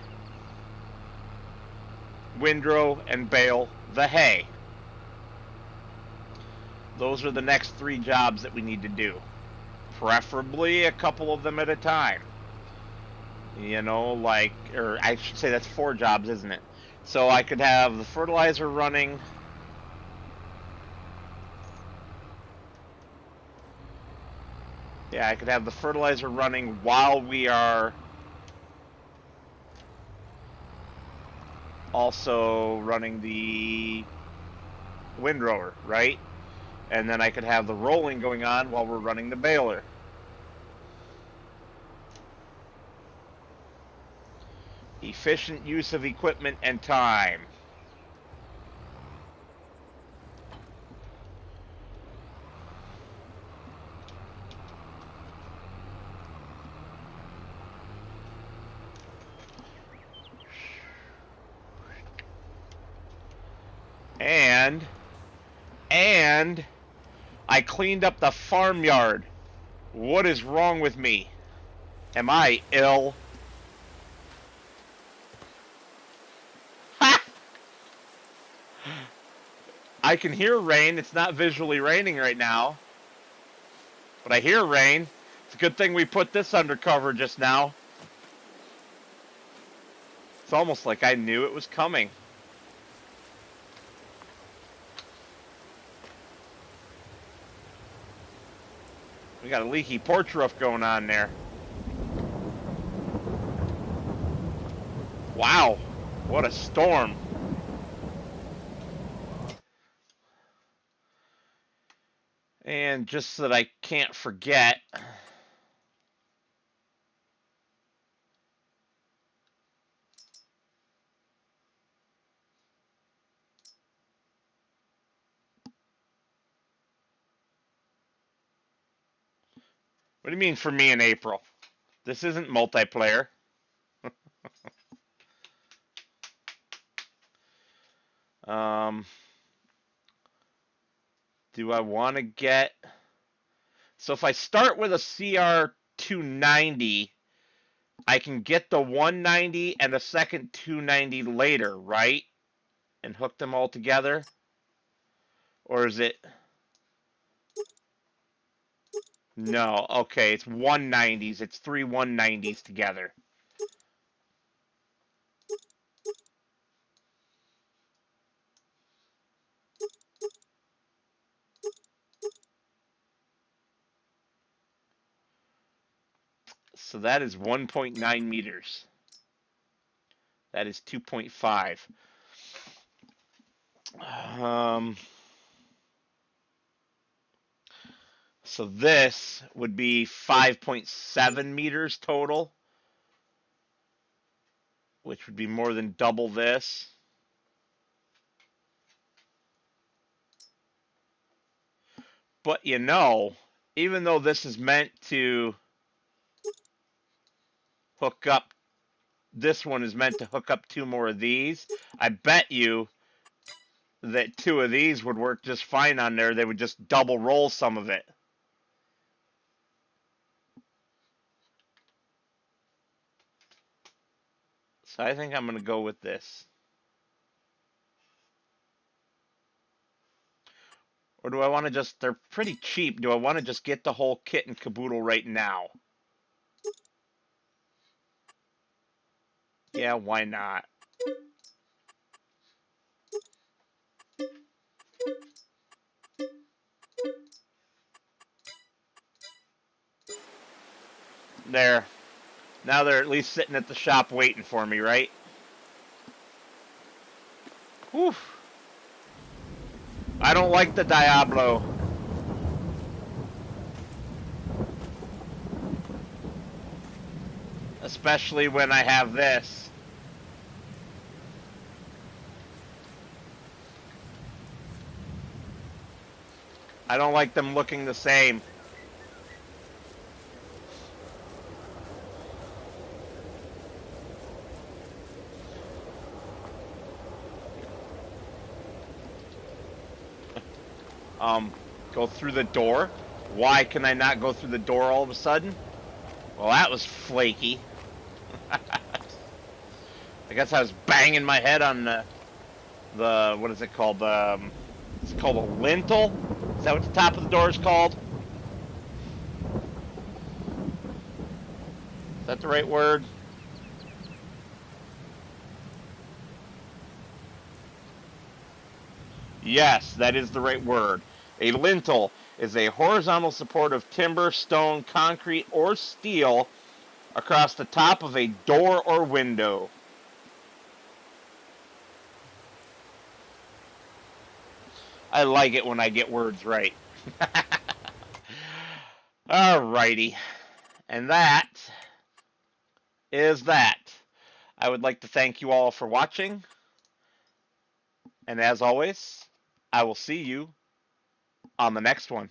windrow and bale the hay. Those are the next 3 jobs that we need to do. Preferably a couple of them at a time. You know, like, or I should say that's 4 jobs, isn't it? So I could have the fertilizer running. Yeah, I could have the fertilizer running while we are also running the windrower, right? And then I could have the rolling going on while we're running the baler. Efficient use of equipment and time. And I cleaned up the farmyard. What is wrong with me? Am I ill? Ha! I can hear rain. It's not visually raining right now. But I hear rain. It's a good thing we put this under cover just now. It's almost like I knew it was coming. We got a leaky porch roof going on there. Wow, what a storm. And just so that I can't forget, what do you mean for me in April? This isn't multiplayer. Do I want to get... So if I start with a CR290, I can get the 190 and a second 290 later, right? And hook them all together? Or is it... No, okay, it's 190s. It's 3 190s together. So that is 1.9 meters. That is 2.5. So this would be 5.7 meters total, which would be more than double this. But you know, even though this is meant to hook up, this one is meant to hook up 2 more of these, I bet you that 2 of these would work just fine on there. They would just double roll some of it. So I think I'm going to go with this. Or do I want to just, they're pretty cheap. Do I want to just get the whole kit and caboodle right now? Yeah, why not? There. Now they're at least sitting at the shop waiting for me, right? Whew. I don't like the Diablo. Especially when I have this. I don't like them looking the same. Go through the door? Why can I not go through the door all of a sudden? Well, that was flaky. I guess I was banging my head on the what is it called? It's called a lintel? Is that what the top of the door is called? Is that the right word? Yes, that is the right word. A lintel is a horizontal support of timber, stone, concrete, or steel across the top of a door or window. I like it when I get words right. Alrighty. And that is that. I would like to thank you all for watching. And as always, I will see you on the next one.